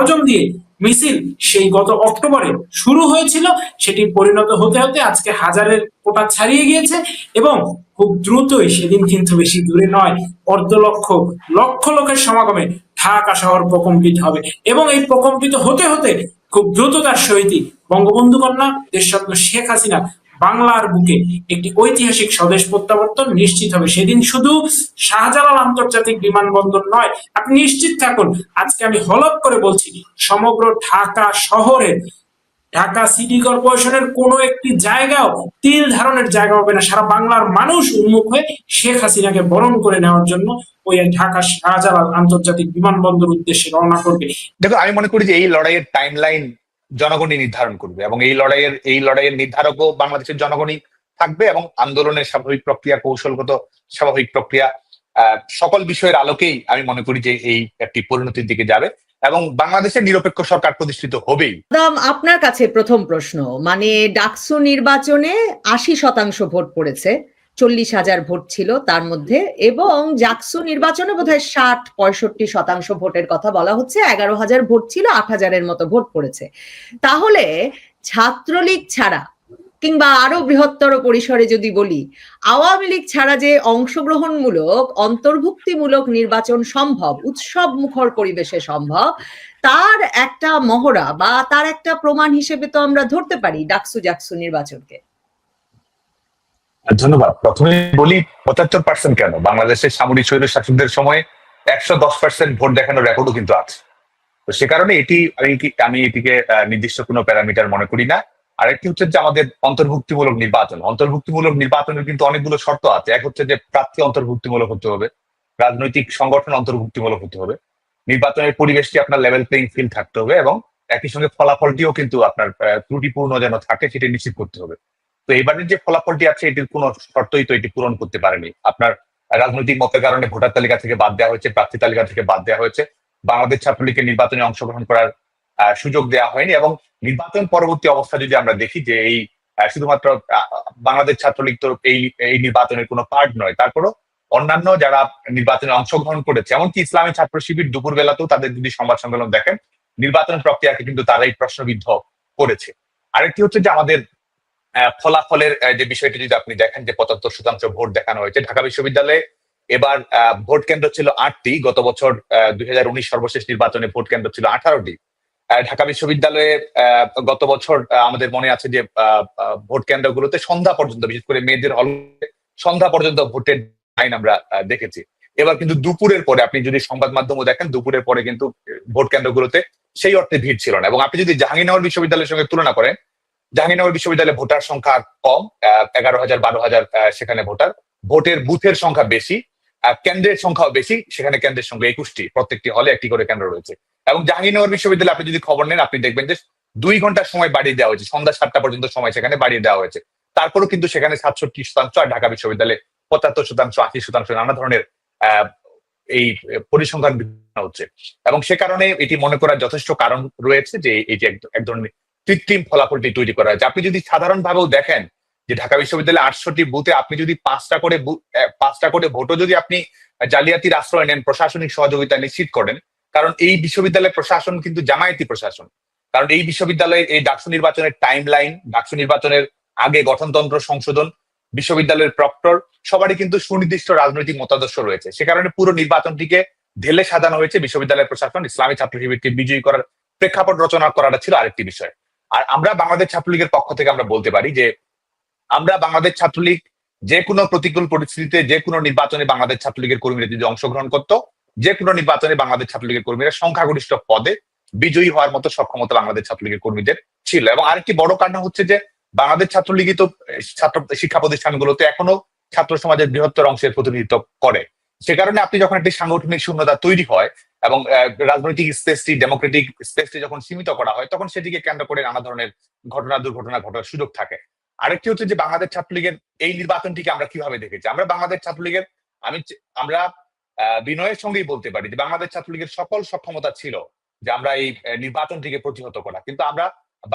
জন দিয়ে মিছিল সেই গত অক্টোবরে শুরু হয়েছিল, সেটি পরিণত হতে হতে আজকে হাজারের কোটা ছাড়িয়ে গিয়েছে এবং খুব দ্রুতই, সেদিন কিন্তু বেশি দূরে নয়, অর্ধ লক্ষ লক্ষ লোকের সমাগমে ঢাকা শহর প্রকম্পিত হবে এবং এই প্রকম্পিত হতে হতে খুব দ্রুততার সহিত বঙ্গবন্ধু কন্যা দেশরত্ন শেখ হাসিনা বাংলার বুকে একটি ঐতিহাসিক স্বদেশ প্রত্যাবর্তন নিশ্চিত হবে। সেদিন শুধু শাহজালাল আন্তর্জাতিক বিমানবন্দর নয়, আপনি নিশ্চিত থাকুন, আজকে আমি হলপ করে বলছি, সমগ্র ঢাকা শহরে, ঢাকা সিটি কর্পোরেশনের কোনো একটি জায়গাও তিল ধারণের জায়গা হবে না। সারা বাংলার মানুষ উন্মুখ হয়ে শেখ হাসিনাকে বরণ করে নেওয়ার জন্য ওই ঢাকা শাহজালাল আন্তর্জাতিক বিমানবন্দর উদ্দেশ্যে রওনা করবে। দেখো, আমি মনে করি যে এই লড়াইয়ের টাইম লাইন জনগণই নির্ধারণ করবে এবং এই লড়াইয়ের নির্ধারকও বাংলাদেশের জনগণই থাকবে এবং আন্দোলনের স্বাভাবিক প্রক্রিয়া, কৌশলগত স্বাভাবিক প্রক্রিয়া, সকল বিষয়ের আলোকেই আমি মনে করি যে এই একটি পরিণতির দিকে যাবে এবং বাংলাদেশের নিরপেক্ষ সরকার প্রতিষ্ঠিত হবেই। আপনার কাছে প্রথম প্রশ্ন, মানে ডাকসু নির্বাচনে ৮০% ভোট পড়েছে, ৪০,০০০ ভোট ছিল তার মধ্যে, এবং জাকসু নির্বাচনে বোধহয় ৬০-৬৫% ভোটের কথা বলা হচ্ছে, ১১,০০০ ভোট ছিল, ৮,০০০-এর মতো ভোট পড়েছে। তাহলে ছাত্রলীগ ছাড়া কিংবা আরো বৃহত্তর পরিসরে যদি বলি, আওয়ামী লীগ ছাড়া যে অংশগ্রহণমূলক অন্তর্ভুক্তিমূলক নির্বাচন সম্ভব, উৎসব মুখর পরিবেশে সম্ভব, তার একটা মহড়া বা তার একটা প্রমাণ হিসেবে তো আমরা ধরতে পারি জাকসু নির্বাচনকে। ধন্যবাদ। প্রথমে বলি ৭৫% কেন, বাংলাদেশের সামরিক স্বৈর শাসকদের সময় ১১০% ভোট দেখানোর রেকর্ডও কিন্তু আছে। তো সে কারণে আমি এটিকে নির্দিষ্ট কোনো প্যারামিটার মনে করি না। আরেকটি হচ্ছে যে আমাদের অন্তর্ভুক্তিমূলক নির্বাচনের কিন্তু অনেকগুলো শর্ত আছে। এক হচ্ছে যে প্রার্থী অন্তর্ভুক্তিমূলক হতে হবে, রাজনৈতিক সংগঠন অন্তর্ভুক্তিমূলক হতে হবে, নির্বাচনের পরিবেশটি আপনার লেভেল প্লেইং ফিল্ড থাকতে হবে এবং একই সঙ্গে ফলাফলটিও কিন্তু আপনার ত্রুটিপূর্ণ যেন থাকে সেটি নিশ্চিত করতে হবে। তো এবারের যে ফলাফলটি আছে এটির কোনো শর্তই তো এটি পূরণ করতে পারেনি। আপনার রাজনৈতিক মতের কারণে ভোটার তালিকা থেকে বাদ দেওয়া হয়েছে, প্রার্থী তালিকা থেকে বাদ দেওয়া হয়েছে, বাংলাদেশ ছাত্রলীগের নির্বাচনে অংশগ্রহণ করার সুযোগ দেওয়া হয়নি এবং নির্বাচন পরবর্তী অবস্থা যদি আমরা দেখি যে এই শুধুমাত্র বাংলাদেশ ছাত্রলীগ তো এই নির্বাচনের কোনো পার্ট নয়, তারপরও অন্যান্য যারা নির্বাচনে অংশগ্রহণ করেছে, এমনকি ইসলামী ছাত্র শিবির দুপুর বেলাতেও তাদের যদি সংবাদ সম্মেলন দেখেন, নির্বাচন প্রক্রিয়াকে কিন্তু তারাই প্রশ্নবিদ্ধ করেছে। আরেকটি হচ্ছে যে আমাদের ফলাফলের যে বিষয়টি যদি আপনি দেখেন যে ৭৫% ভোট দেখানো হয়েছে। ঢাকা বিশ্ববিদ্যালয়ে এবার ভোট কেন্দ্র ছিল ৮টি, গত বছর ২০১৯ সর্বশেষ নির্বাচনে ভোট কেন্দ্র ছিল 18টি। ঢাকা বিশ্ববিদ্যালয়ে গত বছর আমাদের মনে আছে যে ভোট কেন্দ্রগুলোতে সন্ধ্যা পর্যন্ত, বিশেষ করে মেয়েদের হল, সন্ধ্যা পর্যন্ত ভোটের লাইন আমরা দেখেছি। এবার কিন্তু দুপুরের পরে, আপনি যদি সংবাদ মাধ্যমও দেখেন, দুপুরের পরে কিন্তু ভোট কেন্দ্রগুলোতে সেই অর্থে ভিড় ছিল না। এবং আপনি যদি জাহাঙ্গীরনগর বিশ্ববিদ্যালয়ের সঙ্গে তুলনা করেন, জাহাঙ্গীরনগর বিশ্ববিদ্যালয়ে ভোটার সংখ্যা কম, ১১,০০০, ১২,০০০ সেখানে ভোটার, ভোটের বুথের সংখ্যা বেশি, কেন্দ্রের সংখ্যাও বেশি, সেখানে কেন্দ্রের সংখ্যা ২১টি, প্রত্যেকটি হলে একটি করে কেন্দ্র রয়েছে। এবং জাহাঙ্গীরনগর বিশ্ববিদ্যালয়ে আপনি যদি খবর নেন, আপনি দেখবেন যে ২ ঘন্টার সময় বাড়িয়ে দেওয়া হয়েছে, সন্ধ্যা ৭টা পর্যন্ত সময় সেখানে বাড়িয়ে দেওয়া হয়েছে। তারপরেও কিন্তু সেখানে ৬৭%, আর ঢাকা বিশ্ববিদ্যালয়ে ৭৫%, ৮০%, নানা ধরনের এই পরিসংখ্যান হচ্ছে। এবং সে কারণে এটি মনে করার যথেষ্ট কারণ রয়েছে যে এটি এক ধরনের কৃত্রিম ফলাফলটি তৈরি করা হয়েছে। আপনি যদি সাধারণভাবেও দেখেন যে ঢাকা বিশ্ববিদ্যালয়ে ৮০০টি বুথে আপনি যদি ৫টা করে ভোটও যদি আপনি জালিয়াতির আশ্রয় নেন, প্রশাসনিক সহযোগিতা নিশ্চিত করেন, কারণ এই বিশ্ববিদ্যালয়ের প্রশাসন কিন্তু জামায়াতি প্রশাসন। কারণ এই বিশ্ববিদ্যালয়ের এই ডাকসু নির্বাচনের টাইম লাইন, ডাকসু নির্বাচনের আগে গঠনতন্ত্র সংশোধন, বিশ্ববিদ্যালয়ের প্রক্টর, সবারই কিন্তু সুনির্দিষ্ট রাজনৈতিক মতাদর্শ রয়েছে। সে কারণে পুরো নির্বাচনটিকে ঢেলে সাজানো হয়েছে বিশ্ববিদ্যালয়ের প্রশাসন। ইসলামী ছাত্র শিবিরকে বিজয়ী করার প্রেক্ষাপট রচনা করাটা ছিল আরেকটি বিষয়। আর আমরা বাংলাদেশ ছাত্রলীগের পক্ষ থেকে আমরা বলতে পারি যে আমরা বাংলাদেশ ছাত্রলীগ যে কোনো প্রতিকূল পরিস্থিতিতে, যে কোনো নির্বাচনে বাংলাদেশ ছাত্রলীগের কর্মীরা যদি অংশগ্রহণ করতো, যে কোনো নির্বাচনে বাংলাদেশ ছাত্রলীগের কর্মীরা সংখ্যাগরিষ্ঠ পদে বিজয়ী হওয়ার মতো সক্ষমতা বাংলাদেশ ছাত্রলীগের কর্মীদের ছিল। এবং আরেকটি বড় কারণ হচ্ছে যে বাংলাদেশ ছাত্রলীগই তো ছাত্র শিক্ষা প্রতিষ্ঠানগুলোতে এখনো ছাত্র সমাজের বৃহত্তর অংশের প্রতিনিধিত্ব করে। সে কারণে আপনি যখন একটি সাংগঠনিক শূন্যতা তৈরি হয় এবং রাজনৈতিক স্পেসটি, ডেমোক্রেটিক স্পেসটি যখন সীমিত করা হয়, তখন সেটিকে কেন্দ্র করে নানা ধরনের দুর্ঘটনা ঘটার সুযোগ থাকে। আরেকটি হচ্ছে যে বাংলাদেশ ছাত্রলীগের এই নির্বাচনটিকে আমরা কিভাবে দেখেছি। আমরা বাংলাদেশ ছাত্রলীগের আমরা বিনয়ের সঙ্গেই বলতে পারি যে বাংলাদেশ ছাত্রলীগের সকল সক্ষমতা ছিল যে আমরা এই নির্বাচনটিকে প্রতিহত করা, কিন্তু আমরা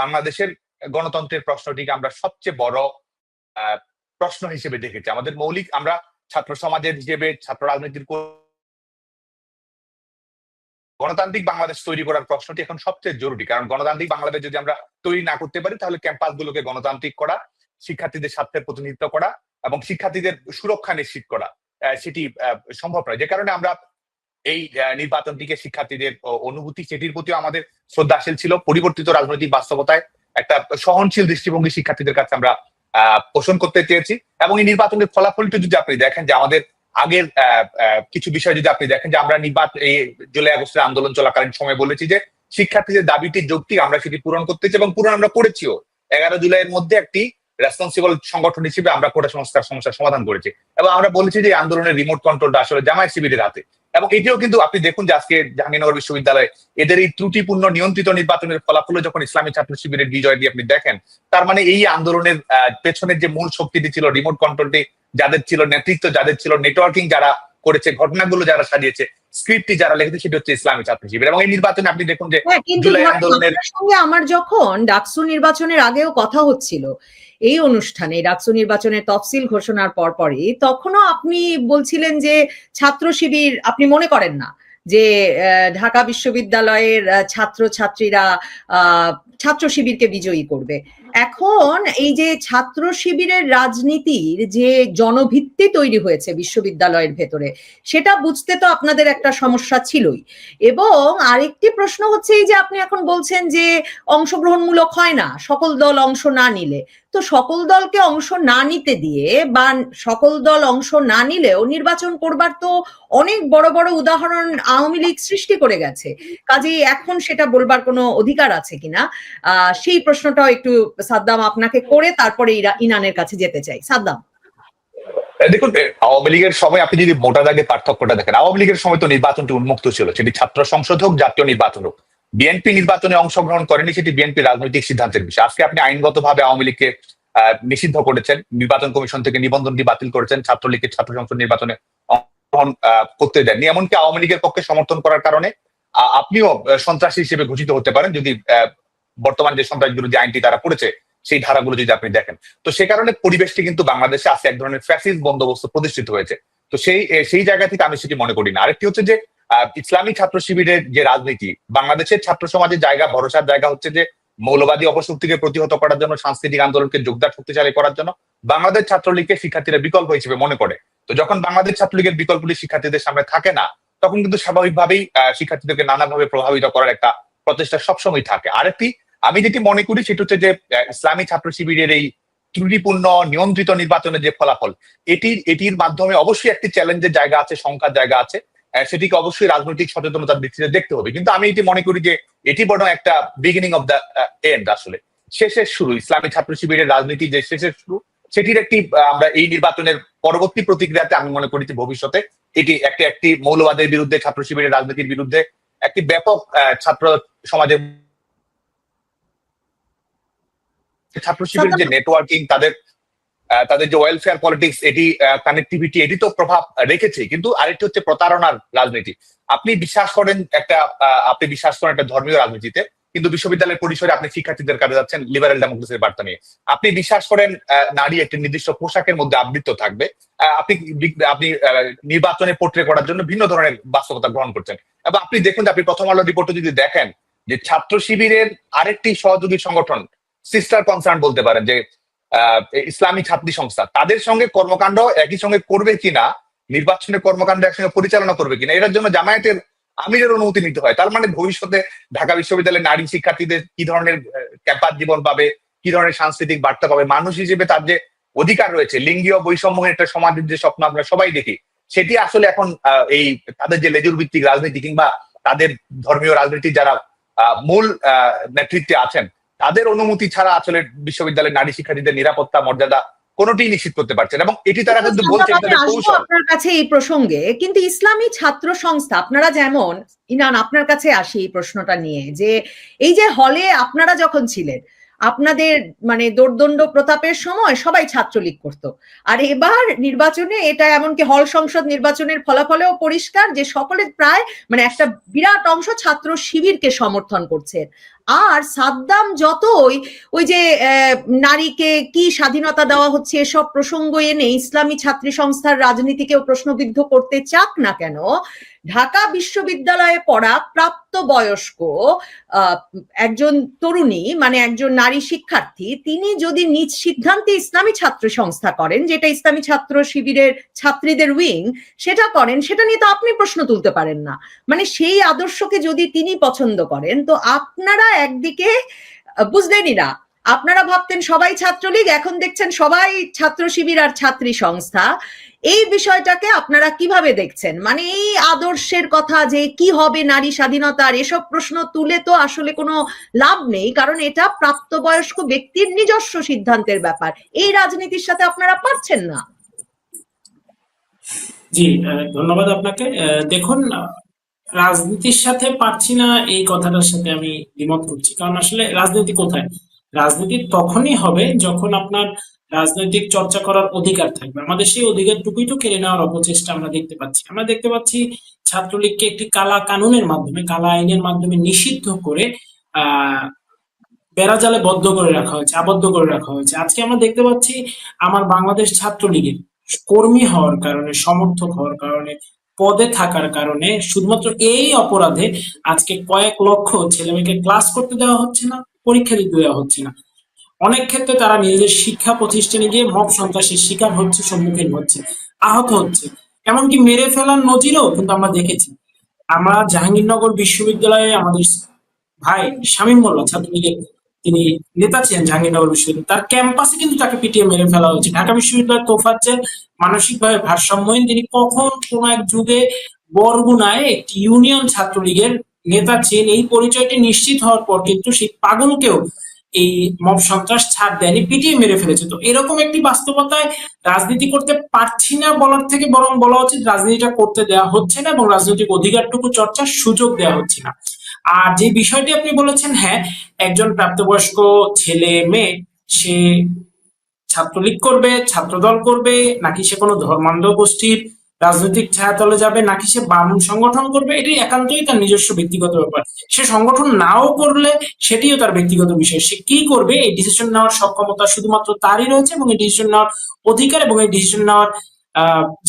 বাংলাদেশের গণতন্ত্রের প্রশ্নটিকে আমরা সবচেয়ে বড় প্রশ্ন হিসেবে দেখেছি। আমাদের মৌলিক, আমরা ছাত্র সমাজের হিসেবে, ছাত্র রাজনীতির গণতান্ত্রিক বাংলাদেশ তৈরি করার প্রশ্নটি এখন সবচেয়ে জরুরি, কারণ গণতান্ত্রিক বাংলাদেশ যদি আমরা তৈরি না করতে পারি তাহলে ক্যাম্পাসগুলোকে গণতান্ত্রিক করা, শিক্ষার্থীদের স্বার্থের প্রতিনিধিত্ব করা এবং শিক্ষার্থীদের সুরক্ষা নিশ্চিত করা সেটি সম্ভব নয়। যে কারণে আমরা এই নির্বাচনটিকে শিক্ষার্থীদের অনুভূতি সেটির প্রতিও আমাদের শ্রদ্ধাশীল ছিল। পরিবর্তিত রাজনৈতিক বাস্তবতায় একটা সহনশীল দৃষ্টিভঙ্গি শিক্ষার্থীদের কাছে আমরা পোষণ করতে চেয়েছি। এবং এই নির্বাচনের ফলাফলটি যদি আপনি দেখেন যে আমাদের আগের কিছু বিষয় যদি আপনি দেখেন যে আমরা এই জুলাই আগস্টের আন্দোলন চলাকালীন সময় বলেছি যে শিক্ষার্থীদের দাবিটি যৌক্তিক, আমরা সেটি পূরণ করতেছি এবং পূরণ আমরা করেছিও। 11 জুলাইয়ের মধ্যে একটি রেসপন্সিবল সংগঠন হিসেবে আমরা কোটা সংস্কার সমস্যার সমাধান করেছি এবং আমরা বলেছি যে আন্দোলনের রিমোট কন্ট্রোলটা আসলে জামায়াত শিবিরের হাতে। এবং এটিও কিন্তু আপনি দেখুন যে আজকে জাহাঙ্গীরনগর বিশ্ববিদ্যালয়ে এদের এই ত্রুটিপূর্ণ নিয়ন্ত্রিত নির্বাচনের ফলাফলে যখন ইসলামী ছাত্র শিবিরের বিজয় দিয়ে আপনি দেখেন, তার মানে এই আন্দোলনের পেছনের যে মূল শক্তিটি ছিল, রিমোট কন্ট্রোলটি যাদের ছিল, নেতৃত্ব যাদের ছিল, নেটওয়ার্কিং যারা করেছে, ঘটনাগুলো যারা সাজিয়েছে, স্ক্রিপ্টটি যারা লিখেছে, সেটা হচ্ছে ইসলামী ছাত্র শিবির। এবং এই নির্বাচনে আপনি দেখুন যে জুলাই আন্দোলনের সঙ্গে আমার যখন ডাকসু নির্বাচনের আগেও কথা হচ্ছিল এই অনুষ্ঠানে, ডাকসু নির্বাচনের তফসিল ঘোষণার পরপরই, তখনও আপনি বলছিলেন যে ছাত্র শিবির আপনি মনে করেন না যে ঢাকা বিশ্ববিদ্যালয়ের ছাত্রছাত্রীরা ছাত্র শিবিরকে বিজয়ী করবে। এখন এই যে ছাত্র শিবিরের রাজনীতির যে জনভিত্তি তৈরি হয়েছে বিশ্ববিদ্যালয়ের ভেতরে, সেটা বুঝতে তো আপনাদের একটা সমস্যা ছিলই। এবং আরেকটি প্রশ্ন হচ্ছে এই যে আপনি এখন বলছেন যে অংশগ্রহণমূলক হয় না সকল দল অংশ না নিলে, তো সকল দলকে অংশ না নিতে দিয়ে বা সকল দল অংশ না নিলেও নির্বাচন করবার তো অনেক বড় বড় উদাহরণ আওয়ামী লীগ সৃষ্টি করে গেছে। কাজেই এখন সেটা বলবার কোনো অধিকার আছে কিনা সেই প্রশ্নটাও একটু সাদ্দাম আপনাকে করে তারপরে ইনানের কাছে যেতে চাই। সাদ্দাম, দেখুন, আওয়ামী লীগের সময় আপনি যদি মোটা দাগে পার্থক্যটা দেখেন, আওয়ামী লীগের সময় তো নির্বাচনটি উন্মুক্ত ছিল, সেটি ছাত্র সংসদ হোক, জাতীয় নির্বাচন হোক। বিএনপি নির্বাচনে অংশগ্রহণ করেনি, সেটি বিএনপি রাজনৈতিক সিদ্ধান্তের বিষয়। আজকে আপনি আইনগতভাবে আওয়ামী লীগকে নিষিদ্ধ করেছেন, নির্বাচন কমিশন থেকে নিবন্ধনটি বাতিল করেছেন, ছাত্রলীগের ছাত্র সংসদ নির্বাচনে অংশগ্রহণ করতে দেননি। এমনকি আওয়ামী লীগের পক্ষে সমর্থন করার কারণে আপনিও সন্ত্রাসী হিসেবে ঘোষিত হতে পারেন যদি বর্তমান যে সন্ত্রাস বিরোধী আইনটি তারা করেছে সেই ধারাগুলো যদি আপনি দেখেন। তো সে কারণে পরিবেশটি কিন্তু বাংলাদেশে আজকে এক ধরনের ফ্যাসিস্ট বন্দোবস্ত প্রতিষ্ঠিত হয়েছে। তো সেই জায়গা থেকে আমি সেটি মনে করি না। আরেকটি হচ্ছে যে ইসলামী ছাত্র শিবিরের যে রাজনীতি, বাংলাদেশের ছাত্র সমাজের জায়গা, ভরসার জায়গা হচ্ছে যে মৌলবাদী অপশক্তিকে প্রতিহত করার জন্য, সাংস্কৃতিক আন্দোলনকে জোরদার শক্তিশালী করার জন্য বাংলাদেশ ছাত্রলীগকে শিক্ষার্থীরা বিকল্প হিসেবে মনে করে। তো যখন বাংলাদেশ ছাত্রলীগের বিকল্পটি শিক্ষার্থীদের সামনে থাকে না, তখন কিন্তু স্বাভাবিকভাবেই শিক্ষার্থীদেরকে নানাভাবে প্রভাবিত করার একটা প্রচেষ্টা সবসময় থাকে। আরেকটি আমি যেটি মনে করি সেটা হচ্ছে যে ইসলামী ছাত্র শিবিরের এই ত্রুটিপূর্ণ নিয়ন্ত্রিত নির্বাচনের যে ফলাফল, এটির মাধ্যমে অবশ্যই একটি চ্যালেঞ্জের জায়গা আছে, সংখ্যার জায়গা আছে, সেটিকে অবশ্যই রাজনৈতিক সচেতনতার ভিত্তিতে দেখতে হবে। কিন্তু আমি এটি মনে করি যে এটি বড় একটা বিগিনিং অফ দ্য এন্ড, আসলে শেষের শুরু। ইসলামী ছাত্র শিবিরের রাজনীতি যে শেষের শুরু, সেটির একটি আমরা এই নির্বাচনের পরবর্তী প্রতিক্রিয়াতে আমি মনে করি যে ভবিষ্যতে এটি একটি মৌলবাদের বিরুদ্ধে, ছাত্র শিবিরের রাজনীতির বিরুদ্ধে একটি ব্যাপক ছাত্র সমাজের, ছাত্র শিবিরের যে নেটওয়ার্কিং, তাদের যে ওয়েলফেয়ার পলিটিক্স, এটি কানেক্টিভিটি, এটি তো প্রভাব রেখেছে। কিন্তু আরেকটি হচ্ছে প্রতারণার রাজনীতি। আপনি বিশ্বাস করেন একটা ধর্মীয় রাজনীতিতে, কিন্তু বিশ্ববিদ্যালয়ের পরিসরে আপনি শিক্ষার্থীদের কাছে যাচ্ছেন লিবারেল ডেমোক্রেসির বার্তা নিয়ে। আপনি বিশ্বাস করেন নারী একটি নির্দিষ্ট পোশাকের মধ্যে আবৃত থাকবে, আপনি নির্বাচনে পোর্ট্রে করার জন্য ভিন্ন ধরনের বাস্তবতা গ্রহণ করছেন। এবং আপনি দেখুন যে আপনি প্রথম আলো রিপোর্টে যদি দেখেন যে ছাত্র শিবিরের আরেকটি সহযোগী সংগঠন, সিস্টার কনসার্ন বলতে পারেন, যে ইসলামী ছাত্রী সংস্থা, তাদের সঙ্গে কর্মকাণ্ড একই সঙ্গে করবে কিনা, নির্বাচনের কর্মকাণ্ড একসঙ্গে পরিচালনা করবে কিনা, এটার জন্য জামায়াতের আমিরের অনুমতি নিতে হয়। তার মানে ভবিষ্যতে ঢাকা বিশ্ববিদ্যালয়ের নারী শিক্ষার্থীদের কি ধরনের ক্যাম্পাস জীবন পাবে, কি ধরনের সাংস্কৃতিক বার্তা পাবে, মানুষ হিসেবে তার যে অধিকার রয়েছে, লিঙ্গীয় বৈষম্যের একটা সমাজের যে স্বপ্ন আমরা সবাই দেখি, সেটি আসলে এখন এই তাদের যে লেজুর ভিত্তিক রাজনীতি কিংবা তাদের ধর্মীয় রাজনীতি যারা মূল নেতৃত্বে আছেন, তাদের অনুমতি ছাড়া আসলে বিশ্ববিদ্যালয়ের নারী শিক্ষার্থীদের নিরাপত্তা, মর্যাদা কোনোটি নিশ্চিত করতে পারছেন। এবং এটি তারা কিন্তু বলছে আপনার কাছে এই প্রসঙ্গে। কিন্তু ইসলামী ছাত্র সংস্থা, আপনারা যেমন, ইনান আপনার কাছে আসি এই প্রশ্নটা নিয়ে, যে এই যে হলে আপনারা যখন ছিলেন, আপনাদের মানে দোর্দণ্ড প্রতাপের সময় সবাই ছাত্রলীগ করত, আর এবার নির্বাচনে এটা এমনকি হল সংসদ নির্বাচনের ফলাফলেও পরিষ্কার যে সকলে প্রায় মানে একটা বিরাট অংশ ছাত্র শিবিরকে সমর্থন করছে। আর সাদ্দাম যতই ওই যে নারীকে কি স্বাধীনতা দেওয়া হচ্ছে এসব প্রসঙ্গ এনে ইসলামী ছাত্রী সংস্থার রাজনীতিকেও প্রশ্নবিদ্ধ করতে চাক না কেন, ঢাকা বিশ্ববিদ্যালয়ে পড়া প্রাপ্তবয়স্ক একজন তরুণী, মানে একজন নারী শিক্ষার্থী, তিনি যদি নিজ সিদ্ধান্তে ইসলামী ছাত্র সংস্থা করেন, যেটা ইসলামী ছাত্র শিবিরের ছাত্রীদের উইং, সেটা করেন, সেটা নিয়ে তো আপনি প্রশ্ন তুলতে পারেন না। মানে সেই আদর্শকে যদি তিনি পছন্দ করেন, তো আপনারা একদিকে বুঝলেনই না, আপনারা ভাবতেন সবাই ছাত্রলীগ, এখন দেখছেন সবাই ছাত্র শিবির আর ছাত্রী সংস্থা। এই বিষয়টাকে আপনারা কিভাবে দেখছেন? মানে এই আদর্শের কথা, যে কি হবে নারী স্বাধীনতার, এসব প্রশ্ন তুলে তো আসলে কোনো লাভ নেই, কারণ এটা প্রাপ্তবয়স্ক ব্যক্তির নিজস্ব সিদ্ধান্তের ব্যাপার। এই রাজনীতির সাথে আপনারা পারছেন না। জি, ধন্যবাদ আপনাকে। দেখুন, রাজনীতির সাথে পারছি না এই কথাটার সাথে আমি দ্বিমত করছি। কারণ আসলে রাজনীতি কোথায়? রাজনীতি তখনই হবে যখন আপনার রাজনৈতিক চর্চা করার অধিকার থাকবে। আমাদের সেই অধিকারটুকুই তো কেড়ে নেওয়ার অপচেষ্টা আমরা দেখতে পাচ্ছি। আমরা দেখতে পাচ্ছি ছাত্রলীগকে একটি কালা কানুনের মাধ্যমে, কালা আইনের মাধ্যমে নিষিদ্ধ করে আহ বেড়াজালে বদ্ধ করে রাখা হয়েছে, আবদ্ধ করে রাখা হয়েছে। আজকে আমরা দেখতে পাচ্ছি আমার বাংলাদেশ ছাত্রলীগের কর্মী হওয়ার কারণে, সমর্থক হওয়ার কারণে, পদে থাকার কারণে, শুধুমাত্র এই অপরাধে আজকে কয়েক লক্ষ ছেলেমেয়েকে ক্লাস করতে দেওয়া হচ্ছে না, পরীক্ষা দিতে দেওয়া হচ্ছে না। অনেক ক্ষেত্রে তারা নিজেদের শিক্ষা প্রতিষ্ঠানে গিয়ে মব সন্ত্রাসের শিকার হচ্ছে, সম্মুখীন হচ্ছে, আহত হচ্ছে, এমনকি মেরে ফেলার নজিরও কিন্তু আমরা দেখেছি। আমরা জাহাঙ্গীরনগর বিশ্ববিদ্যালয়ে আমাদের ভাই শামীম মোল্লা, ছাত্রলীগের তিনি নেতা ছিলেন জাহাঙ্গীরনগর বিশ্ববিদ্যালয়, তার ক্যাম্পাসে কিন্তু তাকে পিটিয়ে মেরে ফেলা হয়েছে। ঢাকা বিশ্ববিদ্যালয়ের তোফাজ্জল মানসিকভাবে ভারসাম্যহীন, তিনি কখন কোন এক যুগে বরগুনায় একটি ইউনিয়ন ছাত্রলীগের নেতা ছিলেন, এই পরিচয়টি নিশ্চিত হওয়ার পর কিন্তু সেই পাগলকেও এই মব সন্ত্রাস ছাড় দেয়নি, পিটিয়ে মেরে ফেলেছে। তো এরকম একটি বাস্তবতায় রাজনীতি করতে পারছি না বলার থেকে বরং বলা উচিত রাজনীতিটা করতে দেওয়া হচ্ছে না এবং রাজনৈতিক অধিকারটুকু চর্চার সুযোগ দেওয়া হচ্ছে না। আর যে বিষয়টি আপনি বলেছেন, হ্যাঁ, একজন প্রাপ্তবয়স্ক ছেলে মেয়ে সে ছাত্রলীগ করবে, ছাত্রদল করবে, নাকি সে কোনো ধর্মান্ধ গোষ্ঠীর রাজনৈতিক ছায়াতলে যাবে, নাকি সে বাম সংগঠন করবে, এটি একান্তই তার নিজস্ব ব্যক্তিগত ব্যাপার। সে সংগঠন নাও করলে সেটিও তার ব্যক্তিগত বিষয়। সে কি করবে এই ডিসিশন নেওয়ার সক্ষমতা শুধুমাত্র তারই রয়েছে এবং এই ডিসিশন নেওয়ার অধিকার এবং এই ডিসিশন নেওয়ার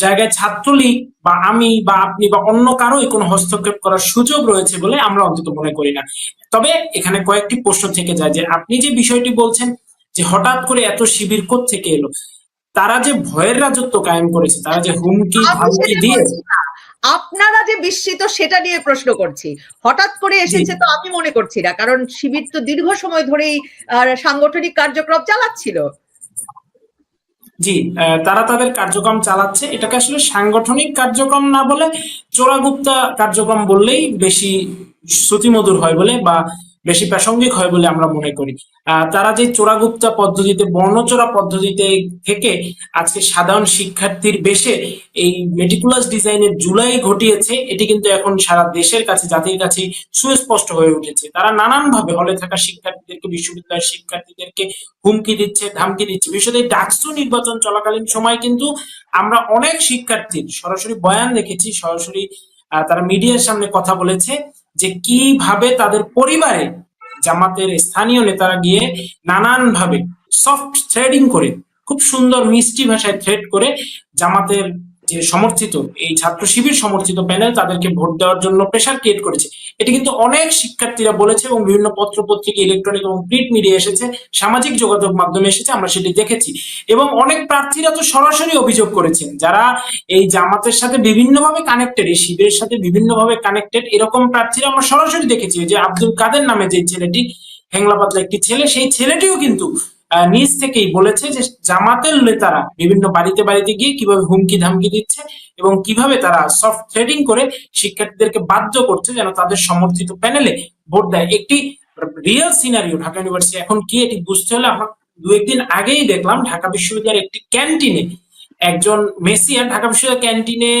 জায়গায় ছাত্রলীগ বা আমি বা আপনি বা অন্য কারোই কোনো হস্তক্ষেপ করার সুযোগ রয়েছে বলে আমরা অন্তত মনে করি না। তবে এখানে কয়েকটি প্রশ্ন থেকে যায় যে আপনি যে বিষয়টি বলছেন যে হঠাৎ করে এত শিবির থেকে এলো, তারা যে ভয়ের রাজত্ব কায়েম করেছে, তারা যে হুমকি ধামকি দিয়ে, আপনারা যে বিস্মিত সেটা নিয়ে প্রশ্ন করছি। হঠাৎ করে এসেছে তো আমি মনে করছি না, কারণ শিবির তো দীর্ঘ সময় ধরেই সাংগঠনিক কার্যক্রম চালাচ্ছিল। জি, তারা তাদের কার্যক্রম চালাচ্ছে। এটাকে আসলে সাংগঠনিক কার্যক্রম না বলে চোরাগুপ্তা কার্যক্রম বললেই বেশি শ্রুতিমধুর হয় বলে বা বেশি প্রাসঙ্গিক হয় বলে আমরা মনে করি। তারা যে চোরাগুপ্তা পদ্ধতিতে, বর্ণচোরা পদ্ধতিতে থেকে আজকে সাধারণ শিক্ষার্থীর বেশে এই মেটিকুলাস ডিজাইনের জুলাই ঘটিয়েছে, এটি কিন্তু এখন সারা দেশের কাছে, জাতির কাছে সুস্পষ্ট হয়ে উঠেছে। তারা নানান ভাবে হলে থাকা শিক্ষার্থীদেরকে, বিশ্ববিদ্যালয়ের শিক্ষার্থীদেরকে হুমকি দিচ্ছে, ধামকি দিচ্ছে। বিশেষত ডাকসু নির্বাচন চলাকালীন সময় কিন্তু আমরা অনেক শিক্ষার্থীর সরাসরি বয়ান দেখেছি, সরাসরি তারা মিডিয়ার সামনে কথা বলেছে যে কিভাবে তাদের পরিবারে জামাতের স্থানীয় নেতারা গিয়ে নানান ভাবে সফট থ্রেডিং করে, খুব সুন্দর মিষ্টি ভাষায় থ্রেড করে জামাতের যে সমর্থিত, এই ছাত্র শিবির সমর্থিত প্যানেল, তাদেরকে ভোট দেওয়ার জন্য প্রেশার ক্রিয়েট করেছে। এটি কিন্তু অনেক শিক্ষার্থীরা বলেছে এবং বিভিন্ন পত্র পত্রিকা, ইলেকট্রনিক এবং প্রিন্ট মিডিয়া এসেছে, সামাজিক যোগাযোগ মাধ্যমে এসেছে, আমরা সেটি দেখেছি। এবং অনেক প্রার্থীরা তো সরাসরি অভিযোগ করেছেন, যারা এই জামাতের সাথে বিভিন্নভাবে কানেক্টেড, এই শিবিরের সাথে বিভিন্নভাবে কানেক্টেড, এরকম প্রার্থীরা আমরা সরাসরি দেখেছি। যে আব্দুল কাদের নামে যে ছেলেটি, হেংলা পাতলা একটি ছেলে, সেই ছেলেটিও কিন্তু নিজ থেকেই বলেছে যে জামাতের নেতারা বিভিন্ন বাড়িতে বাড়িতে গিয়ে কিভাবে হুমকি ধামকি দিচ্ছে এবং কিভাবে তারা সফট থ্রেডিং করে শিক্ষার্থীদেরকে বাধ্য করছে যেন তাদের সমর্থিত প্যানেলে ভোট দেয়। একটি রিয়েল সিনারিও ঢাকা ইউনিভার্সিটি এখন কি, এটি বুঝতে হলে আমরা দু একদিন আগেই দেখলাম ঢাকা বিশ্ববিদ্যালয়ের একটি ক্যান্টিনে একজন মেসিয়ার, ঢাকা বিশ্ববিদ্যালয়ের ক্যান্টিনে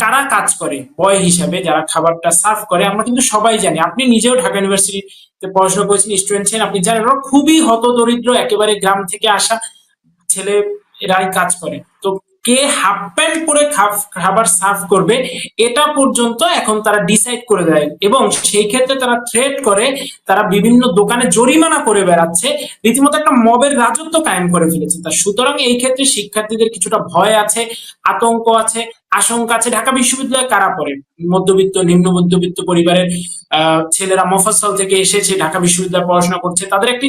কারা কাজ করে বয় হিসাবে, যারা খাবারটা সার্ভ করে, আমরা কিন্তু সবাই জানি। আপনি নিজেও ঢাকা ইউনিভার্সিটিতে পড়াশোনা করেছেন, স্টুডেন্ট ছিলেন, আপনি জানেন ওরা খুবই হতদরিদ্র, একেবারে গ্রাম থেকে আসা ছেলে এরাই কাজ করে। তো কে হাফ প্যান্ট পরে খাবার সার্ভ করবে এটা পর্যন্ত এখন তারা ডিসাইড করে দেয় এবং সেই ক্ষেত্রে তারা থ্রেট করে, তারা বিভিন্ন দোকানে জরিমানা করে বেড়াচ্ছে, রীতিমতো একটা মবের রাজত্ব কায়েম করে ফেলেছে। তা সুতরাং এই ক্ষেত্রে শিক্ষার্থীদের কিছুটা ভয় আছে, আতঙ্ক আছে, আশঙ্কা আছে। ঢাকা বিশ্ববিদ্যালয়ে কারা পড়ে? মধ্যবিত্ত, নিম্ন মধ্যবিত্ত পরিবারের ছেলেরা মফস্বল থেকে এসেছে, ঢাকা বিশ্ববিদ্যালয়ে পড়াশোনা করছে। তাদের একটি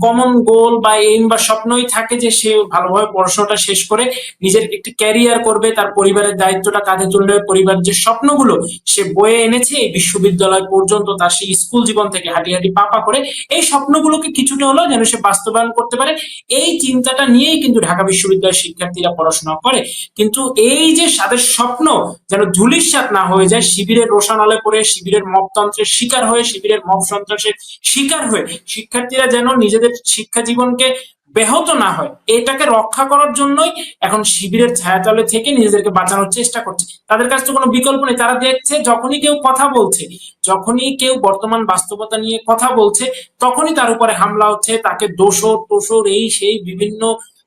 কমন গোল বা এইম বা স্বপ্নই থাকে যে সে ভালোভাবে পড়াশোনাটা শেষ করে নিজের একটি ক্যারিয়ার করবে, তার পরিবারের দায়িত্বটা কাঁধে তুলবে। পরিবার যে স্বপ্নগুলো সে বয়ে এনেছে এই বিশ্ববিদ্যালয় পর্যন্ত, তার সেই স্কুল জীবন থেকে হাঁটি হাঁটি পা করে এই স্বপ্নগুলোকে কিছুটা হলেও যেন সে বাস্তবায়ন করতে পারে, এই চিন্তাটা নিয়েই কিন্তু ঢাকা বিশ্ববিদ্যালয়ের শিক্ষার্থীরা পড়াশোনা করে। কিন্তু এই যে তাদের স্বপ্ন যেন ধূলিসাৎ না হয়ে যায়, শিবিরের রোষানলে পড়ে, শিবিরের মবতন্ত্রের শিকার হয়ে, শিবিরের মব সন্ত্রাসের শিকার হয়ে শিক্ষার্থীরা যেন নিজেদের শিক্ষা জীবনকে ব্যাহত না হয়, এটাকে রক্ষা করার জন্যই এখন শিবিরের ছায়াতলে থেকে নিজেদেরকে বাঁচানোর চেষ্টা করছে। তাদের কাছে তো কোনো বিকল্প নেই। তারা দেখছে যখনই কেউ কথা বলছে, যখনই কেউ বর্তমান বাস্তবতা নিয়ে কথা বলছে, তখনই তার উপরে হামলা হচ্ছে, তাকে দোসর টোসর এই সেই বিভিন্ন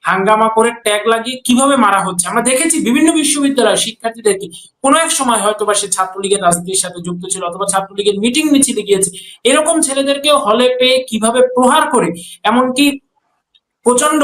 হাঙ্গামা করে ট্যাগ লাগিয়ে কিভাবে মারা হচ্ছে। আমরা দেখেছি বিভিন্ন বিশ্ববিদ্যালয়ের শিক্ষার্থীদেরকে, কোনো এক সময় হয়তো বা সে ছাত্রলীগের রাজনীতির সাথে যুক্ত ছিল অথবা ছাত্রলীগের মিটিং মিছিলে গিয়েছে, এরকম ছেলেদেরকেও হলে পেয়ে কিভাবে প্রহার করে, এমনকি প্রচন্ড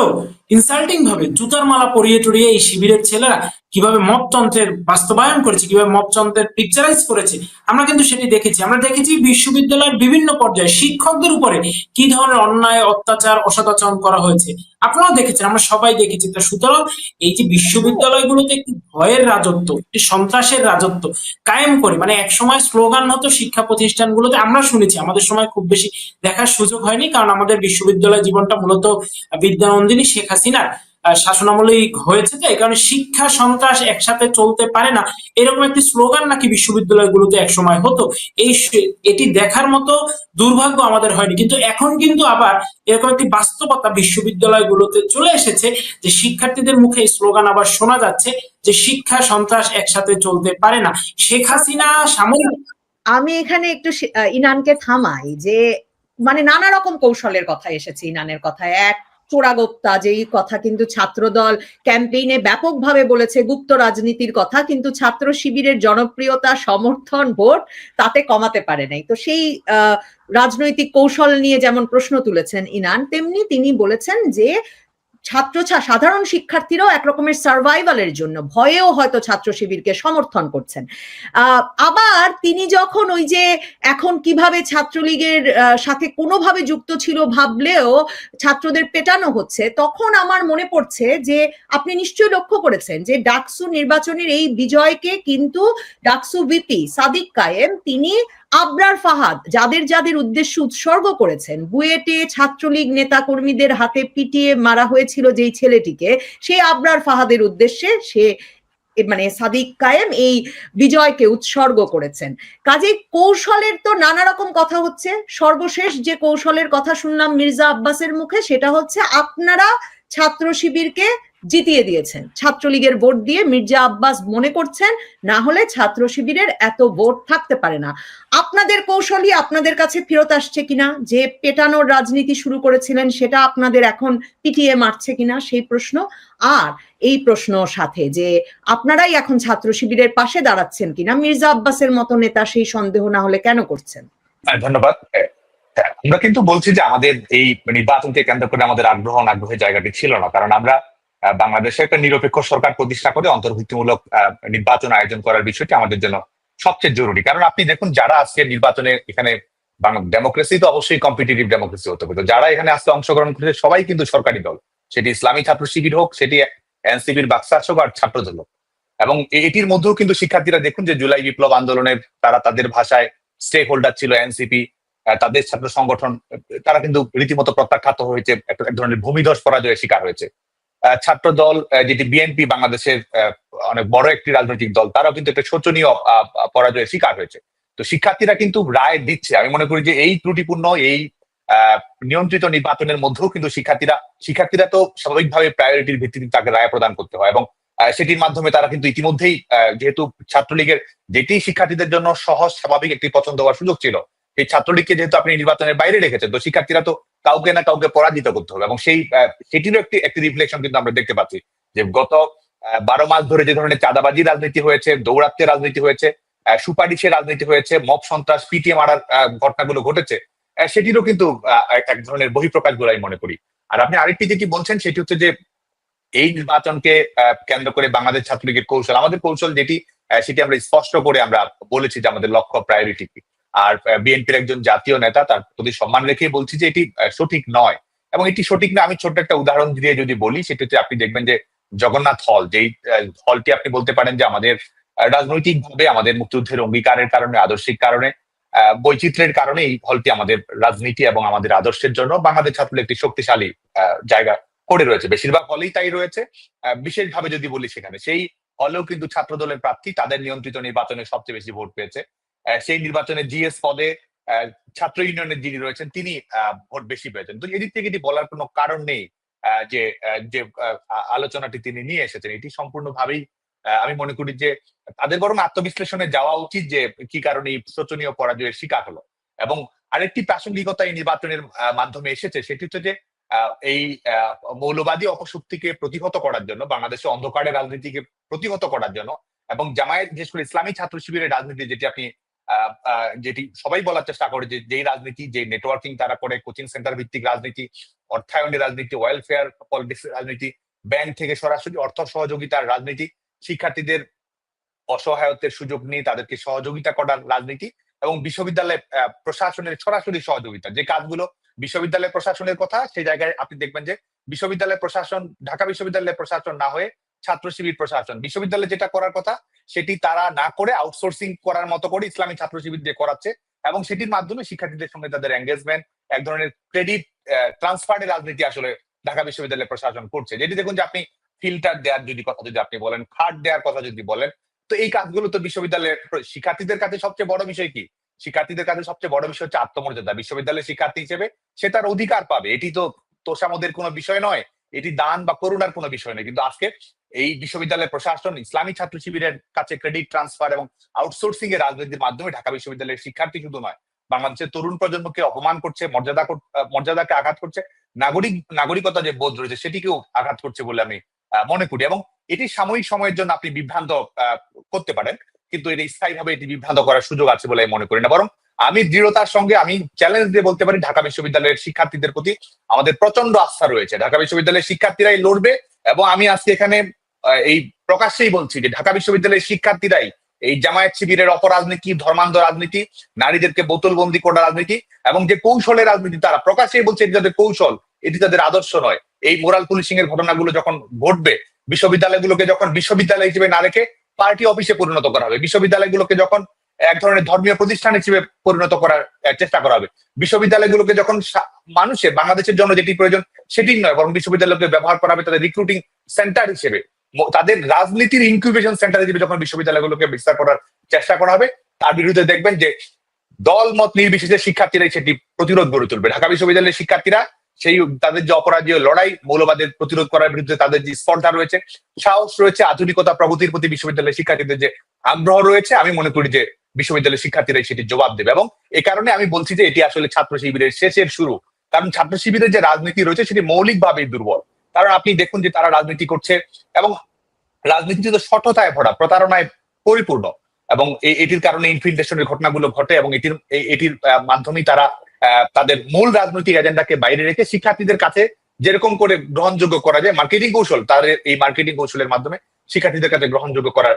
ইনসাল্টিং ভাবে জুতার মালা পরিয়ে টরিয়ে এই শিবিরের ছেলেরা কিভাবে মবতন্ত্রের বাস্তবায়ন করেছে, কিভাবে মবতন্ত্রের পিকচারাইজ করেছে, আমরা কিন্তু সেটি দেখেছি। আমরা দেখেছি বিশ্ববিদ্যালয়ের বিভিন্ন পর্যায়ে শিক্ষকদের উপরে কি ধরনের অন্যায়, অত্যাচার, অসদাচরণ করা হয়েছে, আপনারাও দেখেছেন, আমরা সবাই দেখেছি। তা সুতরাং এই যে বিশ্ববিদ্যালয়গুলোতে একটি ভয়ের রাজত্ব, একটি সন্ত্রাসের রাজত্ব কায়েম করে, মানে এক সময় স্লোগান হতো শিক্ষা প্রতিষ্ঠানগুলোতে, আমরা শুনেছি, আমাদের সময় খুব বেশি দেখার সুযোগ হয়নি, কারণ আমাদের বিশ্ববিদ্যালয় জীবনটা মূলত বিদ্যানন্দিনী শেখ হাসিনার শাসনামলেই হয়েছে। তো এই কারণে শিক্ষা সন্ত্রাস একসাথে চলতে পারে না, এরকম একটি স্লোগান নাকি বিশ্ববিদ্যালয়গুলোতে একসময় হতো। এটি দেখার মতো দুর্ভাগ্য আমাদের হয়নি, কিন্তু এখন কিন্তু আবার এরকম একটি বাস্তবতা বিশ্ববিদ্যালয়গুলোতে চলে এসেছে যে শিক্ষার্থীদের মুখে এই স্লোগান আবার শোনা যাচ্ছে যে শিক্ষা সন্ত্রাস একসাথে চলতে পারে না। শেখ হাসিনা সামরিক আমি এখানে একটু ইনানকে থামাই যে মানে নানা রকম কৌশলের কথা এসেছে ইনানের কথায়। এক চোরাগোপ্তা যেই কথা কিন্তু ছাত্রদল ক্যাম্পেইনে ব্যাপকভাবে বলেছে, গুপ্ত রাজনীতির কথা, কিন্তু ছাত্র শিবিরের জনপ্রিয়তা, সমর্থন, ভোট তাতে কমাতে পারে নাই। তো সেই রাজনৈতিক কৌশল নিয়ে যেমন প্রশ্ন তুলেছেন ইনান, তেমনি তিনি বলেছেন যে সাধারণ শিক্ষার্থীরাও একরকমের সার্ভাইভালের জন্য ভয়েও হয়তো ছাত্র শিবিরকে সমর্থন করছেন। আবার তিনি যখন ওই যে এখন কিভাবে ছাত্রলীগের সাথে কোনোভাবে যুক্ত ছিল ভাবলেও ছাত্রদের পেটানো হচ্ছে, তখন আমার মনে পড়ছে যে আপনি নিশ্চয়ই লক্ষ্য করেছেন যে ডাকসু নির্বাচনের এই বিজয়কে কিন্তু ডাকসু ভিপি সাদিক কায়েম তিনি আবরার ফাহাদ যাদের উদ্দেশ্যে উৎসর্গ করেছেন। বুয়েটে ছাত্রলীগ নেতা কর্মীদের হাতে পিটিয়ে মারা হয়েছিল যেই ছেলেটিকে, সেই আবরার ফাহাদের উদ্দেশ্যে সে মানে সাদিক কায়েম এই বিজয়কে উৎসর্গ করেছেন। কাজেই কৌশলের তো নানা রকম কথা হচ্ছে। সর্বশেষ যে কৌশলের কথা শুনলাম মির্জা আব্বাসের মুখে, সেটা হচ্ছে আপনারা ছাত্র শিবিরকে জিতিয়ে দিয়েছেন, ছাত্রলীগের ভোট দিয়ে মির্জা আব্বাস মনে করছেন না হলে ছাত্র শিবিরের এত ভোট থাকতে পারে না। আপনাদের কৌশলই আপনাদের কাছে ফেরত আসছে কিনা, যে পেটানোর রাজনীতি শুরু করেছিলেন সেটা আপনাদের এখন পিটিয়ে মারছে কিনা সেই প্রশ্ন। আর এই প্রশ্ন সাথে যে আপনারাই এখন ছাত্র শিবিরের পাশে দাঁড়াচ্ছেন কিনা, মির্জা আব্বাসের মতো নেতা সেই সন্দেহ না হলে কেন করছেন? ধন্যবাদ। আমরা কিন্তু বলছি যে আমাদের এই নির্বাচনকে কেন্দ্র করে আমাদের আগ্রহের জায়গাটি ছিল না, কারণ আমরা বাংলাদেশে একটা নিরপেক্ষ সরকার প্রতিষ্ঠা করে অন্তর্ভুক্তিমূলক নির্বাচন আয়োজন করার বিষয়টি আমাদের জন্য সবচেয়ে জরুরি। কারণ আপনি দেখুন, যারা আজকে নির্বাচনে এখানে ডেমোক্রেসি তো অবশ্যই কম্পিটিটিভ ডেমোক্রেসি হতে হবে, তো যারা এখানে আজকে অংশগ্রহণ করেছে সবাই কিন্তু সরকারি দল, সেটি ইসলামী ছাত্র শিবির হোক, সেটি এনসিপির বাকশাস হোক আর ছাত্রদল হোক। এবং এটির মধ্যেও কিন্তু শিক্ষার্থীরা দেখুন যে জুলাই বিপ্লব আন্দোলনের তারা তাদের ভাষায় স্টেক হোল্ডার ছিল এনসিপি, তাদের ছাত্র সংগঠন, তারা কিন্তু রীতিমতো প্রত্যাখ্যাত হয়েছে, এক ধরনের ভূমিধস পরাজয়ের শিকার হয়েছে। ছাত্র দল যেটি বিএনপি, বাংলাদেশের অনেক বড় একটি রাজনৈতিক দল, তারাও কিন্তু একটা শোচনীয় পরাজয়ের শিকার হয়েছে। তো শিক্ষার্থীরা কিন্তু রায় দিচ্ছে। আমি মনে করি যে এই ত্রুটিপূর্ণ এই নিয়ন্ত্রিত নির্বাচনের মধ্যেও কিন্তু শিক্ষার্থীরা তো স্বাভাবিকভাবে প্রায়োরিটির ভিত্তিতে তাকে রায় প্রদান করতে হয়, এবং সেটির মাধ্যমে তারা কিন্তু ইতিমধ্যেই যেহেতু ছাত্রলীগের যেটি শিক্ষার্থীদের জন্য সহজ স্বাভাবিক একটি পছন্দ হওয়ার সুযোগ ছিল, সেই ছাত্রলীগকে যেহেতু আপনি নির্বাচনের বাইরে রেখেছেন, তো শিক্ষার্থীরা তো কাউকে না কাউকে পরাজিত করতে হবে। এবং সেটিরও একটি রিফ্লেকশন কিন্তু আমরা দেখতে পাচ্ছি যে গত 12 মাস ধরে যে ধরনের চাঁদাবাজি রাজনীতি হয়েছে, দৌরাত্মের রাজনীতি হয়েছে, সুপারিশের রাজনীতি হয়েছে, মব সন্ত্রাস, পিটিএ মারার ঘটনাগুলো ঘটেছে, সেটিরও কিন্তু এক ধরনের বহিঃপ্রকাশ বলে আমি মনে করি। আর আপনি আরেকটি যেটি বলছেন সেটি হচ্ছে যে এই নির্বাচনকে কেন্দ্র করে বাংলাদেশ ছাত্রলীগের কৌশল, আমাদের কৌশল যেটি সেটি আমরা স্পষ্ট করে আমরা বলেছি যে আমাদের লক্ষ্য প্রায়োরিটি কি। আর বিএনপির একজন জাতীয় নেতা, তার প্রতি সম্মান রেখে বলছি যে এটি সঠিক নয়, এবং এটি সঠিক না। আমি ছোট্ট একটা উদাহরণ দিয়ে যদি বলি, সেটা হচ্ছে আপনি দেখবেন যে জগন্নাথ হল, যেই হলটি আপনি বলতে পারেন যে আমাদের রাজনৈতিক ভাবে আমাদের মুক্তিযুদ্ধের অঙ্গীকারের কারণে, আদর্শিক কারণে, বৈচিত্র্যের কারণে এই হলটি আমাদের রাজনীতি এবং আমাদের আদর্শের জন্য বাংলাদেশ ছাত্রলীগ একটি শক্তিশালী জায়গা করে রয়েছে। বেশিরভাগ হলেই তাই রয়েছে। বিশেষভাবে যদি বলি, সেখানে সেই হলেও কিন্তু ছাত্র দলের প্রার্থী তাদের নিয়ন্ত্রিত নির্বাচনে সবচেয়ে বেশি ভোট পেয়েছে। সেই নির্বাচনে জিএস পদে ছাত্র ইউনিয়নের যিনি রয়েছেন তিনি ভোট বেশি পেয়েছেন। তো এদিক থেকে এটি বলার কোনো কারণ নেই যে যে আলোচনাটি তিনি নিয়ে এসেছেন, এটি সম্পূর্ণভাবেই আমি মনে করি যে তাদের বরং আত্মবিশ্লেষণে যাওয়া উচিত যে কি কারণে এই শোচনীয় পরাজয়ের শিকার হলো। এবং আরেকটি প্রাসঙ্গিকতা এই নির্বাচনের মাধ্যমে এসেছে, সেটি হচ্ছে যে এই মৌলবাদী অপশক্তিকে প্রতিহত করার জন্য, বাংলাদেশে অন্ধকারের রাজনীতিকে প্রতিহত করার জন্য, এবং জামায়াত বিশেষ করে ইসলামী ছাত্র শিবিরের রাজনীতি, যেটি আপনি যেটি সবাই বলার চেষ্টা করে যে যেই রাজনীতি, যে নেটওয়ার্কিং তারা করে, কোচিং সেন্টার ভিত্তিক রাজনীতি, অর্থায়নের রাজনীতি, ওয়েলফেয়ার পলিটিক্স রাজনীতি, ব্যাংক থেকে সরাসরি অর্থ সহযোগিতার রাজনীতি, শিক্ষার্থীদের অসহায়ত্বের সুযোগ নিয়ে তাদেরকে সহযোগিতা করার রাজনীতি, এবং বিশ্ববিদ্যালয় প্রশাসনের সরাসরি সহযোগিতা, যে কাজগুলো বিশ্ববিদ্যালয় প্রশাসনের কথা, সেই জায়গায় আপনি দেখবেন যে বিশ্ববিদ্যালয় প্রশাসন, ঢাকা বিশ্ববিদ্যালয়ের প্রশাসন না হয়ে ছাত্র শিবির প্রশাসন, বিশ্ববিদ্যালয়ে যেটা করার কথা সেটি তারা না করে আউটসোর্সিং করার মতো করে ইসলামী ছাত্র শিবির দিয়ে করাচ্ছে, এবং সেটির মাধ্যমে শিক্ষার্থীদের সঙ্গে তাদের এঙ্গেজমেন্ট, এক ধরনের ক্রেডিট ট্রান্সফারের রাজনীতি আসলে ঢাকা বিশ্ববিদ্যালয় প্রশাসন করছে। যেটি দেখুন যে আপনি ফিল্টার দেওয়ার কথা যদি আপনি বলেন, খাট দেওয়ার কথা যদি বলেন, তো এই কাজগুলো তো বিশ্ববিদ্যালয়ের শিক্ষার্থীদের কাছে সবচেয়ে বড় বিষয় কি? শিক্ষার্থীদের কাছে সবচেয়ে বড় বিষয় হচ্ছে আত্মমর্যাদা। বিশ্ববিদ্যালয়ের শিক্ষার্থী হিসেবে সে তার অধিকার পাবে, এটি তো তোষামোদের কোনো বিষয় নয়, এটি দান বা করুণার কোনো বিষয় নয়। কিন্তু আজকে এই বিশ্ববিদ্যালয়ের প্রশাসন ইসলামী ছাত্র শিবিরের কাছে ক্রেডিট ট্রান্সফার এবং আউটসোর্সিং এর রাজনীতির মাধ্যমে ঢাকা বিশ্ববিদ্যালয়ের শিক্ষার্থী শুধু নয়, বাংলাদেশের তরুণ প্রজন্মকে অপমান করছে, মর্যাদাকে আঘাত করছে, নাগরিকতা যে বোধ রয়েছে সেটিকেও আঘাত করছে বলে আমি মনে করি। এবং এটি সাময়িক সময়ের জন্য আপনি বিভ্রান্ত করতে পারেন, কিন্তু এটি স্থায়ীভাবে এটি বিভ্রান্ত করার সুযোগ আছে বলে আমি মনে করি না। বরং আমি দৃঢ়তার সঙ্গে আমি চ্যালেঞ্জ দিয়ে বলতে পারি, ঢাকা বিশ্ববিদ্যালয়ের শিক্ষার্থীদের প্রতি আমাদের প্রচন্ড আস্থা রয়েছে। ঢাকা বিশ্ববিদ্যালয়ের শিক্ষার্থীরাই লড়বে, এবং আমি আজকে এখানে এই প্রকাশ্যেই বলছি যে ঢাকা বিশ্ববিদ্যালয়ের শিক্ষার্থীরাই এই জামায়াত শিবিরের অপরাজনীতি, ধর্মান্ধ রাজনীতি, নারীদেরকে বোতলবন্দি করা রাজনীতি, এবং যে কৌশলের রাজনীতি, তারা প্রকাশ্যেই বলছে এটি তাদের কৌশল, এটি তাদের আদর্শ নয়। এই মোরাল পুলিশিং এর ঘটনাগুলো যখন ঘটবে, বিশ্ববিদ্যালয়গুলোকে যখন বিশ্ববিদ্যালয় হিসেবে না রেখে পার্টি অফিসে পরিণত করা হবে, বিশ্ববিদ্যালয়গুলোকে যখন এক ধরনের ধর্মীয় প্রতিষ্ঠান হিসেবে পরিণত করার চেষ্টা করা হবে, বিশ্ববিদ্যালয়গুলোকে যখন মানুষের, বাংলাদেশের জন্য যেটি প্রয়োজন সেটি নয়, বরং বিশ্ববিদ্যালয়কে ব্যবহার করা হবে তাদের রিক্রুটিং সেন্টার হিসেবে, তাদের রাজনীতির ইনকিউবেশন সেন্টার হিসেবে যখন বিশ্ববিদ্যালয়গুলোকে বিস্তার করার চেষ্টা করা হবে, তার বিরুদ্ধে দেখবেন যে দল মত নির্বিশেষে শিক্ষার্থীরাই সেটি প্রতিরোধ গড়ে তুলবে। ঢাকা বিশ্ববিদ্যালয়ের শিক্ষার্থীরা সেই তাদের যে অপরাজীয় লড়াই, মৌলবাদের প্রতিরোধ করার বিরুদ্ধে তাদের যে স্পর্ধা রয়েছে, সাহস রয়েছে, আধুনিকতা প্রগতির প্রতি বিশ্ববিদ্যালয়ের শিক্ষার্থীদের যে আগ্রহ রয়েছে, আমি মনে করি যে বিশ্ববিদ্যালয়ের শিক্ষার্থীরাই সেটি জবাব দেবে। এবং এ কারণে আমি বলছি যে এটি আসলে ছাত্র শিবিরের শেষের শুরু। কারণ ছাত্র শিবিরের যে রাজনীতি রয়েছে সেটি মৌলিকভাবেই দুর্বল। কারণ আপনি দেখুন যে তারা রাজনীতি করছে, এবং রাজনীতি তো সঠতায় ভরা, প্রতারণায় পরিপূর্ণ, এবং এটির কারণে ইনফিল্ট্রেশনের ঘটনাগুলো ঘটে, এবং এটির মাধ্যমেই তারা তাদের মূল রাজনৈতিক এজেন্ডাকে বাইরে রেখে শিক্ষার্থীদের কাছে যেরকম করে গ্রহণযোগ্য করা যায় মার্কেটিং কৌশল, তাদের এই মার্কেটিং কৌশলের মাধ্যমে শিক্ষার্থীদের কাছে গ্রহণযোগ্য করার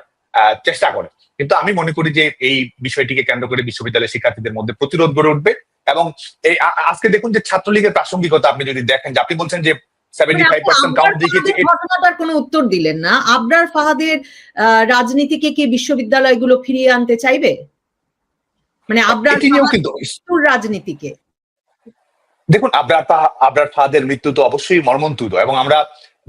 চেষ্টা করে। কিন্তু আমি মনে করি যে এই বিষয়টিকে কেন্দ্র করে বিশ্ববিদ্যালয়ের শিক্ষার্থীদের মধ্যে প্রতিরোধ গড়ে উঠবে। এবং এই আজকে দেখুন যে ছাত্রলীগের প্রাসঙ্গিকতা আপনি যদি দেখেন, যে আপনি বলছেন যে 75% কাউন্ট দেখিয়েছে, ঘটনাটার কোনো উত্তর দিলেন না। আবরার ফাহাদের রাজনীতিকে কি বিশ্ববিদ্যালয়গুলো ফিরিয়ে আনতে চাইবে? মানে আবরার রাজনীতিকে দেখুন, আবরার ফাহাদের মৃত্যু তো অবশ্যই মর্মন্তুদ, এবং আমরা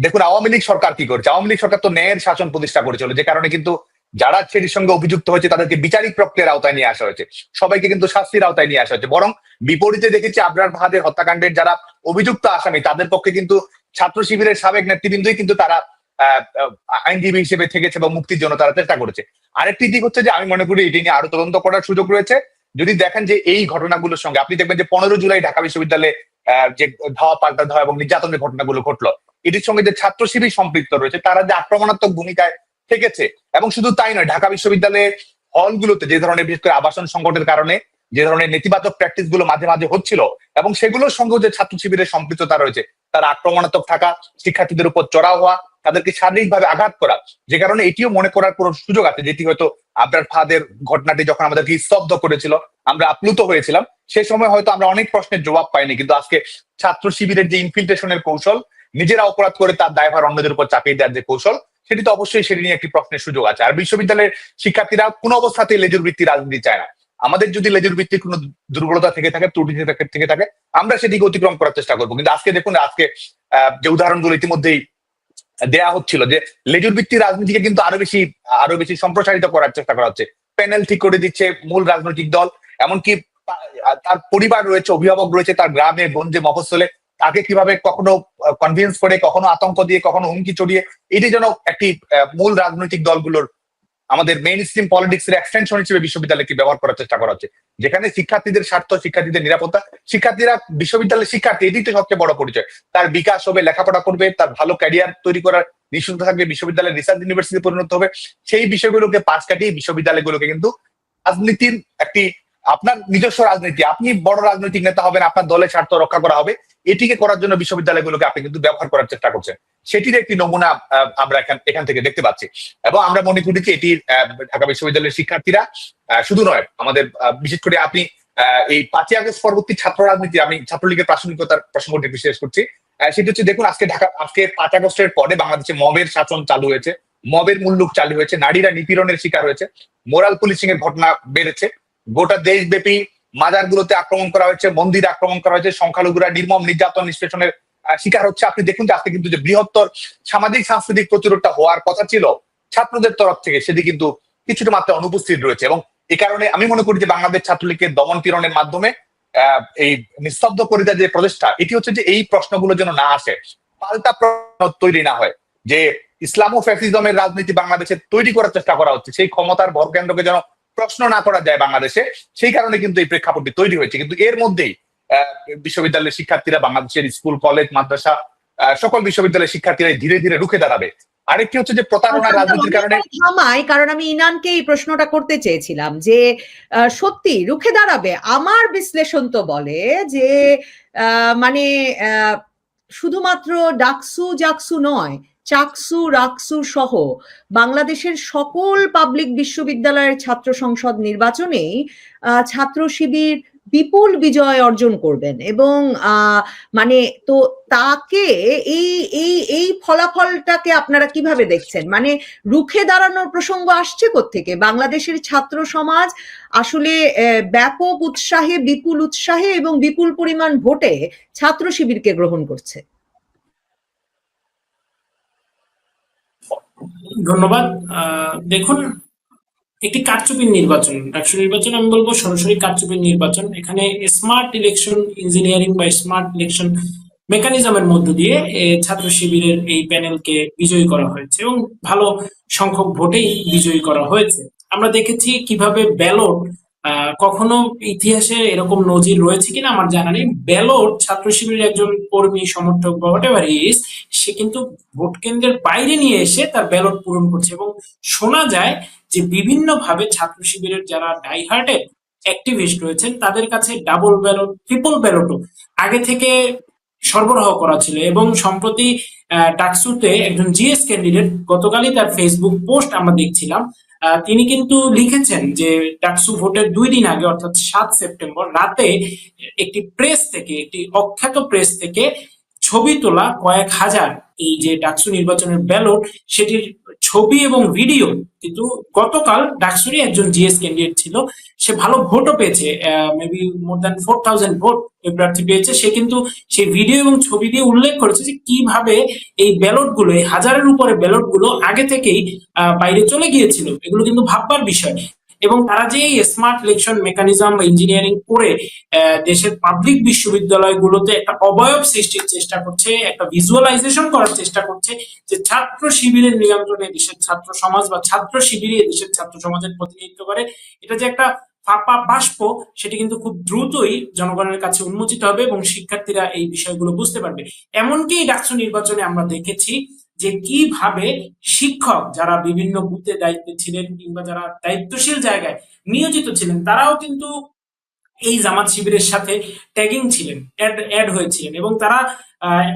দেখুন আওয়ামী লীগ সরকার কি করেছে। আওয়ামী লীগ সরকার তো ন্যায়ের শাসন প্রতিষ্ঠা করেছিল, যে কারণে কিন্তু যারা সেটির সঙ্গে অভিযুক্ত হয়েছে তাদেরকে বিচারিক প্রক্রিয়ার আওতায় নিয়ে আসা হয়েছে, সবাইকে কিন্তু শাস্তির আওতায় নিয়ে আসা হয়েছে। বরং বিপরীতে দেখেছি আবরার ফাহাদের হত্যাকাণ্ডের যারা অভিযুক্ত আসামি, তাদের পক্ষে কিন্তু ছাত্র শিবিরের সাবেক নেতৃবৃন্দই কিন্তু তারা আইনজীবী হিসেবে থেকেছে এবং মুক্তির জন্য তারা চেষ্টা করেছে। আরেকটি দিক হচ্ছে যে আমি মনে করি এটি নিয়ে আরো তদন্ত করার সুযোগ রয়েছে। যদি দেখেন যে এই ঘটনাগুলোর সঙ্গে আপনি দেখবেন যে 15 জুলাই ঢাকা বিশ্ববিদ্যালয়ে যে ধাওয়া পাল্টা ধাওয়া এবং নির্যাতনের ঘটনাগুলো ঘটলো, এটির সঙ্গে যে ছাত্র শিবির সম্পৃক্ত রয়েছে, তারা যে আক্রমণাত্মক ভূমিকায় থেকেছে, এবং শুধু তাই নয়, ঢাকা বিশ্ববিদ্যালয়ের হলগুলোতে যে ধরনের বিশেষ করে আবাসন সংকটের কারণে যে ধরনের নেতিবাচক প্র্যাকটিস গুলো মাঝে মাঝে হচ্ছিল, এবং সেগুলোর সঙ্গেও যে ছাত্র শিবিরের সম্পৃক্ততা রয়েছে, তারা আক্রমণাত্মক থাকা, শিক্ষার্থীদের উপর চড়াও হওয়া, তাদেরকে শারীরিকভাবে আঘাত করা, যে কারণে এটিও মনে করার কোনো সুযোগ আছে যেটি হয়তো আবরার ফাহাদের ঘটনাটি যখন আমাদেরকে স্তব্ধ করেছিল, আমরা আপ্লুত হয়েছিলাম, সেই সময় হয়তো আমরা অনেক প্রশ্নের জবাব পাইনি, কিন্তু আজকে ছাত্র শিবিরের যে ইনফিল্ট্রেশনের কৌশল, নিজেরা অপরাধ করে তার দায়ভার অন্যদের উপর চাপিয়ে দেওয়ার যে কৌশল, সেটি তো অবশ্যই সেটি নিয়ে একটি প্রশ্নের সুযোগ আছে। আর বিশ্ববিদ্যালয়ের শিক্ষার্থীরা কোনো অবস্থাতেই লেজুর ভিত্তি রাজনীতি চায় না। আমাদের যদি লেজুর ভিত্তির কোনো দুর্বলতা থেকে থাকে, ত্রুটি থেকে থাকে, আমরা সেটিকে অতিক্রম করার চেষ্টা করবো। কিন্তু আজকে দেখুন, আজকে যে উদাহরণগুলো ইতিমধ্যেই দেয়া হচ্ছিল, যে লেজুর ভিত্তিক রাজনীতিকে কিন্তু আরো বেশি সম্প্রসারিত করার চেষ্টা করা হচ্ছে। প্যানেল ঠিক করে দিচ্ছে মূল রাজনৈতিক দল, এমনকি তার পরিবার রয়েছে, অভিভাবক রয়েছে তার গ্রামে গঞ্জে মফস্বলে, তাকে কিভাবে কখনো কনভিন্স করে, কখনো আতঙ্ক দিয়ে, কখনো হুমকি চড়িয়ে, এটি যেন একটি মূল রাজনৈতিক দলগুলোর আমাদের মেইন স্ট্রিম পলিটিক্স এর এক্সটেনশন হিসেবে বিশ্ববিদ্যালয়কে ব্যবহার করার চেষ্টা করা হচ্ছে, যেখানে শিক্ষার্থীদের স্বার্থ, শিক্ষার্থীদের নিরাপত্তা, শিক্ষার্থীরা বিশ্ববিদ্যালয়ের শিক্ষার্থী, এটি তো সবচেয়ে বড় পরিচয়। তার বিকাশ হবে, লেখাপড়া করবে, তার ভালো ক্যারিয়ার তৈরি করার নিশ্চিত থাকবে, বিশ্ববিদ্যালয়ের রিসার্চ ইউনিভার্সিটি পরিণত হবে। সেই বিষয়গুলোকে পাশ কাটিয়ে বিশ্ববিদ্যালয়গুলোকে কিন্তু রাজনীতির একটি, আপনার নিজস্ব রাজনীতি, আপনি বড় রাজনৈতিক নেতা হবেন, আপনার দলের স্বার্থ রক্ষা করা হবে, এটিকে করার জন্য বিশ্ববিদ্যালয়গুলোকে আপনি কিন্তু ব্যবহার করার চেষ্টা করছেন। সেটির একটি নমুনা আমরা এখান থেকে দেখতে পাচ্ছি। এবং আমরা মনে করি যে এটি ঢাকা বিশ্ববিদ্যালয়ের শিক্ষার্থীরা শুধু নয়, আমাদের বিশেষ করে আপনি এই 5ই আগস্ট পরবর্তী ছাত্র রাজনীতি, আমি ছাত্রলীগের প্রাসঙ্গিকতার প্রসঙ্গটি বিশেষ করছি, সেটি হচ্ছে, দেখুন আজকে 5 আগস্টের পরে বাংলাদেশে মবের শাসন চালু হয়েছে, মবের মুল্লুক চালু হয়েছে, নারীরা নিপীড়নের শিকার হয়েছে, মোরাল পুলিশিং এর ঘটনা বেড়েছে, গোটা দেশব্যাপী মাজারগুলোতে আক্রমণ করা হয়েছে, মন্দিরে আক্রমণ করা হয়েছে, সংখ্যালঘুরা নির্মম নির্যাতন নিষ্পেষণের শিকার হচ্ছে। আপনি দেখুন যে আজকে কিন্তু যে বৃহত্তর সামাজিক সাংস্কৃতিক প্রতিরোধটা হওয়ার কথা ছিল ছাত্রদের তরফ থেকে, সেটি কিন্তু কিছুটা মাত্রা অনুপস্থিত রয়েছে। এবং এই কারণে আমি মনে করি যে বাংলাদেশ ছাত্রলীগের দমন পীড়নের মাধ্যমে এই নিস্তব্ধ করে দেওয়ার যে প্রচেষ্টা, এটি হচ্ছে যে এই প্রশ্নগুলো যেন না আসে, পাল্টা প্রশ্ন তৈরি না হয়, যে ইসলাম ও ফ্যাসিজমের রাজনীতি বাংলাদেশে তৈরি করার চেষ্টা করা হচ্ছে, সেই ক্ষমতার ভরকেন্দ্রকে যেন প্রশ্ন না করা যায় বাংলাদেশে, সেই কারণে কিন্তু এই প্রেক্ষাপটটি তৈরি হয়েছে। কিন্তু এর মধ্যেই বিশ্ববিদ্যালয়ের শিক্ষার্থীরা, বাংলাদেশের স্কুল কলেজ মাদ্রাসা সকল বিশ্ববিদ্যালয়ের শিক্ষার্থীরা ধীরে ধীরে রুখে দাঁড়াবে। আরেকটি হচ্ছে যে প্রতারণা রাজনীতির কারণে থামাই, কারণ আমি ইনানকে এই প্রশ্নটা করতে চেয়েছিলাম যে সত্যি রুখে দাঁড়াবে। আমার বিশ্লেষণ তো বলে যে মানে শুধুমাত্র ডাকসু জাকসু নয়, চাকসু রাকসু সহ বাংলাদেশের সকল পাবলিক বিশ্ববিদ্যালয়ের ছাত্র সংসদ নির্বাচনেই ছাত্র শিবির বিপুল বিজয় অর্জন করবেন। এবং মানে তো তাকে এই এই এই ফলাফলটাকে আপনারা কিভাবে দেখছেন? মানে রুখে দাঁড়ানোর প্রসঙ্গ আসছে কোত্থেকে? বাংলাদেশের ছাত্র সমাজ আসলে ব্যাপক উৎসাহে, বিপুল উৎসাহে এবং বিপুল পরিমাণ ভোটে ছাত্র শিবিরকে গ্রহণ করছে। ধন্যবাদ। দেখুন, একটি কারচুপির নির্বাচন, ডাকসু নির্বাচন আমি বলবো সরাসরি কারচুপির নির্বাচন। এখানে স্মার্ট ইলেকশন ইঞ্জিনিয়ারিং বা স্মার্ট ইলেকশন মেকানিজমের মধ্য দিয়ে ছাত্র শিবিরের এই প্যানেলকে বিজয়ী করা হয়েছে এবং ভালো সংখ্যক ভোটেই বিজয়ী করা হয়েছে। আমরা দেখেছি কিভাবে ব্যালট, কখনো ইতিহাসে এরকম নজির রয়েছে কিনা আমার জানা নেই, ব্যালট ছাত্র শিবিরের একজন কর্মী, সমর্থক বা হোয়াটএভার ইজ, সে কিন্তু ভোট কেন্দ্রের বাইরে নিয়ে এসে তার ব্যালট পূরণ করছে। এবং শোনা যায় যে বিভিন্ন ভাবে ছাত্র শিবিরের যারা ডাইহার্টেড অ্যাক্টিভিস্ট রয়েছেন তাদের কাছে ডাবল ব্যালট, ট্রিপল ব্যালটও আগে থেকে সরবরাহ করা ছিল। এবং সম্প্রতি ডাকসুতে একজন জিএস ক্যান্ডিডেট, গতকালই তার ফেসবুক পোস্ট আমরা দেখছিলাম, তিনি কিন্তু লিখেছেন যে ডাকসু ভোটের 2 দিন আগে অর্থাৎ 7 সেপ্টেম্বর রাতে একটি প্রেস থেকে, একটি অখ্যাত প্রেস থেকে ছবি তোলা কয়েক হাজার এই যে ডাকসু নির্বাচনের ব্যালট, সেটির ছবি এবং ভিডিও কিন্তু গতকাল ডাকসুরই একজন জিএস ক্যান্ডিডেট ছিল, সে ভালো ভোটও পেয়েছে, মেবি মোর দ্যান 4000 ভোট প্রার্থী পেয়েছে। সে কিন্তু সেই ভিডিও এবং ছবি দিয়ে উল্লেখ করেছে যে কিভাবে এই ব্যালট গুলো, এই হাজারের উপরে ব্যালট গুলো আগে থেকেই বাইরে চলে গিয়েছিল। এগুলো কিন্তু ভাববার বিষয়। এবং তারা যে স্মার্ট ইলেকশন মেকানিজম বা ইঞ্জিনিয়ারিং করে দেশের পাবলিক বিশ্ববিদ্যালয়গুলোতে একটা অবয়ব সৃষ্টির চেষ্টা করছে, একটা ভিজুয়ালাইজেশন করার চেষ্টা করছে যে ছাত্র শিবিরের নিয়ন্ত্রণে দেশের ছাত্র সমাজ বা ছাত্র শিবিরে দেশের ছাত্র সমাজের প্রতিনিধিত্ব করে, এটা যে একটা ফাঁপা বাষ্প, সেটি কিন্তু খুব দ্রুতই জনগণের কাছে উন্মোচিত হবে এবং শিক্ষার্থীরা এই বিষয়গুলো বুঝতে পারবে। এমনকি ডাকসু নির্বাচনে আমরা দেখেছি যে কিভাবে শিক্ষক যারা বিভিন্ন বুথে দায়িত্বে ছিলেন কিংবা যারা দায়িত্বশীল জায়গায় নিয়োজিত ছিলেন, তারাও কিন্তু এই জামাত শিবিরের সাথে ট্যাগিং ছিলেন, অ্যাড হয়েছিলেন এবং তারা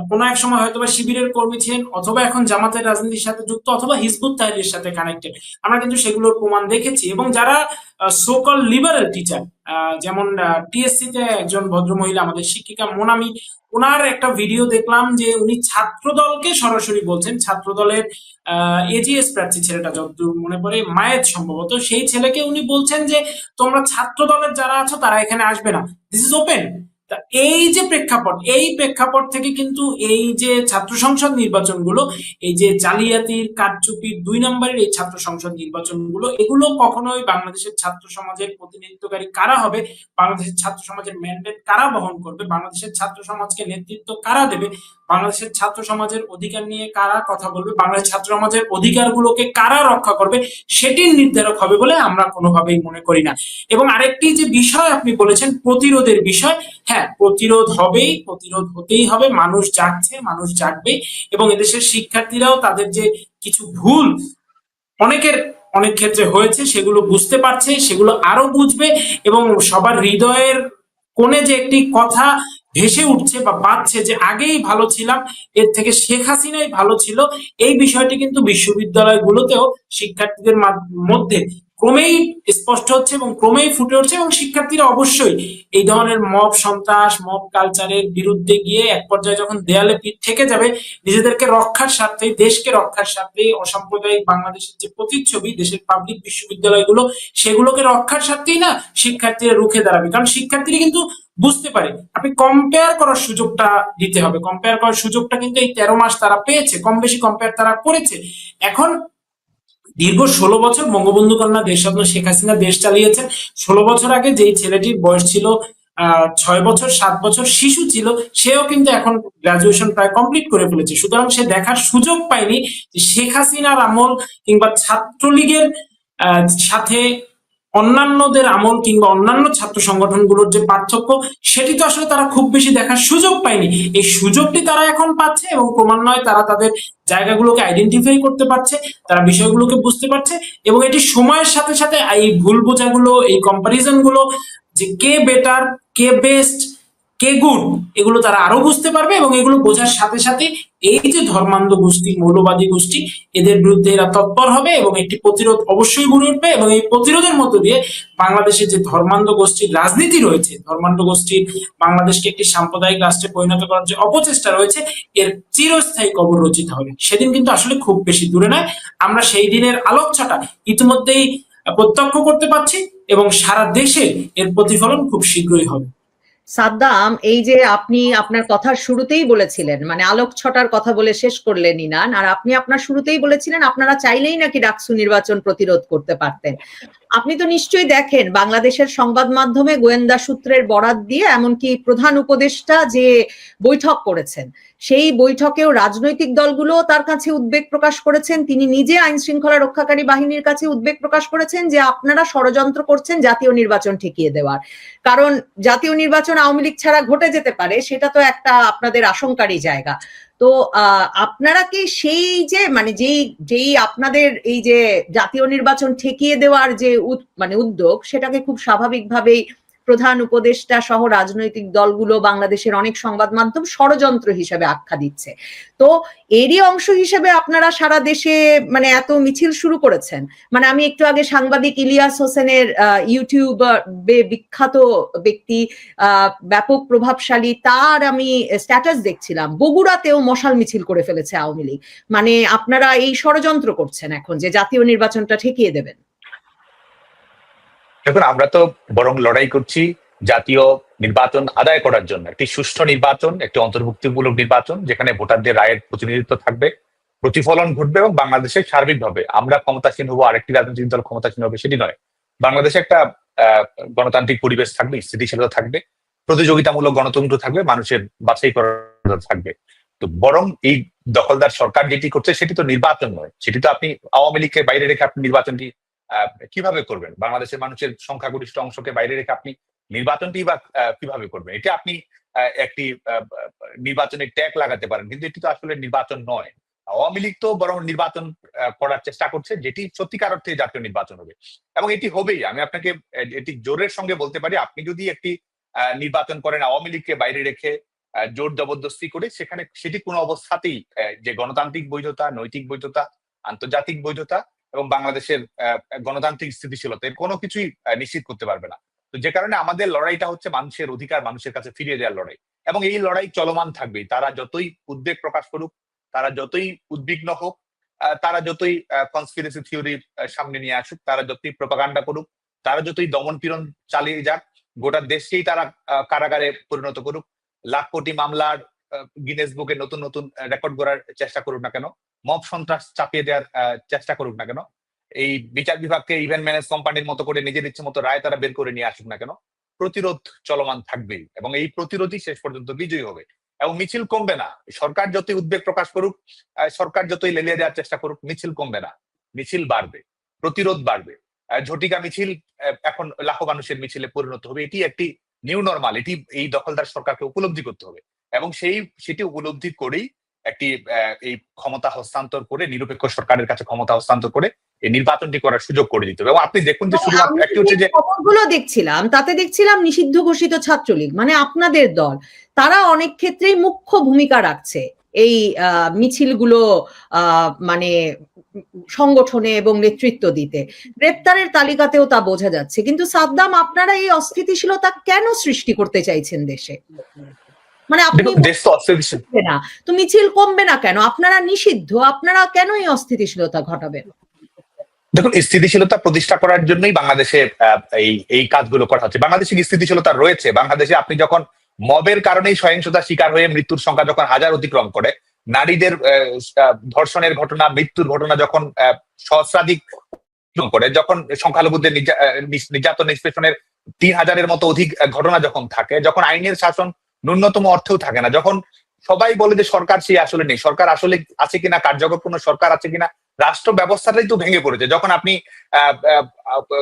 কোনো এক সময় হয়তোবা শিবিরের কর্মী ছিলেন, অথবা এখন জামাতের রাজনীতির সাথে যুক্ত, অথবা হিজবুত তাহরিরের সাথে কানেক্টেড। আমরা কিন্তু সেগুলোর প্রমাণ দেখেছি। এবং যারা সোকল লিবারেল টিচার, যেমন টিএসসি তে একজন ভদ্রমহিলা, আমাদের শিক্ষিকা মোনামি, ওনার একটা ভিডিও দেখলাম যে উনি ছাত্র দলকে সরাসরি বলছেন, ছাত্র দলের এজিএস প্রার্থী ছেলেটা, যতদূর মনে পড়ে মায়ের সম্ভবত, সেই ছেলেকে উনি বলছেন যে তোমরা ছাত্র দলের যারা আছো তারা এখানে আসবে না, দিস ইজ ওপেন। এই যে প্রেক্ষাপট, এই প্রেক্ষাপট থেকে কিন্তু এই যে ছাত্র সংসদ নির্বাচনগুলো, এই যে জালিয়াতির, কারচুপির 2 নম্বরের এই ছাত্র সংসদ নির্বাচনগুলো, এগুলো কখনোই বাংলাদেশের ছাত্র সমাজের প্রতিনিধিত্বকারী কারা হবে, বাংলাদেশের ছাত্র সমাজের ম্যান্ডেট কারা বহন করবে, বাংলাদেশের ছাত্র সমাজকে নেতৃত্ব কারা দেবে, বাংলাদেশের ছাত্র সমাজের অধিকার নিয়ে কারা কথা বলবে, বাংলাদেশের ছাত্র সমাজের অধিকারগুলোকে কারা রক্ষা করবে, সেটির নির্ধারক হবে বলে আমরা কোনোভাবেই মনে করি না। এবং আরেকটি যে বিষয় আপনি বলেছেন, প্রতিরোধের বিষয়, হ্যাঁ, প্রতিরোধ হবেই, প্রতিরোধ হতেই হবে। মানুষ জাগছে, মানুষ জাগবে। এবং এদেশের শিক্ষার্থীরাও তাদের যে কিছু ভুল অনেকের অনেক ক্ষেত্রে হয়েছে সেগুলো বুঝতে পারছে, সেগুলো আরো বুঝবে। এবং সবার হৃদয়ের কোণে যে একটি কথা ভেসে উঠছে বা বাজছে যে আগেই ভালো ছিলাম, এর থেকে শেখ হাসিনাই ভালো ছিল, এই বিষয়টি কিন্তু বিশ্ববিদ্যালয়গুলোতেও শিক্ষার্থীদের মধ্যে ক্রমেই স্পষ্ট হচ্ছে এবং ক্রমেই ফুটে উঠছে। এবং শিক্ষার্থীরা অবশ্যই এই ধরনের মব সন্ত্রাস, মব কালচারের বিরুদ্ধে গিয়ে এক পর্যায়ে যখন দেয়ালে পিঠ থেকে যাবে, নিজেদেরকে রক্ষার স্বার্থে, দেশকে রক্ষার স্বার্থে, অসাম্প্রদায়িক বাংলাদেশের যে প্রতিচ্ছবি, দেশের পাবলিক বিশ্ববিদ্যালয়গুলো, সেগুলোকে রক্ষার স্বার্থেই না শিক্ষার্থীরা রুখে দাঁড়াবে। কারণ শিক্ষার্থীরা কিন্তু বুঝতে পারে, আপনি কম্পেয়ার করার সুযোগটা দিতে হবে। কম্পেয়ার করার সুযোগটা কিন্তু এই 13 মাস তারা পেয়েছে, কম বেশি কম্পেয়ার তারা করেছে। এখন দীর্ঘ 16 বছর বঙ্গবন্ধু কন্যা দেশরত্ন শেখ হাসিনা দেশ চালিয়েছেন। 16 বছর আগে যেই ছেলেটির বয়স ছিল 6 বছর, 7 বছর, শিশু ছিল, সেও কিন্তু এখন গ্রাজুয়েশন প্রায় কমপ্লিট করে ফেলেছে। সুতরাং সে দেখার সুযোগ পায়নি যে শেখ হাসিনার আমল কিংবা ছাত্রলীগের সাথে অন্যান্যদের আমল কিংবা অন্যান্য ছাত্র সংগঠনগুলোর যে পার্থক্য, সেটি তো আসলে তারা খুব বেশি দেখার সুযোগ পায়নি। এই সুযোগটি তারা এখন পাচ্ছে এবং ক্রমান্বয়ে তারা তাদের জায়গাগুলোকে আইডেন্টিফাই করতে পারছে, তারা বিষয়গুলোকে বুঝতে পারছে। এবং এটি সময়ের সাথে সাথে এই ভুল বোঝাগুলো, এই কম্পারিজন গুলো, যে কে বেটার, কে বেস্ট, কে গুড, এগুলো তারা আরো বুঝতে পারবে। এবং এগুলো বোঝার সাথে সাথে এই যে ধর্মান্ধ গোষ্ঠী, মৌলবাদী গোষ্ঠী, এদের বিরুদ্ধে এরা তৎপর হবে এবং একটি প্রতিরোধ অবশ্যই গড়ে উঠবে। এবং এই প্রতিরোধের মধ্য দিয়ে বাংলাদেশে যে ধর্মান্ধ গোষ্ঠীর রাজনীতি রয়েছে, ধর্মান্ধ গোষ্ঠীর বাংলাদেশকে একটি সাম্প্রদায়িক রাষ্ট্রে পরিণত করার যে অপচেষ্টা রয়েছে, এর চিরস্থায়ী কবর রচিত হবে। সেদিন কিন্তু আসলে খুব বেশি দূরে নয়। আমরা সেই দিনের আলোকছটা ইতিমধ্যেই প্রত্যক্ষ করতে পারছি এবং সারা দেশে এর প্রতিফলন খুব শীঘ্রই হবে। সাদ্দাম, এই যে আপনি আপনার কথার শুরুতেই বলেছিলেন, মানে আলোক ছটার কথা বলে শেষ করলেন ইনান, আর আপনি আপনার শুরুতেই বলেছিলেন আপনারা চাইলেই নাকি ডাকসু নির্বাচন প্রতিরোধ করতে পারতেন। আপনি তো নিশ্চয়ই দেখেন বাংলাদেশের সংবাদ মাধ্যমে গোয়েন্দা সূত্রের বরাত দিয়ে এমনকি প্রধান উপদেষ্টা যে বৈঠক করেছেন, সেই বৈঠকেও রাজনৈতিক দলগুলো তার কাছে উদ্বেগ প্রকাশ করেছেন। তিনি নিজে আইন শৃঙ্খলা রক্ষাকারী বাহিনীর কাছে উদ্বেগ প্রকাশ করেছেন যে আপনারা ষড়যন্ত্র করছেন জাতীয় নির্বাচন ঠেকিয়ে দেওয়ার। কারণ জাতীয় নির্বাচন আওয়ামী লীগ ছাড়া ঘটে যেতে পারে, সেটা তো একটা আপনাদের আশঙ্কারই জায়গা। তো আপনারা কি সেই যে মানে যেই আপনাদের এই যে জাতীয় নির্বাচন ঠেকিয়ে দেওয়ার যে মানে উদ্যোগ, সেটাকে খুব স্বাভাবিকভাবেই প্রধান উপদেষ্টা সহ রাজনৈতিক দলগুলো, বাংলাদেশের অনেক সংবাদ মাধ্যম ষড়যন্ত্র হিসেবে আখ্যা দিচ্ছে। তো এরই অংশ হিসেবে আপনারা সারা দেশে মানে এত মিছিল শুরু করেছেন। মানে আমি একটু আগে সাংবাদিক ইলিয়াস হোসেনের ইউটিউবে বিখ্যাত ব্যক্তি, ব্যাপক প্রভাবশালী, তার আমি স্ট্যাটাস দেখছিলাম, বগুড়াতেও মশাল মিছিল করে ফেলেছে আওয়ামী লীগ। মানে আপনারা এই ষড়যন্ত্র করছেন এখন যে জাতীয় নির্বাচনটা ঠেকিয়ে দেবেন। দেখুন, আমরা তো বরং লড়াই করছি জাতীয় নির্বাচন আদায় করার জন্য, একটি সুষ্ঠু নির্বাচন, একটি অন্তর্ভুক্তিমূলক নির্বাচন, যেখানে ভোটারদের রায়ের প্রতিনিধিত্ব থাকবে, প্রতিফলন ঘটবে এবং বাংলাদেশের সার্বিকভাবে আমরা ক্ষমতাসীন হবো, আরেকটি রাজনৈতিক দল ক্ষমতাসীন হবে সেটি নয়। বাংলাদেশে একটা গণতান্ত্রিক পরিবেশ থাকবে, স্থিতিশীলতা থাকবে, প্রতিযোগিতামূলক গণতন্ত্র থাকবে, মানুষের বাছাই করা থাকবে। তো বরং এই দখলদার সরকার যেটি করছে সেটি তো নির্বাচন নয়, সেটি তো আপনি আওয়ামী লীগকে বাইরে রেখে আপনি নির্বাচনটি কিভাবে করবেন? বাংলাদেশের মানুষের সংখ্যাগরিষ্ঠ অংশকে বাইরে রেখে আপনি নির্বাচনটি বা কিভাবে করবেন? এটা আপনি একটি নির্বাচনের ট্যাগ লাগাতে পারেন, কিন্তু এটি তো আসলে নির্বাচন নয়। আওয়ামী লীগ তো বরং নির্বাচন করার চেষ্টা করছে, যেটি সত্যিকার অর্থে জাতীয় নির্বাচন হবে এবং এটি হবেই। আমি আপনাকে এটি জোরের সঙ্গে বলতে পারি, আপনি যদি একটি নির্বাচন করেন আওয়ামী লীগকে বাইরে রেখে, জোর জবরদস্তি করে সেখানে সেটি কোনো অবস্থাতেই যে গণতান্ত্রিক বৈধতা, নৈতিক বৈধতা, আন্তর্জাতিক বৈধতা এবং বাংলাদেশের গণতান্ত্রিক স্থিতিশীলতা এর কোনো কিছুই নিশ্চিত করতে পারবে না। তো যে কারণে আমাদের লড়াইটা হচ্ছে মানুষের অধিকার মানুষের কাছে ফিরিয়ে দেওয়ার লড়াই, এবং এই লড়াই চলমান থাকবেই। তারা যতই উদ্বেগ প্রকাশ করুক, তারা যতই উদ্বিগ্ন হোক, তারা যতই কনস্পিরেসি থিওরি সামনে নিয়ে আসুক, তারা যতই প্রপাগান্ডা করুক, তারা যতই দমন পীড়ন চালিয়ে যাক, গোটা দেশকেই তারা কারাগারে পরিণত করুক, লাখ কোটি মামলার গিনেস বুকে নতুন নতুন রেকর্ড গড়ার চেষ্টা করুক না কেন, মব সন্ত্রাস চাপিয়ে দেওয়ার চেষ্টা করুক না কেন, এই বিচার বিভাগকে ইভেন্ট ম্যানেজ কোম্পানির মতো করে নিজের ইচ্ছে মতো রায় তারা বের করে নিয়ে আসুক না কেন, প্রতিরোধ চলমান থাকবেই এবং এই প্রতিরোধই শেষ পর্যন্ত বিজয়ী হবে। এবং মিছিল কমবে না, সরকার যতই উদ্বেগ প্রকাশ করুক, সরকার যতই লেলিয়ে দেওয়ার চেষ্টা করুক, মিছিল কমবে না, মিছিল বাড়বে, প্রতিরোধ বাড়বে। ঝটিকা মিছিল এখন লাখো মানুষের মিছিলে পরিণত হবে। এটি একটি নিউ নর্মাল, এটি এই দখলদার সরকারকে উপলব্ধি করতে হবে এবং সেটি উপলব্ধি করেই একটি এই ক্ষমতা হস্তান্তর করে, নিরপেক্ষ সরকারের কাছে ক্ষমতা হস্তান্তর করে এই নির্বাচনটি করার সুযোগ করে দিতে হবে। এবং আপনি দেখুন যে শুধুমাত্র একটি হচ্ছে যে খবরগুলো দেখছিলাম, তাতে দেখছিলাম নিষিদ্ধ ঘোষিত ছাত্রলীগ মানে আপনাদের দল, তারা অনেক ক্ষেত্রেই মুখ্য ভূমিকা রাখছে এই মিছিলগুলো মানে সংগঠনে এবং নেতৃত্ব দিতে। গ্রেপ্তারের তালিকাতেও তা বোঝা যাচ্ছে। কিন্তু সাদ্দাম, আপনারা এই অস্থিতিশীলতা কেন সৃষ্টি করতে চাইছেন দেশে? মানে আপনি দেশ তো অস্থিতিশীল না, তো মিছিল কমবে না কেন? আপনারা নিষিদ্ধ, আপনারা কেন এই অস্থিতিশীলতা ঘটাবেন? দেখুন, স্থিতিশীলতা প্রতিষ্ঠা করার জন্যই বাংলাদেশে এই কাজগুলো করা হচ্ছে। বাংলাদেশে স্থিতিশীলতা রয়েছে। বাংলাদেশে আপনি যখন মবের কারণেই সহিংসতার শিকার হয়ে মৃত্যুর সংখ্যা যখন হাজার অতিক্রম করে, নারীদের ধর্ষণের ঘটনা, মৃত্যুর ঘটনা যখন সহস্রাধিক করে, যখন সংখ্যালঘুদের নির্যাতন নিষ্পেষণের 3000-এর মতো অধিক ঘটনা যখন থাকে, যখন আইনের শাসন ন্যূনতম অর্থেও থাকে না, যখন সবাই বলে যে সরকার সেই আসলে নেই, সরকার আসলে আছে কিনা, কার্যকর কোনো সরকার আছে কিনা, রাষ্ট্র ব্যবস্থাটাই তো ভেঙে পড়েছে। যখন আপনি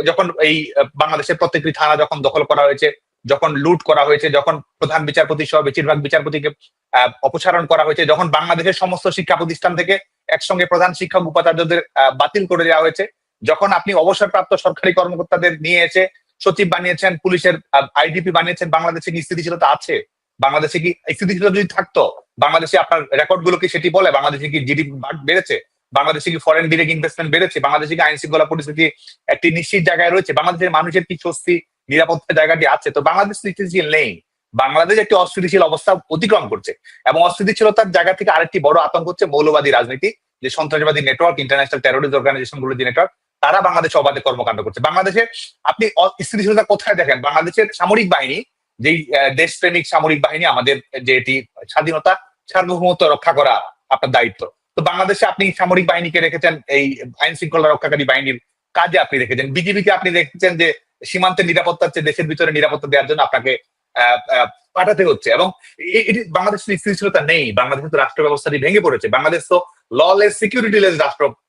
যখন এই বাংলাদেশের প্রত্যেকটি থানা যখন দখল করা হয়েছে, যখন লুট করা হয়েছে, যখন প্রধান বিচারপতি সহ বেশিরভাগ বিচারপতিকে অপসারণ করা হয়েছে, যখন বাংলাদেশের সমস্ত শিক্ষা প্রতিষ্ঠান থেকে একসঙ্গে প্রধান শিক্ষক উপাচার্যদের বাতিল করে দেওয়া হয়েছে, যখন আপনি অবসরপ্রাপ্ত সরকারি কর্মকর্তাদের নিয়ে এসে সচিব বানিয়েছেন, পুলিশের আইজিপি বানিয়েছেন, বাংলাদেশে কি স্থিতিশীলতা আছে? বাংলাদেশে কি স্থিতিশীলতা যদি থাকতো, বাংলাদেশে আপনার রেকর্ড গুলো কি সেটি বলে? বাংলাদেশে কি জিডিপি বেড়েছে? বাংলাদেশে কি ফরেন ডিরেক্ট ইনভেস্টমেন্ট বেড়েছে? বাংলাদেশে কি আইন শৃঙ্খলা পরিস্থিতি একটি নিশ্চিত জায়গায় রয়েছে? বাংলাদেশের মানুষের কি স্বস্তি, নিরাপত্তার জায়গাটি আছে? তো বাংলাদেশ স্থিতিশীল নেই, বাংলাদেশ একটি অস্থিতিশীল অবস্থা অতিক্রম করছে। এবং অস্থিতিশীলতার জায়গা থেকে আরেকটি বড় আতঙ্ক হচ্ছে মৌলবাদী রাজনীতি, যে সন্ত্রাসবাদী নেটওয়ার্ক, ইন্টারন্যাশনাল টেরোরিস্ট অর্গানাইজেশন গুলো যে নেটওয়ার্ক, তারা বাংলাদেশে অবাধে কর্মকাণ্ড করছে। বাংলাদেশে আপনি স্থিতিশীলতা কোথায় দেখেন? বাংলাদেশের সামরিক বাহিনী, যেই দেশপ্রেমিক সামরিক বাহিনী, আমাদের যে এটি স্বাধীনতা সার্বভৌমত্ব রক্ষা করা আপনার দায়িত্ব, তো বাংলাদেশে আপনি সামরিক বাহিনীকে রেখেছেন এই আইন শৃঙ্খলা রক্ষাকারী বাহিনীর কাজে আপনি রেখেছেন। বিজিবিকে আপনি রেখেছেন যে সীমান্তের নিরাপত্তার চেয়ে দেশের ভিতরে নিরাপত্তা দেওয়ার জন্য আপনাকে পাঠাতে হচ্ছে। এবং এটি বাংলাদেশের স্থিতিশীলতা নেই। বাংলাদেশের তো রাষ্ট্র ব্যবস্থাটি ভেঙে পড়েছে। বাংলাদেশ তো ললেস, সিকিউরিটিলেস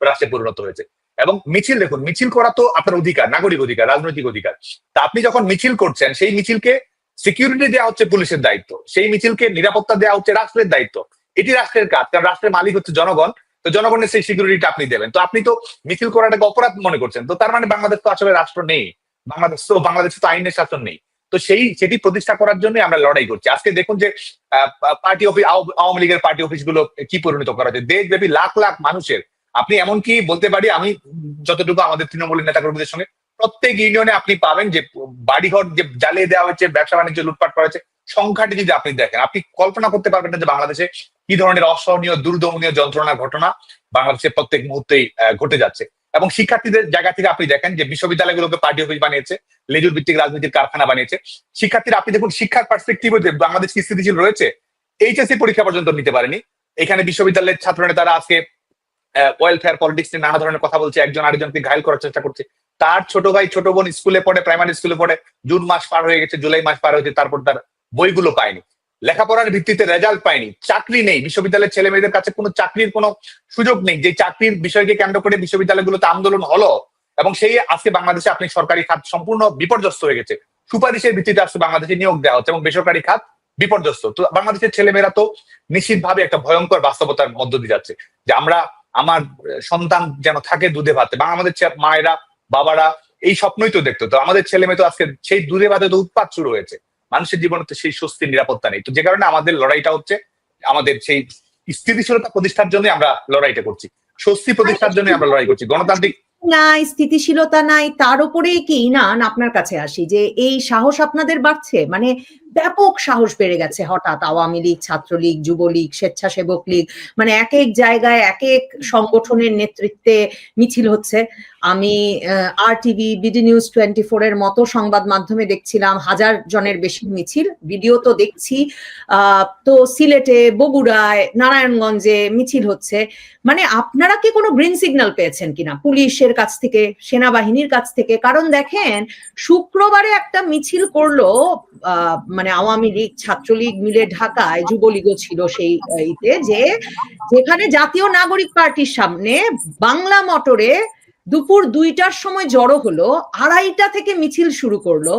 রাষ্ট্রে পরিণত হয়েছে। এবং মিছিল দেখুন, মিছিল করা তো আপনার অধিকার, নাগরিক অধিকার, রাজনৈতিক অধিকার। তা আপনি যখন মিছিল করছেন, সেই মিছিলকে সিকিউরিটি দেওয়া হচ্ছে পুলিশের দায়িত্ব, সেই মিছিলকে নিরাপত্তা দেওয়া হচ্ছে রাষ্ট্রের দায়িত্ব। এটি রাষ্ট্রের কাজ, কারণ রাষ্ট্রের মালিক হচ্ছে জনগণ। তো জনগণের সেই সিকিউরিটিটা আপনি দেবেন। তো আপনি তো মিছিল করাটাকে অপরাধ মনে করছেন। তো তার মানে বাংলাদেশ তো আসলে রাষ্ট্র নেই, বাংলাদেশে তো আইনের শাসন নেই। তো সেটি প্রতিষ্ঠা করার জন্য আমরা লড়াই করছি। আজকে দেখুন যে পার্টি অফিস, আওয়ামী লীগের পার্টি অফিস গুলো কি পরিণত করা হচ্ছে, দেশব্যাপী লাখ লাখ মানুষের। আপনি এমনকি বলতে পারি, আমি যতটুকু আমাদের তৃণমূলের নেতা কর্মীদের সঙ্গে, প্রত্যেক ইউনিয়নে আপনি পাবেন যে বাড়িঘর যে জ্বালিয়ে দেওয়া হয়েছে, ব্যবসা বাণিজ্য লুটপাট করা হয়েছে। সংখ্যাটি যদি আপনি দেখেন, আপনি কল্পনা করতে পারবেন না যে বাংলাদেশে কি ধরনের অসহনীয়, দুর্দমনীয় যন্ত্রণা ঘটনা বাংলাদেশের প্রত্যেক মুহূর্তেই ঘটে যাচ্ছে। এবং শিক্ষার্থীদের জায়গা থেকে আপনি দেখেন যে বিশ্ববিদ্যালয়গুলোকে পার্টি অফিস বানিয়েছে, লেজুর ভিত্তিক রাজনীতির কারখানা বানিয়েছে। শিক্ষার্থীরা, আপনি দেখুন শিক্ষার পার্সপেক্টিভ হচ্ছে বাংলাদেশ কি স্থিতিশীল রয়েছে? এইচএসসি পরীক্ষা পর্যন্ত নিতে পারেনি। এখানে বিশ্ববিদ্যালয়ের ছাত্র নেতারা আজকে ওয়েলফেয়ার পলিটিক্স নিয়ে নানা ধরনের কথা বলছে, একজন আরেকজনকে ঘায়ল করার চেষ্টা করছে। তার ছোট ভাই ছোট বোন স্কুলে পড়ে, প্রাইমারি স্কুলে পড়ে, জুন মাস পার হয়ে গেছে, জুলাই মাস পার হয়েছে, তারপর তার বইগুলো পায়নি, লেখাপড়ার ভিত্তিতে রেজাল্ট পায়নি, চাকরি নেই, বিশ্ববিদ্যালয়ের ছেলে মেয়েদের কাছে কোনো চাকরির কোনো সুযোগ নেই। যে চাকরির বিষয়কে কেন্দ্র করে বিশ্ববিদ্যালয়গুলোতে আন্দোলন হলো, এবং সেই আজকে বাংলাদেশে আপনি সরকারি খাত সম্পূর্ণ বিপর্যস্ত হয়ে গেছে। সুপারিশের ভিত্তিতে আজকে বাংলাদেশে নিয়োগ দেওয়া হচ্ছে এবং বেসরকারি খাত বিপর্যস্ত। তো বাংলাদেশের ছেলেমেয়েরা তো নিশ্চিতভাবে একটা ভয়ঙ্কর বাস্তবতার মধ্য দিয়ে যাচ্ছে যে আমার সন্তান যেন থাকে দুধে ভাতে, বা আমাদের মায়েরা, বাবারা এই স্বপ্নই তো দেখতো। তো আমাদের ছেলে মেয়ে তো আজকে সেই দুধে ভাতে তো উৎপাত শুরু হয়েছে। মানুষের জীবনে তো সেই স্বস্তির নিরাপত্তা নেই। তো যে কারণে আমাদের লড়াইটা হচ্ছে আমাদের সেই স্থিতিশীলতা প্রতিষ্ঠার জন্য আমরা লড়াইটা করছি, স্বস্তি প্রতিষ্ঠার জন্য আমরা লড়াই করছি। গণতান্ত্রিক নাই, স্থিতিশীলতা নাই, তার উপরেই কি না আপনার কাছে আসি যে এই সাহস আপনাদের বাড়ছে, মানে ব্যাপক সাহস বেড়ে গেছে হঠাৎ। আওয়ামী লীগ, ছাত্রলীগ, যুবলীগ, স্বেচ্ছাসেবক লীগ, মানে এক এক জায়গায় এক এক সংগঠনের নেতৃত্বে মিছিল হচ্ছে। আমি RTV, BD News 24 এর মতো সংবাদ মাধ্যমে দেখছিলাম 1000 জনের বেশি মিছিল, ভিডিও তো দেখছি। তো সিলেটে, বগুড়ায়, নারায়ণগঞ্জে মিছিল হচ্ছে। মানে আপনারা কি কোনো গ্রিন সিগন্যাল পেয়েছেন কিনা পুলিশের কাছ থেকে, সেনাবাহিনীর কাছ থেকে? কারণ দেখেন, শুক্রবারে একটা মিছিল করলো মানে আওয়ামী লীগ, ছাত্রলীগ মিলে ঢাকায়, যুবলীগও ছিল সেই ইতে, যেখানে জাতীয় নাগরিক পার্টির সামনে বাংলা মোটরে দুপুর 2টার সময় জড়ো হলো, 2:30টা থেকে মিছিল শুরু করলো।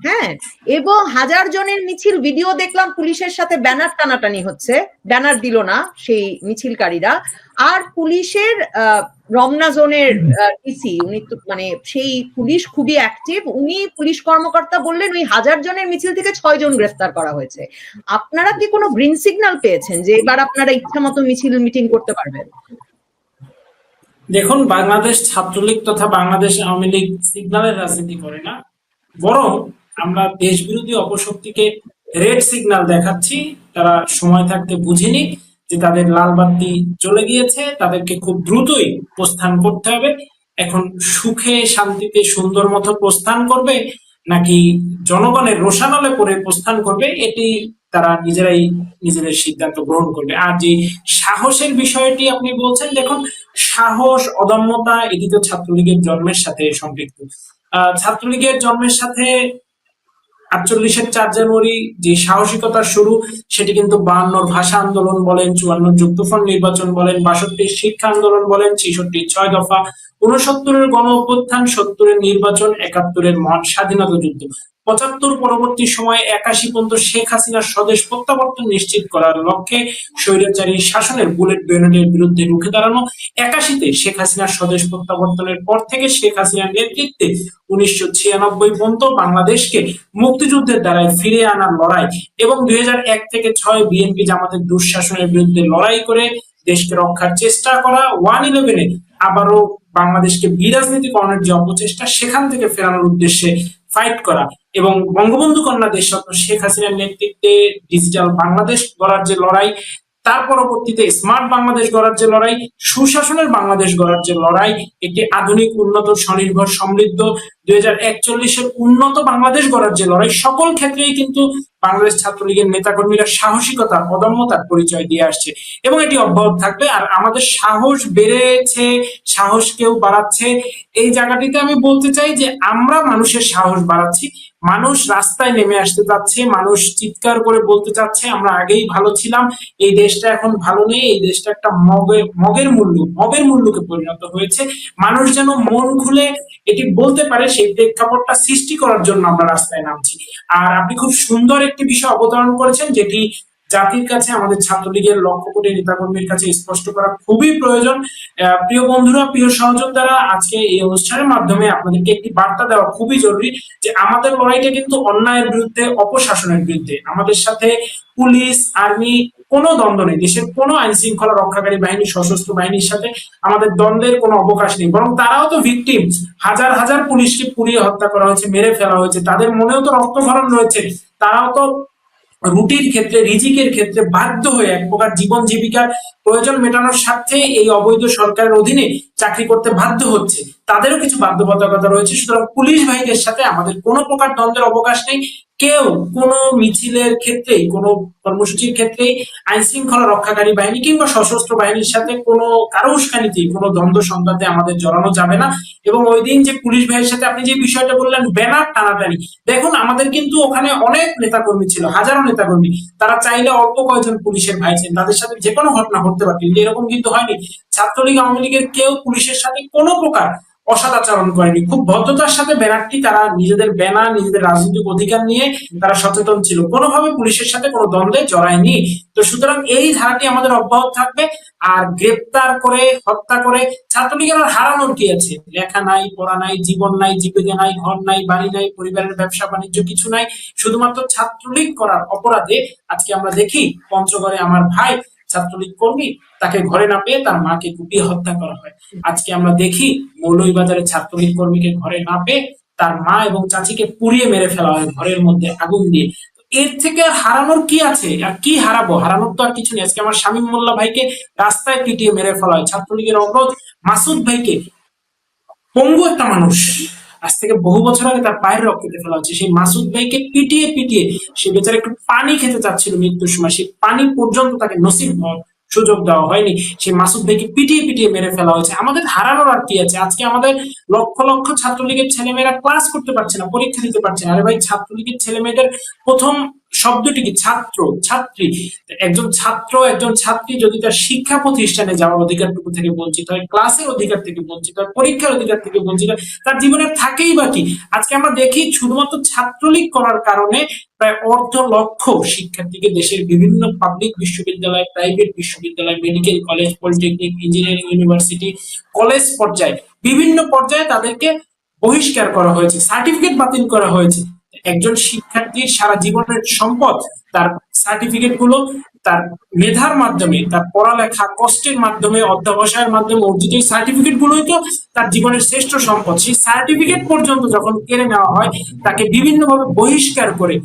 হ্যাঁ, এবং 1000 জনের মিছিল, ভিডিও দেখলাম পুলিশের সাথে ব্যানার টানাটানি হচ্ছে, ব্যানার দিল না সেই মিছিলকারীরা। আর পুলিশের রমনা জোনের ডিসি, উনি মানে সেই পুলিশ খুবই অ্যাক্টিভ, উনি পুলিশ কর্মকর্তা বললেন ওই 1000 জনের মিছিল থেকে 6 জন গ্রেফতার করা হয়েছে। আপনারা কি কোনো গ্রিন সিগন্যাল পেয়েছেন যে এবার আপনারা ইচ্ছা মতো মিছিল মিটিং করতে পারবেন? দেখুন, বাংলাদেশ ছাত্রলীগ তথা বাংলাদেশ আওয়ামী লীগ সিগন্যালের রাজনীতি করে না, বরং আমরা দেশ বিরোধী অপশক্তিকে রেড সিগন্যাল দেখাচ্ছি। তারা সময় থাকতে বুঝেনি যে তাদের লাল বাতি চলে গিয়েছে, তাদেরকে খুব দ্রুতই প্রস্থান করতে হবে। এখন সুখে শান্তিতে সুন্দর মতো প্রস্থান করবে নাকি জনগণের রোষানলে পড়ে প্রস্থান করবে, এটি তারা নিজেরাই নিজেদের সিদ্ধান্ত গ্রহণ করবে। আর যে সাহসের বিষয়টি আপনি বলছেন, দেখুন, সাহস, অদম্যতা এটি তো ছাত্রলীগের জন্মের সাথে সম্পৃক্ত। ছাত্রলীগের জন্মের সাথে 48-এর 4 জানুয়ারি যে সাহসিকতার শুরু, সেটি কিন্তু 52-র ভাষা আন্দোলন বলেন, 54-র যুক্তফ্রন্ট নির্বাচন বলেন, 62-র শিক্ষা আন্দোলন বলেন, 66-র 6 দফা, 69-এর গণ অভ্যুত্থান, 70-এর নির্বাচন, 71-এর মহান স্বাধীনতা যুদ্ধ, 75 পরবর্তী সময়ে 81 পর্যন্ত শেখ হাসিনার স্বদেশ প্রত্যাবর্তন নিশ্চিত করার লক্ষ্যে স্বৈরাচারী শাসনের বুলেট গ্রেনেডের বিরুদ্ধে রুখে দাঁড়ানো, 81-তে শেখ হাসিনার স্বদেশ প্রত্যাবর্তনের পর থেকে শেখ হাসিনার নেতৃত্বে 1996 পর্যন্ত বাংলাদেশকে মুক্তিযুদ্ধের দ্বারাই ফিরিয়ে আনার লড়াই, এবং 2001 থেকে 6 বিএনপি জামাতের দুঃশাসনের বিরুদ্ধে লড়াই করে দেশকে রক্ষার চেষ্টা করা, 1/11-এ আবারও বাংলাদেশকে বিরাজনীতিকরণের যে অপচেষ্টা, সেখান থেকে ফেরানোর উদ্দেশ্যে ফাইট করা, এবং বঙ্গবন্ধু কন্যা দেশরত্ন শেখ হাসিনার নেতৃত্বে ডিজিটাল বাংলাদেশ গড়ার যে লড়াই, তার পরবর্তীতে স্মার্ট বাংলাদেশ গড়ার যে লড়াই, সুশাসনের বাংলাদেশ গড়ার যে লড়াই, একটি আধুনিক, উন্নত, স্বনির্ভর, সমৃদ্ধ 2041-এর উন্নত বাংলাদেশ গড়ার যে লড়াই, সকল ক্ষেত্রেই কিন্তু বাংলাদেশ ছাত্রলীগের নেতাকর্মীরা সাহসিকতা, অদম্যতার পরিচয় দিয়ে আসছে, এবং এটি অব্যাহত থাকবে। আর আমাদের সাহস বেড়েছে, সাহস কেউ বাড়াচ্ছে, এই জায়গাটিতে আমি বলতে চাই যে আমরা মানুষের সাহস বাড়াচ্ছি। মানুষ রাস্তায় নেমে আসতে চাচ্ছে, মানুষ চিৎকার করে বলতে চাচ্ছে আমরা আগেই ভালো ছিলাম, এই দেশটা এখন ভালো নেই, এই দেশটা একটা মগের মুল্লুকে পরিণত হয়েছে। মানুষ যেন মন খুলে এটি বলতে পারে, সেই প্রেক্ষাপটটা সৃষ্টি করার জন্য আমরা রাস্তায় নামছি। আর আপনি খুব সুন্দর একটি বিষয় অবতারণ করেছেন, যেটি জাতির কাছে, আমাদের ছাত্রলীগের লক্ষ কোটি নেতাকর্মীর কাছে স্পষ্ট করা খুবই প্রয়োজন। প্রিয় বন্ধুরা, প্রিয় সহযোদ্ধারা, আজকে এই অনুষ্ঠানের মাধ্যমে আপনাদেরকে একটি বার্তা দেওয়া খুবই জরুরি যে আমাদের লড়াইটা কিন্তু অন্যায়ের বিরুদ্ধে, অপশাসনের বিরুদ্ধে। আমাদের সাথে পুলিশ, আর্মি কোনো দ্বন্দ্ব নেই, দেশের কোনো আইন শৃঙ্খলা রক্ষাকারী বাহিনী, সশস্ত্র বাহিনীর সাথে আমাদের দ্বন্দ্বের কোনো অবকাশ নেই, বরং তারাও তো ভিকটিম। হাজার হাজার পুলিশকে পুড়িয়ে হত্যা করা হয়েছে, মেরে ফেলা হয়েছে, তাদের মনেও তো রক্তক্ষরণ রয়েছে, তারাও তো রুটির ক্ষেত্রে, রিজিকের ক্ষেত্রে বাধ্য হয়ে এক প্রকার জীবন জীবিকার প্রয়োজন মেটানোর স্বার্থে এই অবৈধ সরকারের অধীনে চাকরি করতে বাধ্য হচ্ছে, তাদেরও কিছু বাধ্যবাধকতা রয়েছে। সুতরাং পুলিশ বাহিনীর সাথে আমাদের কোনো প্রকার দ্বন্দ্বের অবকাশ নেই। কেউ কোনো মিছিলের ক্ষেত্রেই, কোনো কর্মসূচির ক্ষেত্রেই আইন শৃঙ্খলা রক্ষাকারী বাহিনী কিংবা সশস্ত্র বাহিনীর সাথে কোনো কারো উস্কানিতেই, কোনো দ্বন্দ্ব সংঘাতে আমাদের জড়ানো যাবে না। এবং ওই দিন যে পুলিশ ভাইয়ের সাথে আপনি যে বিষয়টা বললেন, ব্যানার টানাটানি, দেখুন আমাদের কিন্তু ওখানে অনেক নেতাকর্মী ছিল, হাজারো নেতাকর্মী, তারা চাইলে অল্প কয়েকজন পুলিশের ভাই ছিলেন, তাদের সাথে যে কোনো ঘটনা ঘটতে পারত, এরকম কিন্তু হয়নি। ছাত্রলীগ, আওয়ামী লীগের কেউ পুলিশের সাথে কোনো প্রকার অসদাচরণ করেনি, খুব ভদ্রতার সাথে ব্যানারটি, তারা নিজেদের ব্যানার, নিজেদের রাজনৈতিক অধিকার নিয়ে তারা সচেতন ছিল, কোনোভাবে পুলিশের সাথে কোনো দ্বন্দ্বে জড়ায়নি। তো সুতরাং এই ধারাটি আমাদের অব্যাহত থাকবে। আর গ্রেপ্তার করে, হত্যা করে ছাত্রলীগের আর হারানোর কি আছে? লেখা নাই, পড়া নাই, জীবন নাই, জীবিকা নাই, ঘর নাই, বাড়ি নাই, পরিবারের ব্যবসা বাণিজ্য কিছু নাই, শুধুমাত্র ছাত্রলীগ করার অপরাধে আজকে আমরা দেখি পঞ্চগড়ে আমার ভাই ছাত্রলীগ কর্মী, তাকে ঘরে না পেয়ে তার মাকে কুপিয়ে হত্যা করা হয়। আজকে আমরা দেখি মৌলভীবাজারে ছাত্রলীগ কর্মীকে ঘরে না পেয়ে তার মা এবং চাচিকে পুড়িয়ে মেরে ফেলা হয় ঘরের মধ্যে আগুন দিয়ে। এর থেকে আর হারানোর কি আছে? আর কি হারাবো? হারানোর তো আর কিছু নেই। আজকে আমার শামীম মোল্লা ভাইকে রাস্তায় পিটিয়ে মেরে ফেলা হয়, ছাত্রলীগের অগ্রজ মাসুদ ভাইকে, পঙ্গু একটা মানুষ, আজ থেকে বহু বছর আগে তার পায়ের রক্ত কেটে ফেলা হচ্ছে, সেই মাসুদ ভাইকে পিটিয়ে পিটিয়ে, সে বেচারা একটু পানি খেতে চাচ্ছিল মৃত্যুর সময়, সেই পানি পর্যন্ত তাকে নসিব হওয়ার সুযোগ দেওয়া হয়নি, সেই মাসুদ ভাইকে পিটিয়ে পিটিয়ে মেরে ফেলা হয়েছে। আমাদের হারানোর আর কি আছে? আজকে আমাদের লক্ষ লক্ষ ছাত্রলীগের ছেলেমেয়েরা ক্লাস করতে পারছে না, পরীক্ষা দিতে পারছে না। আরে ভাই, ছাত্রলীগের ছেলেমেয়েদের প্রথম শব্দটি কি? ছাত্র, ছাত্রী। একজন ছাত্র, একজন ছাত্রী যদি তার শিক্ষা প্রতিষ্ঠানে যাওয়ার অধিকারটুকু থেকে বঞ্চিত হয়, ক্লাসের অধিকার থেকে বঞ্চিত হয়, পরীক্ষার অধিকার থেকে বঞ্চিত হয়, তার জীবনের থাকেই বা কি? আজকে আমরা দেখি শুধুমাত্র ছাত্রলীগ করার কারণে প্রায় অর্ধ লক্ষ শিক্ষার্থীকে দেশের বিভিন্ন পাবলিক বিশ্ববিদ্যালয়, প্রাইভেট বিশ্ববিদ্যালয়, medical college, polytechnic, engineering university, college পর্যায়ে, বিভিন্ন পর্যায়ে তাদেরকে বহিষ্কার করা হয়েছে, সার্টিফিকেট বাতিল করা হয়েছে। একজন শিক্ষার্থীর সারা জীবনের সম্পদ, তার সার্টিফিকেট গুলো, তার মেধার মাধ্যমে, তার পড়ালেখা কষ্টের মাধ্যমে, অধ্যবসায়ের মাধ্যমে অর্জিত এই সার্টিফিকেট গুলোই তো তার জীবনের শ্রেষ্ঠ সম্পদ। সেই সার্টিফিকেট পর্যন্ত যখন কেড়ে নেওয়া হয়, তাকে বিভিন্নভাবে বহিষ্কার করে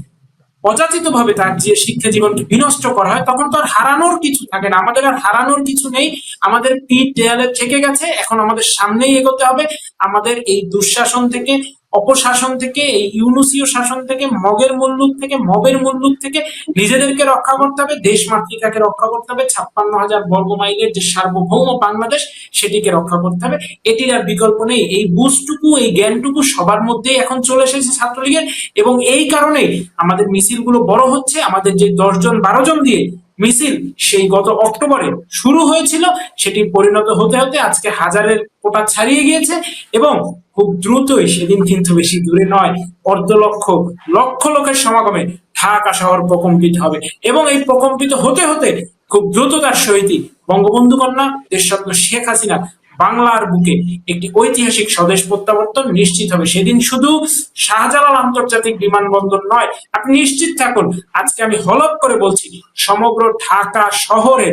অযাচিত ভাবে তার যে শিক্ষা জীবনকে বিনষ্ট করা হয়, তখন তো আর হারানোর কিছু থাকে না। আমাদের আর হারানোর কিছু নেই, আমাদের পিঠ দেয়ালে থেকে গেছে, এখন আমাদের সামনেই এগোতে হবে। আমাদের এই দুঃশাসন থেকে, অপশাসন থেকে, এই ইউনুসীয় শাসন থেকে, মগের মুল্লুক থেকে, মবের মুল্লুক থেকে নিজেদেরকে রক্ষা করতে হবে, দেশ মাতৃকাকে রক্ষা করতে হবে, 56,000 বর্গ মাইলের যে সার্বভৌম বাংলাদেশ, সেটিকে রক্ষা করতে হবে। এটির আর বিকল্প নেই। এই বুঝটুকু, এই জ্ঞানটুকু সবার মধ্যেই এখন চলে এসেছে ছাত্রলীগের, এবং এই কারণে আমাদের মিছিলগুলো বড় হচ্ছে। আমাদের যে 10 জন 12 জন দিয়ে মিছিল সেই গত অক্টোবরে শুরু হয়েছিল, সেটি পরিণত হতে হতে আজকে হাজারের কোটা ছাড়িয়ে গিয়েছে, এবং খুব দ্রুতই, সেদিন কিন্তু বেশি দূরে নয়, অর্ধ লক্ষ, লক্ষ লোকের সমাগমে ঢাকা শহর প্রকম্পিত হবে। এবং এই প্রকম্পিত হতে হতে খুব দ্রুততার সহিত বঙ্গবন্ধু কন্যা দেশরত্ন শেখ হাসিনা বাংলার বুকে একটি ঐতিহাসিক স্বদেশ প্রত্যাবর্তন নিশ্চিত হবে। সেদিন শুধু শাহজালাল আন্তর্জাতিক বিমানবন্দর নয়, আপনি নিশ্চিত থাকুন, আজকে আমি হলফ করে বলছি, সমগ্র ঢাকা শহরে,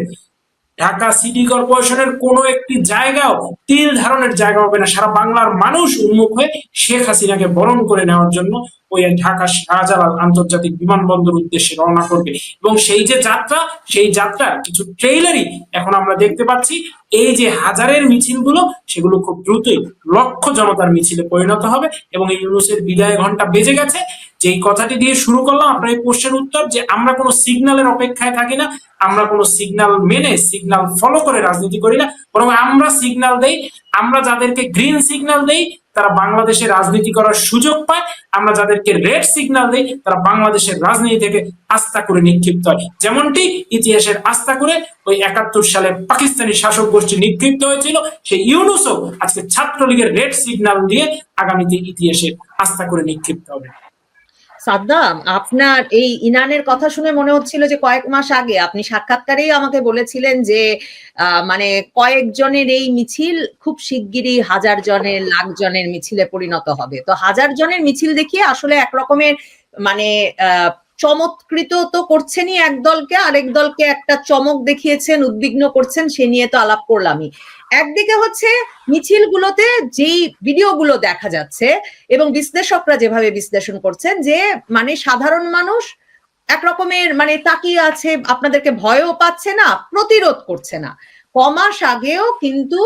ঢাকা সিটি কর্পোরেশনের কোনো একটি জায়গাও তিল ধারণের জায়গা হবে না। সারা বাংলার মানুষ উন্মুখ হয়ে শেখ হাসিনাকে বরণ করে নেওয়ার জন্য ওই ঢাকা শাহজালাল আন্তর্জাতিক বিমানবন্দর উদ্দেশ্যে রওনা করবে। এবং সেই যে যাত্রা, সেই যাত্রার কিছু ট্রেইলারই এখন আমরা দেখতে পাচ্ছি। এই যে হাজারের মিছিলগুলো, সেগুলো খুব দ্রুতই লক্ষ জনতার মিছিলে পরিণত হবে। এবং এই ইউনূসের বিদায় ঘন্টা বেজে গেছে। যেই কথাটি দিয়ে শুরু করলাম আপনার এই প্রশ্নের উত্তর, যে আমরা কোনো সিগন্যালের অপেক্ষায় থাকি না, আমরা কোনো সিগন্যাল মেনে, সিগন্যাল ফলো করে রাজনীতি করি না, বরং আমরা সিগন্যাল দেই। আমরা যাদেরকে গ্রিন সিগন্যাল দেই, তারা বাংলাদেশে রাজনীতি করার সুযোগ পায়। আমরা যাদেরকে রেড সিগন্যাল দেই, তারা বাংলাদেশের রাজনীতি থেকে আস্থা করে নিক্ষিপ্ত হয়। যেমনটি ইতিহাসের আস্থা করে ওই 71 সালে পাকিস্তানি শাসক গোষ্ঠী নিক্ষিপ্ত হয়েছিল, সেই ইউনূসও আজকে ছাত্রলীগের রেড সিগন্যাল দিয়ে আগামীতে ইতিহাসের আস্থা করে নিক্ষিপ্ত হবে। সাদ্দাম, আপনার এই ইনানের কথা শুনে মনে হচ্ছিল যে কয়েক মাস আগে আপনি সাক্ষাৎকারেই আমাকে বলেছিলেন যে মানে কয়েকজনের এই মিছিল খুব শিগগিরই 1000 জনের, লাখ জনের মিছিলে পরিণত হবে। তো 1000 জনের মিছিল দেখিয়ে আসলে একরকমের মানে চমৎকৃত তো করছেনই এক দলকে, আরেক দলকে একটা চমক দেখিয়েছেন, উদ্বিগ্ন করছেন, সে নিয়ে তো আলাপ করলামই। একদিকে হচ্ছে মিছিলগুলোতে যেই ভিডিওগুলো দেখা যাচ্ছে এবং বিশ্লেষকরা যেভাবে বিশ্লেষণ করছেন, যে মানে সাধারণ মানুষ একরকমের মানে তাকিয়ে আছে, আপনাদেরকে ভয়ও পাচ্ছে না, প্রতিরোধ করছে না। কমাস আগেও কিন্তু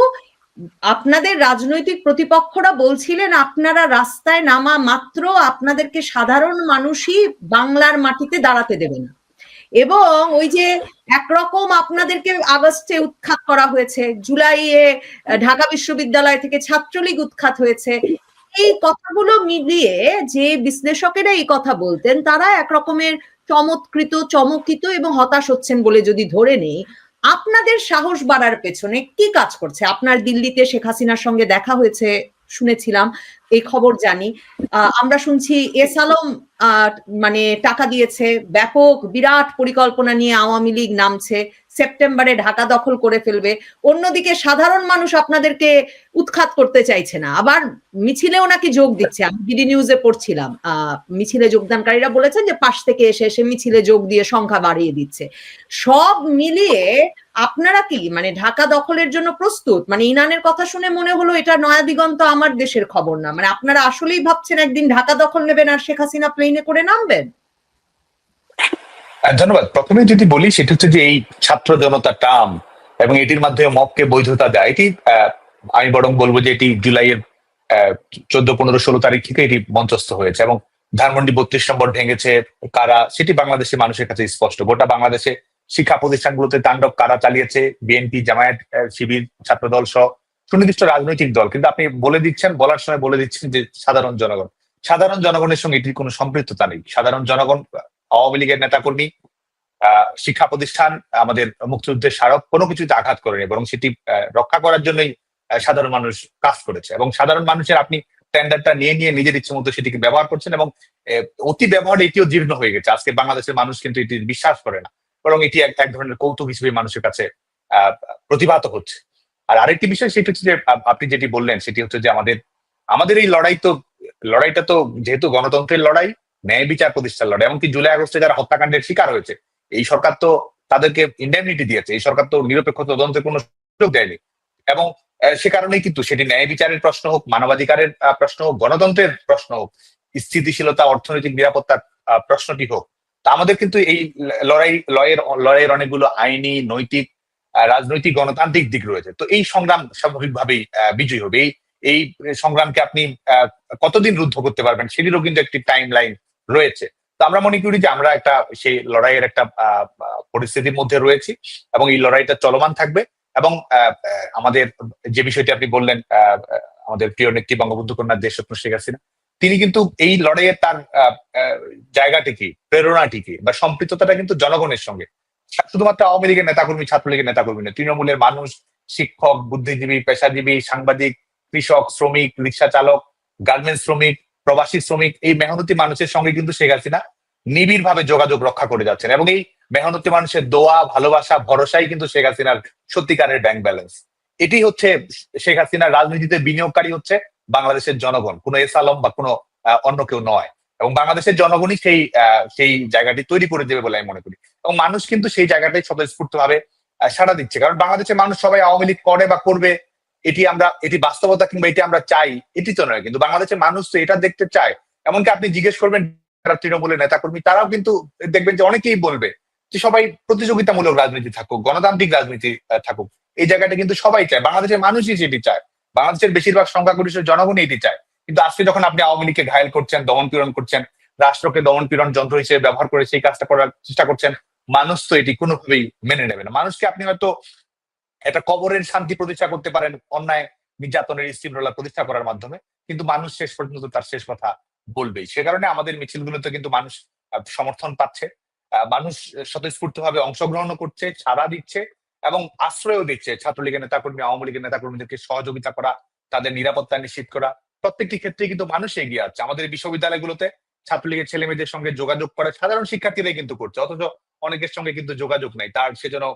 আপনাদের রাজনৈতিক প্রতিপক্ষরা বলছিলেন আপনারা রাস্তায় নামা মাত্র আপনাদেরকে সাধারণ মানুষই বাংলার মাটিতে দাঁড়াতে দেবে না। এবং ওই যে একরকম আপনাদেরকে আগস্টে উৎখাত করা হয়েছে, জুলাইয়ে ঢাকা বিশ্ববিদ্যালয় থেকে ছাত্রলীগ উৎখাত হয়েছে, এই কথাগুলো মিলিয়ে যে বিশ্লেষকেরা এই কথা বলতেন, তারা একরকমের চমকিত এবং হতাশ হচ্ছেন বলে যদি ধরে নেই। আপনাদের সাহস বাড়ার পেছনে কি কাজ করছে? আপনার দিল্লিতে শেখ হাসিনার সঙ্গে দেখা হয়েছে শুনেছিলাম, এই খবর জানি। আমরা শুনছি এস আলম মানে টাকা দিয়েছে, ব্যাপক বিরাট পরিকল্পনা নিয়ে আওয়ামী লীগ নামছে, সেপ্টেম্বরে ঢাকা দখল করে ফেলবে। অন্যদিকে সাধারণ মানুষ আপনাদেরকে উৎখাত করতে চাইছে না, আবার মিছিলেও নাকি যোগ দিচ্ছে। আমি ডিডি নিউজে পড়ছিলাম, মিছিলে যোগদানকারীরা বলেছেন যে পাশ থেকে এসে এসে মিছিলে যোগ দিয়ে সংখ্যা বাড়িয়ে দিচ্ছে। সব মিলিয়ে আপনারা কি মানে ঢাকা দখলের জন্য প্রস্তুত? মানে ইনানের কথা শুনে মনে হলো এটা নয়া দিগন্ত আমার দেশের খবর না, মানে আপনারা আসলেই ভাবছেন একদিন ঢাকা দখল নেবেন আর শেখ হাসিনা প্লেনে করে নামবেন? ধন্যবাদ। প্রথমে যদি বলি সেটা হচ্ছে যে এই ছাত্র জনতা টার্ম এবং এটির মাধ্যমে মবকে বৈধতা দেয়, এটি আমি বরং বলবো যে এটি জুলাইয়ের 14, 15, 16 তারিখ থেকে এটি মঞ্চস্থ হয়েছে এবং ধানমন্ডি 32 নম্বর ভেঙেছে কারা, সেটি বাংলাদেশের মানুষের কাছে স্পষ্ট। গোটা বাংলাদেশে শিক্ষা প্রতিষ্ঠানগুলোতে তাণ্ডব কারা চালিয়েছে, বিএনপি, জামায়াত শিবির, ছাত্রদল সহ সুনির্দিষ্ট রাজনৈতিক দল। কিন্তু আপনি বলে দিচ্ছেন, বলার সময় বলে দিচ্ছেন যে সাধারণ জনগণের সঙ্গে এটির কোনো সম্পৃক্ততা নেই। সাধারণ জনগণ, আওয়ামী লীগের নেতাকর্মী, শিক্ষা প্রতিষ্ঠান, আমাদের মুক্তিযুদ্ধের স্মারক কোনো কিছুতে আঘাত করেনি, বরং সেটি রক্ষা করার জন্যই সাধারণ মানুষ কাজ করেছে। এবং সাধারণ মানুষের আপনি টেন্ডারটা নিয়ে নিয়ে নিজের ইচ্ছে মতো সেটিকে ব্যবহার করছেন এবং অতি ব্যবহার এটিও জীর্ণ হয়ে গেছে। আজকে বাংলাদেশের মানুষ কিন্তু এটি বিশ্বাস করে না, বরং এটি এক ধরনের কৌতুক হিসেবে মানুষের কাছে প্রতিভাত হচ্ছে। আর আরেকটি বিষয় সেটি হচ্ছে যে আপনি যেটি বললেন সেটি হচ্ছে যে আমাদের এই লড়াইটা তো যেহেতু গণতন্ত্রের লড়াই, ন্যায় বিচার প্রতিষ্ঠার লড়াই, এমনকি জুলাই আগস্টে যারা হত্যাকাণ্ডের শিকার হয়েছে এই সরকার তো তাদেরকে ইন্ডেমনিটি দিয়েছে, এই সরকার তো নিরপেক্ষ তদন্তের কোনো সুযোগ দেয়নি। এবং সে কারণেই কিন্তু সেটি ন্যায় বিচারের প্রশ্ন হোক, মানবাধিকারের প্রশ্ন হোক, গণতন্ত্রের প্রশ্ন হোক, স্থিতিশীলতা, অর্থনৈতিক নিরাপত্তার প্রশ্নটি হোক, তা আমাদের কিন্তু এই লড়াইয়ের অনেকগুলো আইনি, নৈতিক, রাজনৈতিক, গণতান্ত্রিক দিক রয়েছে। তো এই সংগ্রাম স্বাভাবিকভাবেই বিজয়ী হবে। এই সংগ্রামকে আপনি কতদিন রুদ্ধ করতে পারবেন সেটিরও কিন্তু একটি টাইম লাইন রয়েছে। তো আমরা মনে করি যে আমরা একটা সেই লড়াইয়ের একটা পরিস্থিতির মধ্যে রয়েছি এবং এই লড়াইটা চলমান থাকবে। এবং আমাদের যে বিষয়টি আপনি বললেন, আমাদের প্রিয় নেত্রী বঙ্গবন্ধু কন্যা দেশরত্ন শেখ হাসিনা, তিনি কিন্তু এই লড়াইয়ের তার জায়গাটি কি, প্রেরণাটি কি বা সম্পৃক্ততাটা কিন্তু জনগণের সঙ্গে, শুধুমাত্র আওয়ামী লীগের নেতাকর্মী, ছাত্রলীগের নেতাকর্মী নয়, তৃণমূলের মানুষ, শিক্ষক, বুদ্ধিজীবী, পেশাজীবী, সাংবাদিক, কৃষক, শ্রমিক, রিক্সা চালক, গার্মেন্টস শ্রমিক, প্রবাসী শ্রমিক, এই মেহনতি মানুষের সঙ্গে কিন্তু শেখ হাসিনা নিবিড় ভাবে যোগাযোগ রক্ষা করে যাচ্ছেন। এবং এই মেহনতি মানুষের দোয়া, ভালোবাসা, ভরসাই কিন্তু শেখ হাসিনার সত্যিকারের ব্যাংক ব্যালেন্স। এটি হচ্ছে শেখ হাসিনার রাজনীতিতে বিনিয়োগকারী হচ্ছে বাংলাদেশের জনগণ, কোনো এস আলম বা কোনো অন্য কেউ নয়। এবং বাংলাদেশের জনগণই সেই জায়গাটি তৈরি করে দেবে বলে আমি মনে করি। এবং মানুষ কিন্তু সেই জায়গাটাই স্বতঃস্ফূর্ত ভাবে সাড়া দিচ্ছে, কারণ বাংলাদেশের মানুষ সবাই আওয়ামী লীগ করে বা করবে এটি বাস্তবতা কিংবা এটি আমরা চাই এটি তো নয়, কিন্তু বাংলাদেশের মানুষ তো এটা দেখতে চায়। এমনকি আপনি জিজ্ঞেস করবেন যারা তৃণমূলের নেতাকর্মী, তারাও কিন্তু দেখবেন যে অনেকেই বলবে যে সবাই প্রতিযোগিতামূলক রাজনীতি থাকুক, গণতান্ত্রিক রাজনীতি থাকুক, এই জায়গাটা কিন্তু সবাই চায়, বাংলাদেশের মানুষই সেটি চায়, বাংলাদেশের বেশিরভাগ সংখ্যাগরিষ্ঠ জনগণই এটি চায়। কিন্তু আজকে যখন আপনি আওয়ামী লীগকে ঘায়েল করছেন, দমন পীড়ন করছেন, রাষ্ট্রকে দমন পীড়ন যন্ত্র হিসেবে ব্যবহার করে সেই কাজটা করার চেষ্টা করছেন, মানুষ তো এটি কোনোভাবেই মেনে নেবে না। মানুষকে আপনি হয়তো একটা কবরের শান্তি প্রতিষ্ঠা করতে পারেন অন্যায় নির্যাতনের স্টিমরোলার প্রতিষ্ঠা করার মাধ্যমে, কিন্তু মানুষ শেষ পর্যন্ত তার শেষ কথা বলবেই। সে কারণে আমাদের মিছিলগুলোতে কিন্তু মানুষ সমর্থন পাচ্ছে, মানুষ স্বতঃস্ফূর্ত ভাবে অংশগ্রহণ করছে, সাড়া দিচ্ছে এবং আশ্রয়ও দিচ্ছে ছাত্রলীগের নেতাকর্মী, আওয়ামী লীগের নেতাকর্মীদেরকে সহযোগিতা করা, তাদের নিরাপত্তা নিশ্চিত করা, প্রত্যেকটি ক্ষেত্রে কিন্তু মানুষ এগিয়ে আছে। আমাদের বিশ্ববিদ্যালয়গুলোতে ছাত্রলীগের ছেলে মেয়েদের সঙ্গে যোগাযোগ করে সাধারণ শিক্ষার্থীরাই কিন্তু করছে, অথচ অনেকের সঙ্গে কিন্তু যোগাযোগ নেই, তার সেজন্য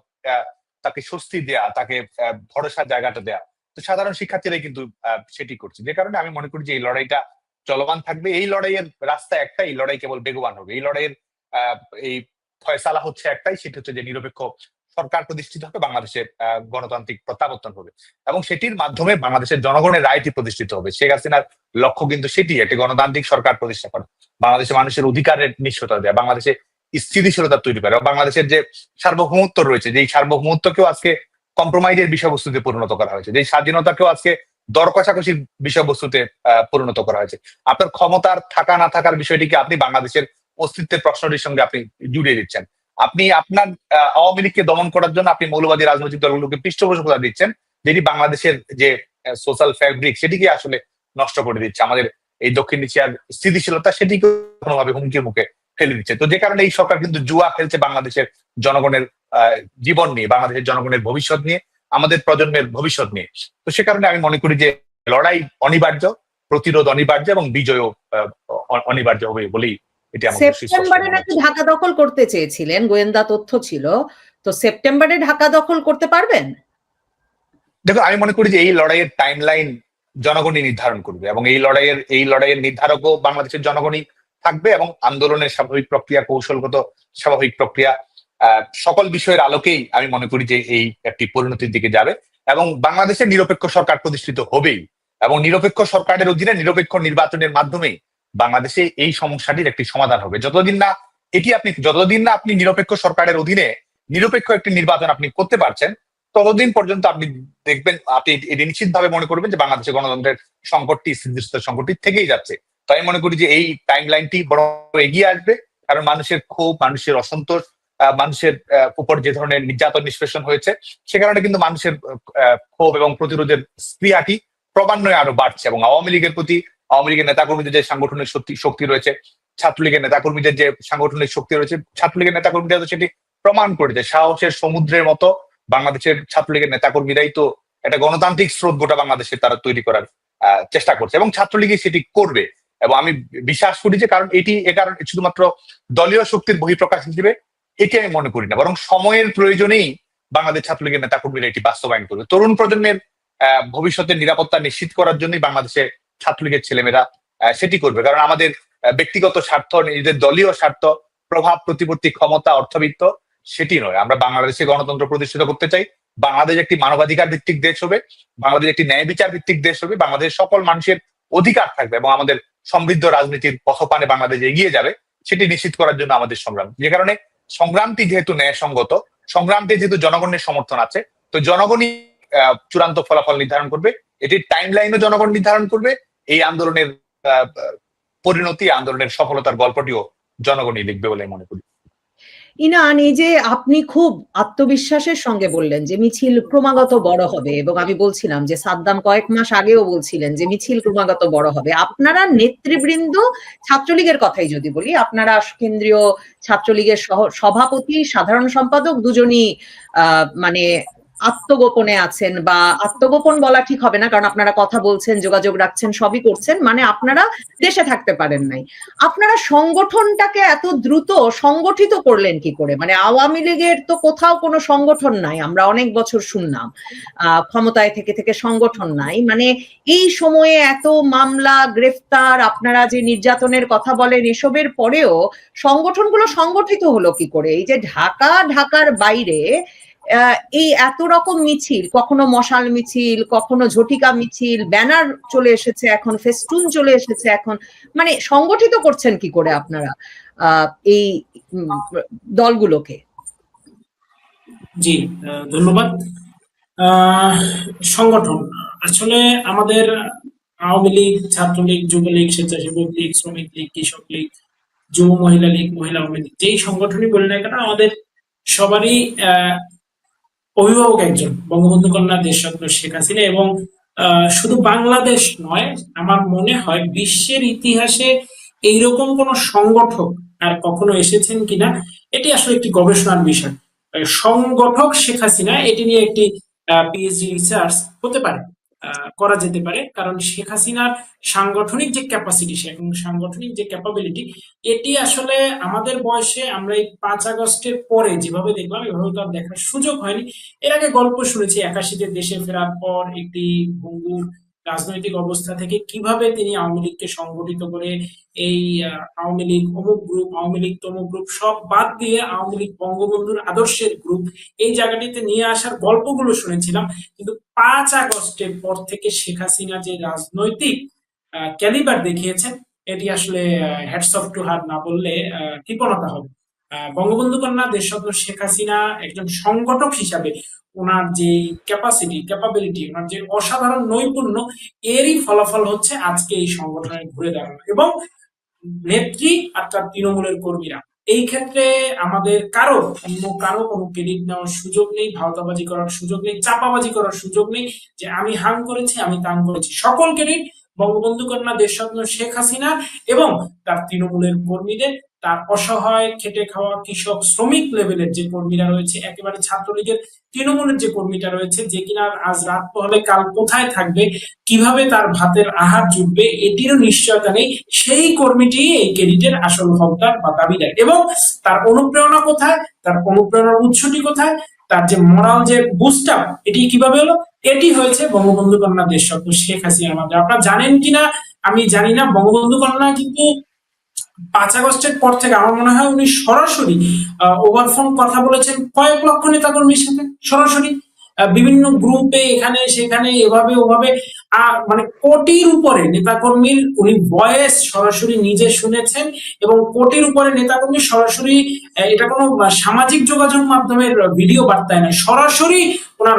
তাকে স্বস্তি দেয়া, তাকে ভরসার জায়গাটা দেয়া, তো সাধারণ শিক্ষার্থীরাই কিন্তু সেটি করছে। যে কারণে আমি মনে করি যে এই লড়াইটা চলমান থাকবে। এই লড়াইয়ের রাস্তা একটাই, এই লড়াই কেবল বেগবান হবে। এই লড়াইয়ের এই ফয়সালা হচ্ছে একটাই, সেটি হচ্ছে যে নিরপেক্ষ সরকার প্রতিষ্ঠিত হবে, বাংলাদেশের গণতান্ত্রিক প্রত্যাবর্তন হবে এবং সেটির মাধ্যমে বাংলাদেশের জনগণের রায়টি প্রতিষ্ঠিত হবে। শেখ হাসিনার লক্ষ্য কিন্তু সেটি, একটি গণতান্ত্রিক সরকার প্রতিষ্ঠা করা, বাংলাদেশের মানুষের অধিকারের নিশ্চয়তা দেওয়া, বাংলাদেশে স্থিতিশীলতা তৈরি করা, বাংলাদেশের যে সার্বভৌমত্ব রয়েছে, যে সার্বভৌমত্বকেও আজকে কম্প্রোমাইজের বিষয়বস্তুতে পরিণত করা হয়েছে, যে স্বাধীনতাকেও আজকে দর কষাকষির বিষয়বস্তুতে পরিণত করা হয়েছে। আপনার ক্ষমতার থাকা না থাকার বিষয়টিকে আপনি বাংলাদেশের অস্তিত্বের প্রশ্নটির সঙ্গে আপনি জুড়িয়ে দিচ্ছেন। আপনি আপনার আওয়ামী লীগকে দমন করার জন্য আপনি মৌলবাদী রাজনৈতিক দলগুলোকে পৃষ্ঠপোষকতা দিচ্ছেন, যেটি বাংলাদেশের যে সোশ্যাল ফ্যাব্রিক সেটিকে আসলে নষ্ট করে দিচ্ছে। আমাদের এই দক্ষিণ এশিয়ার স্থিতিশীলতা সেটিকে কোনোভাবে হুমকির মুখে ফেলে দিচ্ছে। তো যে কারণে এই সরকার কিন্তু জুয়া খেলছে বাংলাদেশের জনগণের জীবন নিয়ে, বাংলাদেশের জনগণের ভবিষ্যৎ নিয়ে, আমাদের প্রজন্মের ভবিষ্যৎ নিয়ে। তো সে কারণে আমি মনে করি যে লড়াই অনিবার্য, প্রতিরোধ অনিবার্য এবং বিজয়ও অনিবার্য হবে বলেই এটি আমাকে সুস্পষ্ট সেপ্টেম্বরে মনে নাকি হচ্ছে। ঢাকা দখল করতে চেয়েছিলেন, গোয়েন্দা তথ্য ছিল। তো সেপ্টেম্বরে ঢাকা দখল করতে পারবেন? দেখো, আমি মনে করি যে এই লড়াইয়ের টাইমলাইন জনগণই নির্ধারণ করবে এবং এই লড়াইয়ের নির্ধারকও বাংলাদেশের জনগণই থাকবে এবং আন্দোলনের স্বাভাবিক প্রক্রিয়া, কৌশলগত স্বাভাবিক প্রক্রিয়া, সকল বিষয়ের আলোকেই আমি মনে করি যে এই একটি পরিণতির দিকে যাবে এবং বাংলাদেশের নিরপেক্ষ সরকার প্রতিষ্ঠিত হবেই এবং নিরপেক্ষ সরকারের অধীনে নিরপেক্ষ নির্বাচনের মাধ্যমেই বাংলাদেশে এই সমস্যাটির একটি সমাধান হবে। যতদিন না আপনি নিরপেক্ষ সরকারের অধীনে নিরপেক্ষ একটি নির্বাচন আপনি করতে পারছেন, ততদিন পর্যন্ত আপনি দেখবেন, আপনি এটি নিশ্চিতভাবে মনে করবেন যে বাংলাদেশের গণতন্ত্রের সংকটটি, স্থিতিশীলতার সংকটটি থেকেই যাচ্ছে। তো আমি মনে করি যে এই টাইম লাইনটি বড় এগিয়ে আসবে, কারণ মানুষের ক্ষোভ, মানুষের অসন্তোষ, মানুষের উপর যে ধরনের নির্যাতন নিষ্পেষণ হয়েছে, সে কারণে কিন্তু মানুষের ক্ষোভ এবং প্রতিরোধের স্পৃহাটি ক্রমান্বয়ে আরো বাড়ছে এবং আওয়ামী লীগের নেতাকর্মীদের যে সাংগঠনিক শক্তি রয়েছে, ছাত্রলীগের নেতাকর্মীদের যে সাংগঠনিক শক্তি রয়েছে, ছাত্রলীগের নেতাকর্মীরা তো সেটি প্রমাণ করেছে। সাহসের সমুদ্রের মতো বাংলাদেশের ছাত্রলীগের নেতাকর্মীরাই তো একটা গণতান্ত্রিক স্রোত গোটা বাংলাদেশে তারা তৈরি করার চেষ্টা করছে এবং ছাত্রলীগই সেটি করবে। এবং আমি বিশ্বাস করি যে কারণ শুধুমাত্র দলীয় শক্তির বহিঃপ্রকাশ হিসেবে এটি আমি মনে করি না, বরং সময়ের প্রয়োজনেই বাংলাদেশ ছাত্রলীগের নেতাকর্মীরা এটি বাস্তবায়ন করবে। তরুণ প্রজন্মের ভবিষ্যতের নিরাপত্তা নিশ্চিত করার জন্যই বাংলাদেশে ছাত্রলীগের ছেলেমেয়েরা সেটি করবে, কারণ আমাদের ব্যক্তিগত স্বার্থ, নিজেদের দলীয় স্বার্থ, প্রভাব, প্রতিপত্তি, ক্ষমতা, অর্থবিত্ত সেটি নয়। আমরা বাংলাদেশে গণতন্ত্র প্রতিষ্ঠিত করতে চাই। বাংলাদেশ একটি মানবাধিকার ভিত্তিক দেশ হবে, বাংলাদেশ একটি ন্যায় বিচার ভিত্তিক দেশ হবে, বাংলাদেশের সকল মানুষের অধিকার থাকবে এবং আমাদের সমৃদ্ধ রাজনীতির পথপানে বাংলাদেশ এগিয়ে যাবে, সেটি নিশ্চিত করার জন্য আমাদের সংগ্রাম। যে কারণে সংগ্রামটি যেহেতু ন্যায়সঙ্গত, সংগ্রামটি যেহেতু জনগণের সমর্থন আছে, তো জনগণই চূড়ান্ত ফলাফল নির্ধারণ করবে, এটির টাইম লাইনও জনগণ নির্ধারণ করবে। এই আন্দোলনের পরিণতি, আন্দোলনের সফলতার গল্পটিও জনগণই লিখবে বলে মনে করি। ইনান, এই যে আপনি খুব আত্মবিশ্বাসের সঙ্গে বললেন যে মিছিল ক্রমাগত বড় হবে, এবং আমি বলছিলাম যে সাদ্দাম কয়েক মাস আগেও বলছিলেন যে মিছিল ক্রমাগত বড় হবে। আপনারা নেতৃবৃন্দ, ছাত্রলীগের কথাই যদি বলি, আপনারা কেন্দ্রীয় ছাত্রলীগের সভাপতি, সাধারণ সম্পাদক দুজনই মানে আত্মগোপনে আছেন, বা আত্মগোপন বলা ঠিক হবে না, কারণ আপনারা কথা বলছেন, যোগাযোগ রাখছেন, সবই করছেন, মানে আপনারা দেশে থাকতে পারেন নাই। আপনারা সংগঠনটাকে এত দ্রুত সংগঠিত করলেন কি করে? মানে আওয়ামী লীগের তো কোথাও কোনো সংগঠন নাই, আমরা অনেক বছর শুনলাম, ক্ষমতায় থেকে থেকে সংগঠন নাই। মানে এই সময়ে এত মামলা, গ্রেফতার, আপনারা যে নির্যাতনের কথা বলেন, এসবের পরেও সংগঠনগুলো সংগঠিত হলো কি করে? এই যে ঢাকার বাইরে এই এত রকম মিছিল, কখনো মশাল মিছিল, কখনো ঝটিকা মিছিল, ব্যানার চলে এসেছে এখন, ফেস্টুন চলে এসেছে এখন, মানে সংগঠিত করছেন কি করে আপনারা এই দলগুলোকে? জি, ধন্যবাদ। সংগঠন আসলে আমাদের আওয়ামী লীগ, ছাত্রলীগ, যুবলীগ, স্বেচ্ছাসেবক লীগ, শ্রমিক লীগ, কৃষক লীগ, যুব মহিলা লীগ, মহিলা আওয়ামী লীগ, যেই সংগঠনই বলি না কেন, আমাদের সবারই অভিভাবক একজন, বঙ্গবন্ধু কন্যা দেশরত্ন শেখ হাসিনা। এবং শুধু বাংলাদেশ নয়, আমার মনে হয় বিশ্বের ইতিহাসে এইরকম কোন সংগঠক আর কখনো এসেছেন কিনা, এটি আসলে একটি গবেষণার বিষয়। সংগঠক শেখ হাসিনা, এটি নিয়ে একটি পিএইচডি রিসার্চ হতে পারে, করা যেতে পারে, কারণ শেখ হাসিনার সাংগঠনিক যে ক্যাপাসিটি এবং সাংগঠনিক যে ক্যাপাবিলিটি, এটি আসলে আমাদের বয়সে, আমরা এই 5 আগস্টের পরে যেভাবে দেখলাম, এভাবে তো আর দেখার সুযোগ হয়নি। এর আগে গল্প শুনেছি 81-তে দেশে ফেরার পর একটি ভঙ্গুর রাজনৈতিক অবস্থা থেকে কিভাবে তিনি আওয়ামী লীগকে সংগঠিত করে এই আওয়ামী লীগ অমুক গ্রুপ, আওয়ামী লীগ তমুক গ্রুপ সব বাদ দিয়ে আওয়ামী লীগ বঙ্গবন্ধুর আদর্শের গ্রুপ, এই জায়গাটিতে নিয়ে আসার গল্পগুলো শুনেছিলাম। কিন্তু 5 আগস্টের পর থেকে শেখ হাসিনা যে রাজনৈতিক ক্যালিবার দেখিয়েছেন, এটি আসলে হ্যাটস অফ টু হার না বললে কৃপণতা হবে। বঙ্গবন্ধু কন্যা দেশরত্ন শেখ হাসিনা একজন সংগঠক হিসাবে ওনার যে ক্যাপাবিলিটি, ওনার যে অসাধারণ নৈপুণ্য, এরই ফলাফল হচ্ছে আজকে এই সংগঠনের ঘুরে দাঁড়ানো এবং নেত্রী আর তার তৃণমূলের কর্মীরা। এই ক্ষেত্রে আমাদের কারো কোনো ক্রেডিট নেওয়ার সুযোগ নেই, ভাওতাবাজি করার সুযোগ নেই, চাপাবাজি করার সুযোগ নেই যে আমি হাং করেছি, আমি তাং করেছি। সকল ক্রেডিট বঙ্গবন্ধু কন্যা দেশরত্ন শেখ হাসিনা এবং তার তৃণমূলের কর্মীদের, তার অসহায় খেটে খাওয়া কৃষক শ্রমিক লেভেলের যে কর্মীরা রয়েছে, একেবারে ছাত্রলীগের তৃণমূলের যে কর্মীটা রয়েছে, যে কিনা আজ রাত পোহালে কাল কোথায় থাকবে, কিভাবে তার ভাতের আহার জুটবে, এটিরও নিশ্চয়তা নেই, সেই কর্মীটি এই ক্রেডিটের আসল হকদার বা দাবিদার। এবং তার অনুপ্রেরণা কোথায়, তার অনুপ্রেরণার উৎসটি কোথায়, তার যে মরাল যে বুস্ট আপ, এটি কিভাবে হলো? এটি হয়েছে বঙ্গবন্ধু কন্যা দেশরত্ন শেখ হাসিনার মাধ্যমে। আপনারা জানেন কিনা আমি জানি না, বঙ্গবন্ধু কন্যা কিন্তু 5 আগস্টের পর থেকে আমার মনে হয় উনি সরাসরি ওভারফোন কথা বলেছেন কয়েক লক্ষ নেতাকর্মীর সাথে, সরাসরি বিভিন্ন গ্রুপে এখানে সেখানে এভাবে ওভাবে, মানে কোটির উপরে নেতাকর্মীর উনি ভয়েস সরাসরি নিজে শুনেছেন, এবং কোটির উপরে নেতাকর্মী সরাসরি, এটা কোনো সামাজিক যোগাযোগ মাধ্যমের ভিডিও বার্তায় নয়, সরাসরি ওনার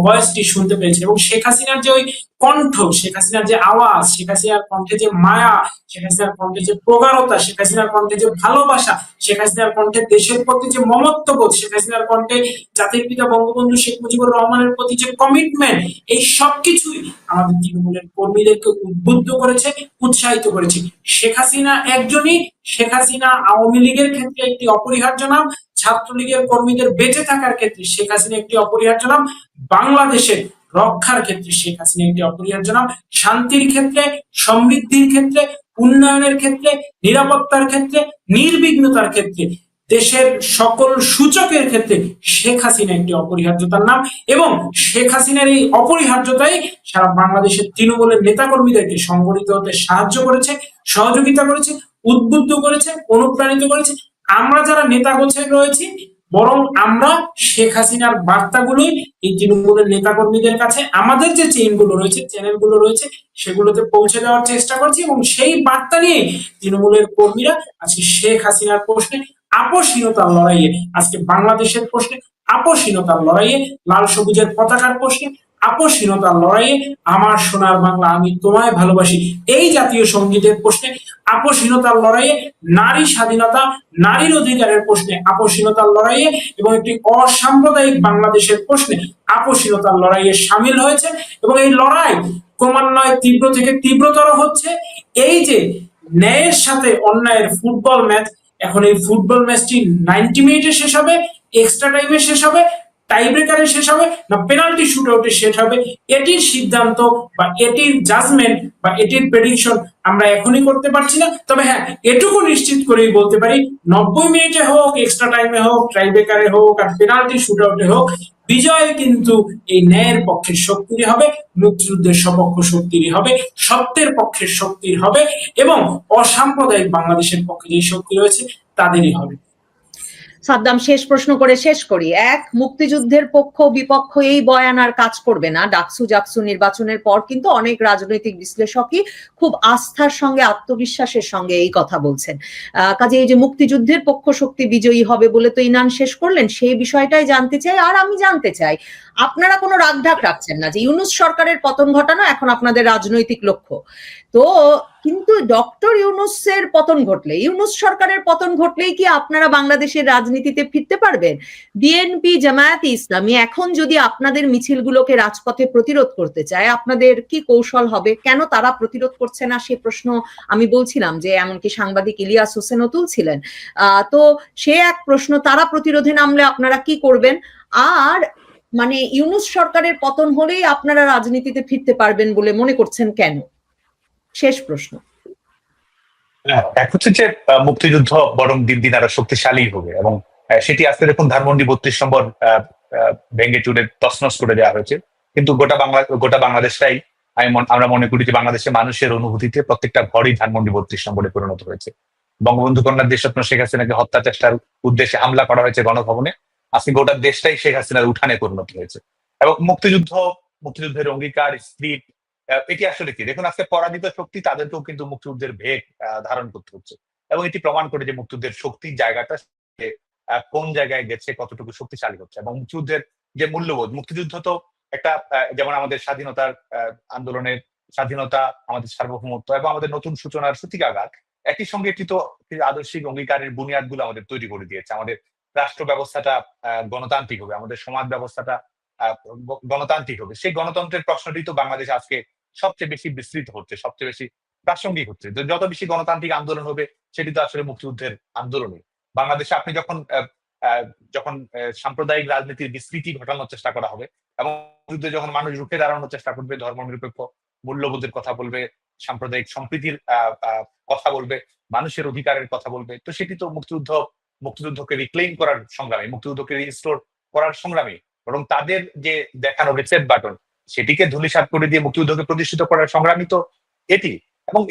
ভয়েসটি শুনতে পেয়েছেন। এবং শেখ হাসিনার যে ওই কণ্ঠ, শেখ হাসিনার যে আওয়াজ, শেখ হাসিনার কণ্ঠে যে মায়া, শেখ হাসিনার কণ্ঠে যে প্রগাঢ়তা, শেখ হাসিনার কণ্ঠে যে ভালোবাসা, শেখ হাসিনার কণ্ঠে দেশের প্রতি যে মমত্ববোধ, শেখ হাসিনার কণ্ঠে জাতির পিতা বঙ্গবন্ধু শেখ মুজিবুর রহমানের প্রতি যে কমিটমেন্ট, এই সবকিছুই আমাদের তৃণমূলের কর্মীদেরকে উদ্বুদ্ধ করেছে, উৎসাহিত করেছে। শেখ হাসিনা একজনই, শেখ হাসিনা আওয়ামী লীগের ক্ষেত্রে একটি অপরিহার্য নাম, ছাত্রলীগের কর্মীদের বেঁচে থাকার ক্ষেত্রে শেখ হাসিনা একটি অপরিহার্য নাম, বাংলাদেশের রক্ষার ক্ষেত্রে শেখ হাসিনা একটি অপরিহার্য নাম, শান্তির ক্ষেত্রে, সমৃদ্ধির ক্ষেত্রে, উন্নয়নের ক্ষেত্রে, নিরাপত্তার ক্ষেত্রে, নির্বিঘ্নতার ক্ষেত্রে, দেশের সকল সূচকের ক্ষেত্রে শেখ হাসিনা একটি অপরিহার্যতার নাম। এবং শেখ হাসিনার এই অপরিহার্যতাই সারা বাংলাদেশের তৃণমূলের নেতাকর্মীদেরকে সংগঠিত হতে সাহায্য করেছে, সহযোগিতা করেছে, উদ্বুদ্ধ করেছে, অনুপ্রাণিত করেছে। আমরা যারা নেতা গোছের রয়েছি, বরং আমরা শেখ হাসিনার বার্তাগুলোই এই তৃণমূলের নেতাকর্মীদের কাছে আমাদের যে চেইনগুলো রয়েছে, চ্যানেলগুলো রয়েছে, সেগুলোতে পৌঁছে দেওয়ার চেষ্টা করছি। এবং সেই বার্তা নিয়ে তৃণমূলের কর্মীরা আজকে শেখ হাসিনার প্রশ্নে আপোষহীনতার লড়াইয়ে, আজকে বাংলাদেশের প্রশ্নে আপোষহীনতার লড়াইয়ে, লাল সবুজের পতাকার প্রশ্নে আপোষহীনতার লড়াইয়ে, আমার সোনার বাংলা আমি তোমায় ভালোবাসি এই জাতীয় সঙ্গীতের প্রশ্নে আপোষহীনতার লড়াইয়ে, নারী স্বাধীনতা, নারীর অধিকারের প্রশ্নে আপোষহীনতার লড়াইয়ে, এবং একটি অসাম্প্রদায়িক বাংলাদেশের প্রশ্নে আপোষহীনতার লড়াইয়ে সামিল হয়েছে। এবং এই লড়াই ক্রমান্বয়ে তীব্র থেকে তীব্রতর হচ্ছে। এই যে ন্যায়ের সাথে অন্যায়ের ফুটবল ম্যাচ, এখন এই ফুটবল ম্যাচটি 90 মিনিটে শেষ হবে, এক্সট্রা টাইমে শেষ হবে, টাই ব্রেকারে শেষ হবে, না পেনাল্টি শুট আউটে শেষ হবে, এটির সিদ্ধান্ত বা এটির জাজমেন্ট বা এটির প্রেডিকশন আমরা এখনই করতে পারছি না। তবে হ্যাঁ, এটুকু নিশ্চিত করেই বলতে পারি, 90 মিনিটে হোক, এক্সট্রা টাইমে হোক, টাই ব্রেকারে হোক, আর পেনাল্টি শুট আউটে হোক, বিজয় কিন্তু এই ন্যায়ের পক্ষের শক্তিরই হবে, মুক্তিযুদ্ধের সপক্ষ শক্তিরই হবে, সত্যের পক্ষের শক্তির হবে, এবং অসাম্প্রদায়িক বাংলাদেশের পক্ষে যে শক্তি রয়েছে তাদেরই হবে। সাদ্দাম, শেষ প্রশ্ন করে শেষ করি। মুক্তিযুদ্ধের পক্ষ বিপক্ষ এই বয়ান আর কাজ করবে না। জাকসু নির্বাচনের পর কিন্তু অনেক রাজনৈতিক বিশ্লেষকই খুব আস্থার সঙ্গে, আত্মবিশ্বাসের সঙ্গে এই কথা বলছেন। কাজে এই যে মুক্তিযুদ্ধের পক্ষ শক্তি বিজয়ী হবে বলে তো ইনান শেষ করলেন, সেই বিষয়টাই জানতে চাই। আর আমি জানতে চাই, আপনারা কোনো রাগঢাক রাখছেন না যে ইউনূস সরকারের পতন ঘটানো এখন আপনাদের রাজনৈতিক লক্ষ্য, তো কিন্তু ডক্টর ইউনূসের পতন ঘটলে, ইউনূস সরকারের পতন ঘটলেই কি আপনারা বাংলাদেশের রাজনীতিতে ফিরতে পারবেন? বিএনপি, জামায়াতে ইসলামী এখন যদি আপনাদের মিছিলগুলোকে রাজপথে প্রতিরোধ করতে চায়, আপনাদের কি কৌশল হবে? কেন তারা প্রতিরোধ করছে না সে প্রশ্ন আমি বলছিলাম, যে এমনকি সাংবাদিক ইলিয়াস হোসেনও তুলছিলেন। তো সে এক প্রশ্ন, তারা প্রতিরোধে নামলে আপনারা কি করবেন? আর মানে ইউনূস সরকারের পতন হলেই আপনারা রাজনীতিতে ফিরতে পারবেন বলে মনে করছেন কেন? শেষ প্রশ্ন। এক হচ্ছে যে মুক্তিযুদ্ধ বরং দিন দিন আরো শক্তিশালী হবে, এবং সেটি আজকে দেখুন ধানমন্ডি 32 নম্বর ভেঙে চুরে তছনছ করে দেওয়া হয়েছে, কিন্তু গোটা বাংলাদেশটাই আমরা মনে করি যে বাংলাদেশের মানুষের অনুভূতিতে প্রত্যেকটা ঘরই ধানমন্ডি 32 নম্বরে পরিণত হয়েছে। বঙ্গবন্ধু কন্যার দেশরত্ন শেখ হাসিনাকে হত্যা চেষ্টার উদ্দেশ্যে হামলা করা হয়েছে গণভবনে, আজকে গোটা দেশটাই শেখ হাসিনার উঠানে পরিণত হয়েছে। এবং মুক্তিযুদ্ধের অঙ্গীকার, স্পিরিট, এটি আসলে কি দেখুন, আজকে পরাজিত শক্তি তাদেরকেও কিন্তু মুক্তিযুদ্ধের ভেগ ধারণ করতে হচ্ছে, এবং এটি প্রমাণ করে যে মুক্তিযুদ্ধের শক্তির জায়গাটা কোন জায়গায় গেছে, কতটুকু শক্তিশালী হচ্ছে। এবং মুক্তিযুদ্ধের যে মূল্যবোধ, মুক্তিযুদ্ধ তো একটা যেমন আমাদের স্বাধীনতার আন্দোলনের স্বাধীনতা, আমাদের সার্বভৌমত্ব এবং আমাদের নতুন সূচনার সূতিকাগার, একই সঙ্গে এটি তো আদর্শিক অঙ্গীকারের বুনিয়াদ গুলো আমাদের তৈরি করে দিয়েছে। আমাদের রাষ্ট্র ব্যবস্থাটা গণতান্ত্রিক হবে, আমাদের সমাজ ব্যবস্থাটা গণতান্ত্রিক হবে। সেই গণতন্ত্রের প্রশ্নটি তো বাংলাদেশ আজকে সবচেয়ে বেশি বিস্তৃত হচ্ছে, সবচেয়ে বেশি প্রাসঙ্গিক হচ্ছে। যত বেশি গণতান্ত্রিক আন্দোলন হবে, সেটি তো আসলে মুক্তিযুদ্ধের আন্দোলনই। বাংলাদেশে আপনি যখন সাম্প্রদায়িক রাজনীতির বিস্মৃতি ঘটানোর চেষ্টা করা হবে এবং যুদ্ধে যখন মানুষ রুখে দাঁড়ানোর চেষ্টা করবে, ধর্মনিরপেক্ষ মূল্যবোধের কথা বলবে, সাম্প্রদায়িক সম্প্রীতির কথা বলবে, মানুষের অধিকারের কথা বলবে, তো সেটি তো মুক্তিযুদ্ধকে রিক্লেইম করার সংগ্রামী, মুক্তিযুদ্ধকে রিস্টোর করার সংগ্রামী। বরং তাদের যে দেখানো রিসেট বাটন সেটিকে ধূলিসাৎ করে দিয়ে মুক্তিযুদ্ধকে প্রতিষ্ঠিত করার সংগ্রামী তো এটি। এবং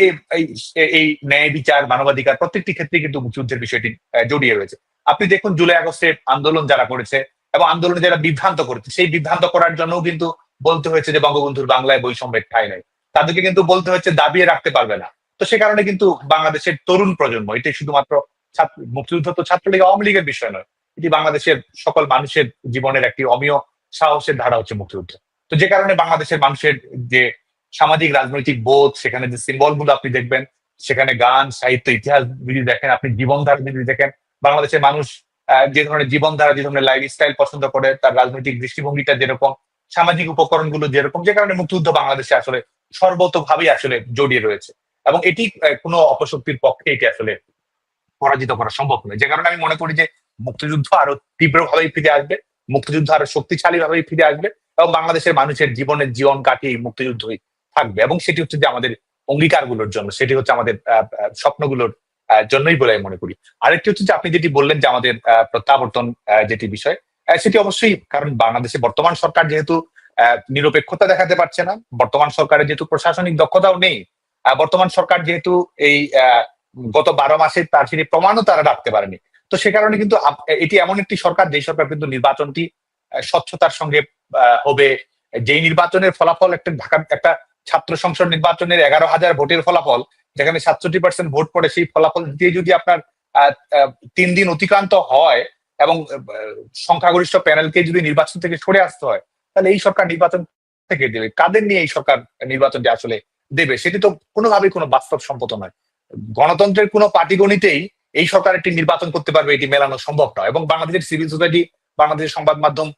এই ন্যায় বিচার, মানবাধিকার প্রত্যেকটি ক্ষেত্রে কিন্তু মুক্তিযুদ্ধের বিষয়টি জড়িয়ে রয়েছে। আপনি দেখুন জুলাই আগস্টে আন্দোলন যারা করেছে এবং আন্দোলনে যারা বিভ্রান্ত করেছে, সেই বিভ্রান্ত করার জন্য কিন্তু বলতে হয়েছে যে বঙ্গবন্ধুর বাংলায় বৈষম্যের ঠাঁই নাই, তাদেরকে কিন্তু বলতে হচ্ছে দাবিয়ে রাখতে পারবে না। তো সে কারণে কিন্তু বাংলাদেশের তরুণ প্রজন্ম, এটি শুধুমাত্র মুক্তিযুদ্ধ তো ছাত্রলীগ আওয়ামী লীগের বিষয় নয়, এটি বাংলাদেশের সকল মানুষের জীবনের একটি অমীয় সাহসের ধারা হচ্ছে মুক্তিযুদ্ধ। তো যে কারণে বাংলাদেশের মানুষের যে সামাজিক রাজনৈতিক বোধ, সেখানে যে সিম্বল গুলো আপনি দেখবেন, সেখানে গান, সাহিত্য, ইতিহাস যদি দেখেন, আপনি জীবনধারা যদি দেখেন, বাংলাদেশের মানুষ যে ধরনের জীবনধারা, যে ধরনের লাইফস্টাইল পছন্দ করে, তার রাজনৈতিক দৃষ্টিভঙ্গিটা যেরকম, সামাজিক উপকরণ গুলো যেরকম, যে কারণে মুক্তিযুদ্ধ বাংলাদেশে আসলে সর্বতোভাবেই আসলে জড়িয়ে রয়েছে এবং এটি কোনো অপশক্তির পক্ষে এটি আসলে পরাজিত করা সম্ভব নয়। যে কারণে আমি মনে করি যে মুক্তিযুদ্ধ আরো তীব্রভাবেই ফিরে আসবে, মুক্তিযুদ্ধ আরো শক্তিশালী ভাবেই ফিরে আসবে এবং বাংলাদেশের মানুষের জীবনের জীবন কাটিয়ে এই মুক্তিযুদ্ধই থাকবে। এবং সেটি হচ্ছে যে আমাদের অঙ্গীকারগুলোর জন্য, সেটি হচ্ছে আমাদের স্বপ্নগুলোর জন্যই বলে আমি মনে করি। আরেকটি হচ্ছে যে আপনি যেটি বললেন যে আমাদের প্রত্যাবর্তন যেটি বিষয়, সেটি অবশ্যই, কারণ বাংলাদেশে বর্তমান সরকার যেহেতু নিরপেক্ষতা দেখাতে পারছে না, বর্তমান সরকারের যেহেতু প্রশাসনিক দক্ষতাও নেই, বর্তমান সরকার যেহেতু এই গত 12 মাসে তার সেটি প্রমাণও তারা রাখতে পারেনি, তো সে কারণে কিন্তু এটি এমন একটি সরকার, যে সরকার কিন্তু নির্বাচনটি স্বচ্ছতার সঙ্গে হবে। যেই নির্বাচনের ফলাফল একটা ছাত্র সংসদ নির্বাচনের 11,000 ভোটের ফলাফল, যেখানে 67% ভোট পড়ে, সেই ফলাফল দিয়ে যদি আপনার 3 দিন অতিক্রান্ত হয় এবং সংখ্যাগরিষ্ঠ প্যানেলকে যদি নির্বাচন থেকে সরে আসতে হয়, তাহলে এই সরকার নির্বাচন থেকে দেবে কাদের নিয়ে? এই সরকার নির্বাচনটি আসলে দেবে, সেটি তো কোনোভাবেই কোনো বাস্তবসম্মত নয়। গণতন্ত্রের কোনো পাটিগণিতেই এই সরকার একটি নির্বাচন করতে পারবে এটি মেলানো সম্ভব নয় এবং বাংলাদেশের সিভিল সোসাইটি, বাংলাদেশের সংবাদ মাধ্যম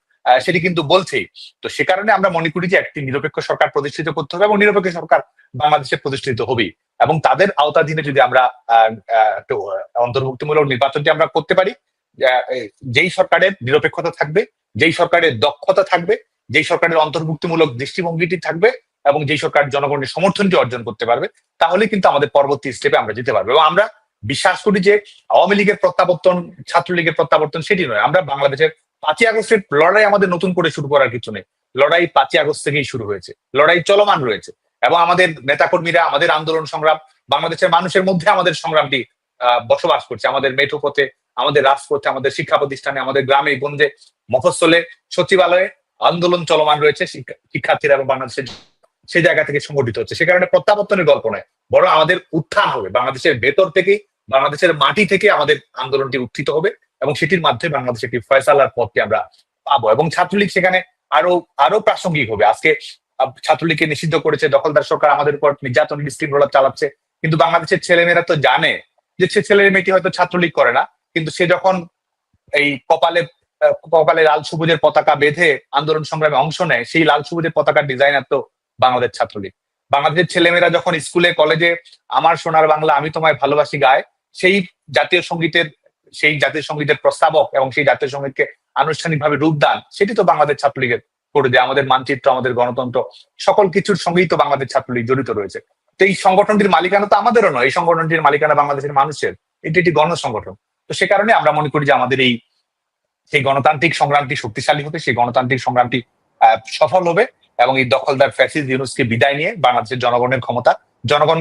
সেটি কিন্তু বলছেই। তো সে কারণে আমরা মনে করি যে একটি নিরপেক্ষ সরকার প্রতিষ্ঠিত করতে হবে এবং নিরপেক্ষ সরকার বাংলাদেশে প্রতিষ্ঠিত হবেই। এবং তাদের আওতাধীনে যদি আমরা অন্তর্ভুক্তিমূলক নির্বাচনটি আমরা করতে পারি, যেই সরকারের নিরপেক্ষতা থাকবে, যেই সরকারের দক্ষতা থাকবে, যেই সরকারের অন্তর্ভুক্তিমূলক দৃষ্টিভঙ্গিটি থাকবে এবং যেই সরকার জনগণের সমর্থনটি অর্জন করতে পারবে, তাহলে কিন্তু আমাদের পরবর্তী স্টেপে আমরা যেতে পারবো। এবং আমরা বিশ্বাস করি যে আওয়ামী লীগের প্রত্যাবর্তন, ছাত্রলীগের প্রত্যাবর্তন সেটি নয়। আমরা বাংলাদেশের 5ই আগস্টের লড়াই আমাদের নতুন করে শুরু করার কিছু নেই, লড়াই 5ই আগস্ট থেকেই শুরু হয়েছে, লড়াই চলমান রয়েছে এবং আমাদের নেতাকর্মীরা, আমাদের আন্দোলন সংগ্রাম, বাংলাদেশের মানুষের মধ্যে আমাদের সংগ্রামটি বসবাস করছে, আমাদের মেঠো পথে, আমাদের রাজপথে, আমাদের শিক্ষা প্রতিষ্ঠানে, আমাদের গ্রামে গঞ্জে, মফস্বলে, সচিবালয়ে আন্দোলন চলমান রয়েছে। শিক্ষার্থীরা এবং বাংলাদেশের সেই জায়গা থেকে সংগঠিত হচ্ছে। সে কারণে প্রত্যাবর্তনের গল্প নয়, বরং আমাদের উত্থান হবে, বাংলাদেশের ভেতর থেকেই, বাংলাদেশের মাটি থেকে আমাদের আন্দোলনটি উত্থিত হবে এবং সেটির মাধ্যমে বাংলাদেশে একটি ফয়সালার পথকে আমরা পাবো এবং ছাত্রলীগ সেখানে আরো প্রাসঙ্গিক হবে। আজকে ছাত্রলীগকে নিষিদ্ধ করেছে দখলদার সরকার, আমাদের উপর নির্যাতনের স্টিম রোলার চালাচ্ছে, কিন্তু বাংলাদেশের ছেলেমেয়েরা তো জানে যে সে ছেলে মেয়েটি হয়তো ছাত্রলীগ করে না, কিন্তু সে যখন এই কপালে লাল সবুজের পতাকা বেঁধে আন্দোলন সংগ্রামে অংশ নেয়, সেই লাল সবুজের পতাকার ডিজাইনার তো বাংলাদেশ ছাত্রলীগ। বাংলাদেশের ছেলেমেয়েরা যখন স্কুলে কলেজে আমার সোনার বাংলা আমি তোমায় ভালোবাসি গায়, সেই জাতীয় সঙ্গীতের প্রস্তাবক এবং সেই জাতীয় সঙ্গীতকে আনুষ্ঠানিকভাবে রূপদান, সেটি তো বাংলাদেশ ছাত্রলীগের করে দেয়। আমাদের মানচিত্র, আমাদের গণতন্ত্র, সকল কিছুর সঙ্গেই তো বাংলাদেশ ছাত্রলীগ জড়িত রয়েছে। তো এই সংগঠনটির মালিকানা তো আমাদেরও নয়, এই সংগঠনটির মালিকানা বাংলাদেশের মানুষের, এটি একটি গণসংগঠন। তো সে কারণে আমরা মনে করি যে আমাদের সেই গণতান্ত্রিক সংগ্রামটি শক্তিশালী হবে, সেই গণতান্ত্রিক সংগ্রামটি সফল হবে এবং এই দখলদার ফ্যাসিস্ট ইউনূসকে বিদায় নিয়ে বাংলাদেশের জনগণের ক্ষমতা জনগণ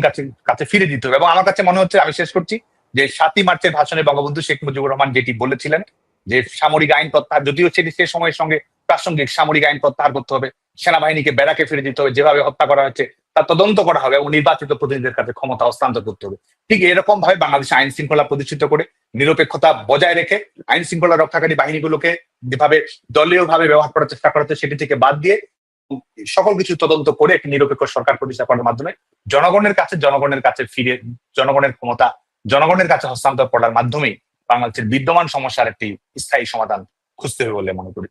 কাছে ফিরে দিতে হবে। এবং আমার কাছে মনে হচ্ছে, আমি শেষ করছি, যে 7ই মার্চের ভাষণে বঙ্গবন্ধু শেখ মুজিবুর রহমান যেটি বলেছিলেন যে সামরিক আইন প্রত্যাহার, যদিও সেটি সে সময়ের সঙ্গে প্রাসঙ্গিক, সামরিক আইন প্রত্যাহার করতে হবে, সেনাবাহিনীকে ব্যারাকে ফিরে দিতে হবে, যেভাবে হত্যা করা হচ্ছে তার তদন্ত করা হবে এবং নির্বাচিত প্রতিনিধিদের কাছে ক্ষমতা হস্তান্তর করতে হবে। ঠিক এরকম ভাবে বাংলাদেশে আইন শৃঙ্খলা প্রতিষ্ঠিত করে নিরপেক্ষতা বজায় রেখে আইন শৃঙ্খলা রক্ষাকারী বাহিনীগুলোকে যেভাবে দলীয় ভাবে ব্যবহার করার চেষ্টা করা হচ্ছে, সেটি থেকে বাদ দিয়ে সকল কিছু তদন্ত করে একটি নিরপেক্ষ সরকার প্রতিষ্ঠা করার মাধ্যমে জনগণের কাছে ফিরে, জনগণের ক্ষমতা জনগণের কাছে হস্তান্তর করার মাধ্যমেই বাংলাদেশের বিদ্যমান সমস্যার একটি স্থায়ী সমাধান খুঁজতে হবে বলে মনে করি।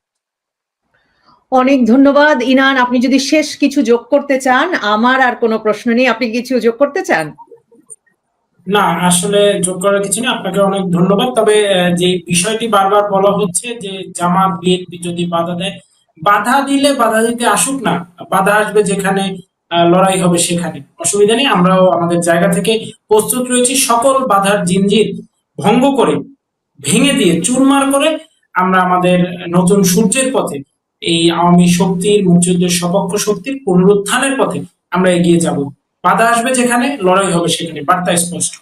অনেক ধন্যবাদ ইনান। আপনি যদি শেষ কিছু যোগ করতে চান। আমার আর কোনো প্রশ্ন নেই, আপনি কিছু যোগ করতে চান? না, আসলে যোগ করার কিছু নেই। আপনাকে অনেক ধন্যবাদ। তবে যে বিষয়টি বারবার বলা হচ্ছে যে জামাত বিএনপি যদি বাধা দেয়, বাধা দিলে বাধা দিতে আসুক না, বাধা আসবে যেখানে লড়াই হবে সেখানে, অসুবিধা নেই। আমরাও আমাদের জায়গা থেকে প্রস্তুত রয়েছি সকল বাধার জিনজির ভঙ্গ করে, ভেঙে দিয়ে চুরমার করে আমরা আমাদের নতুন সূর্যের পথে, এই আওয়ামী শক্তির, মুক্তিযুদ্ধের সপক্ষ শক্তির পুনরুত্থানের পথে আমরা এগিয়ে যাব। বাধা আসবে যেখানে, লড়াই হবে সেখানে, বার্তা স্পষ্ট।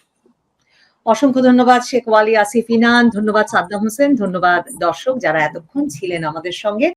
অসংখ্য ধন্যবাদ শেখ ওয়ালি আসিফ ইনান, ধন্যবাদ সাদ্দাম হোসেন, ধন্যবাদ দর্শক যারা এতক্ষণ ছিলেন আমাদের সঙ্গে।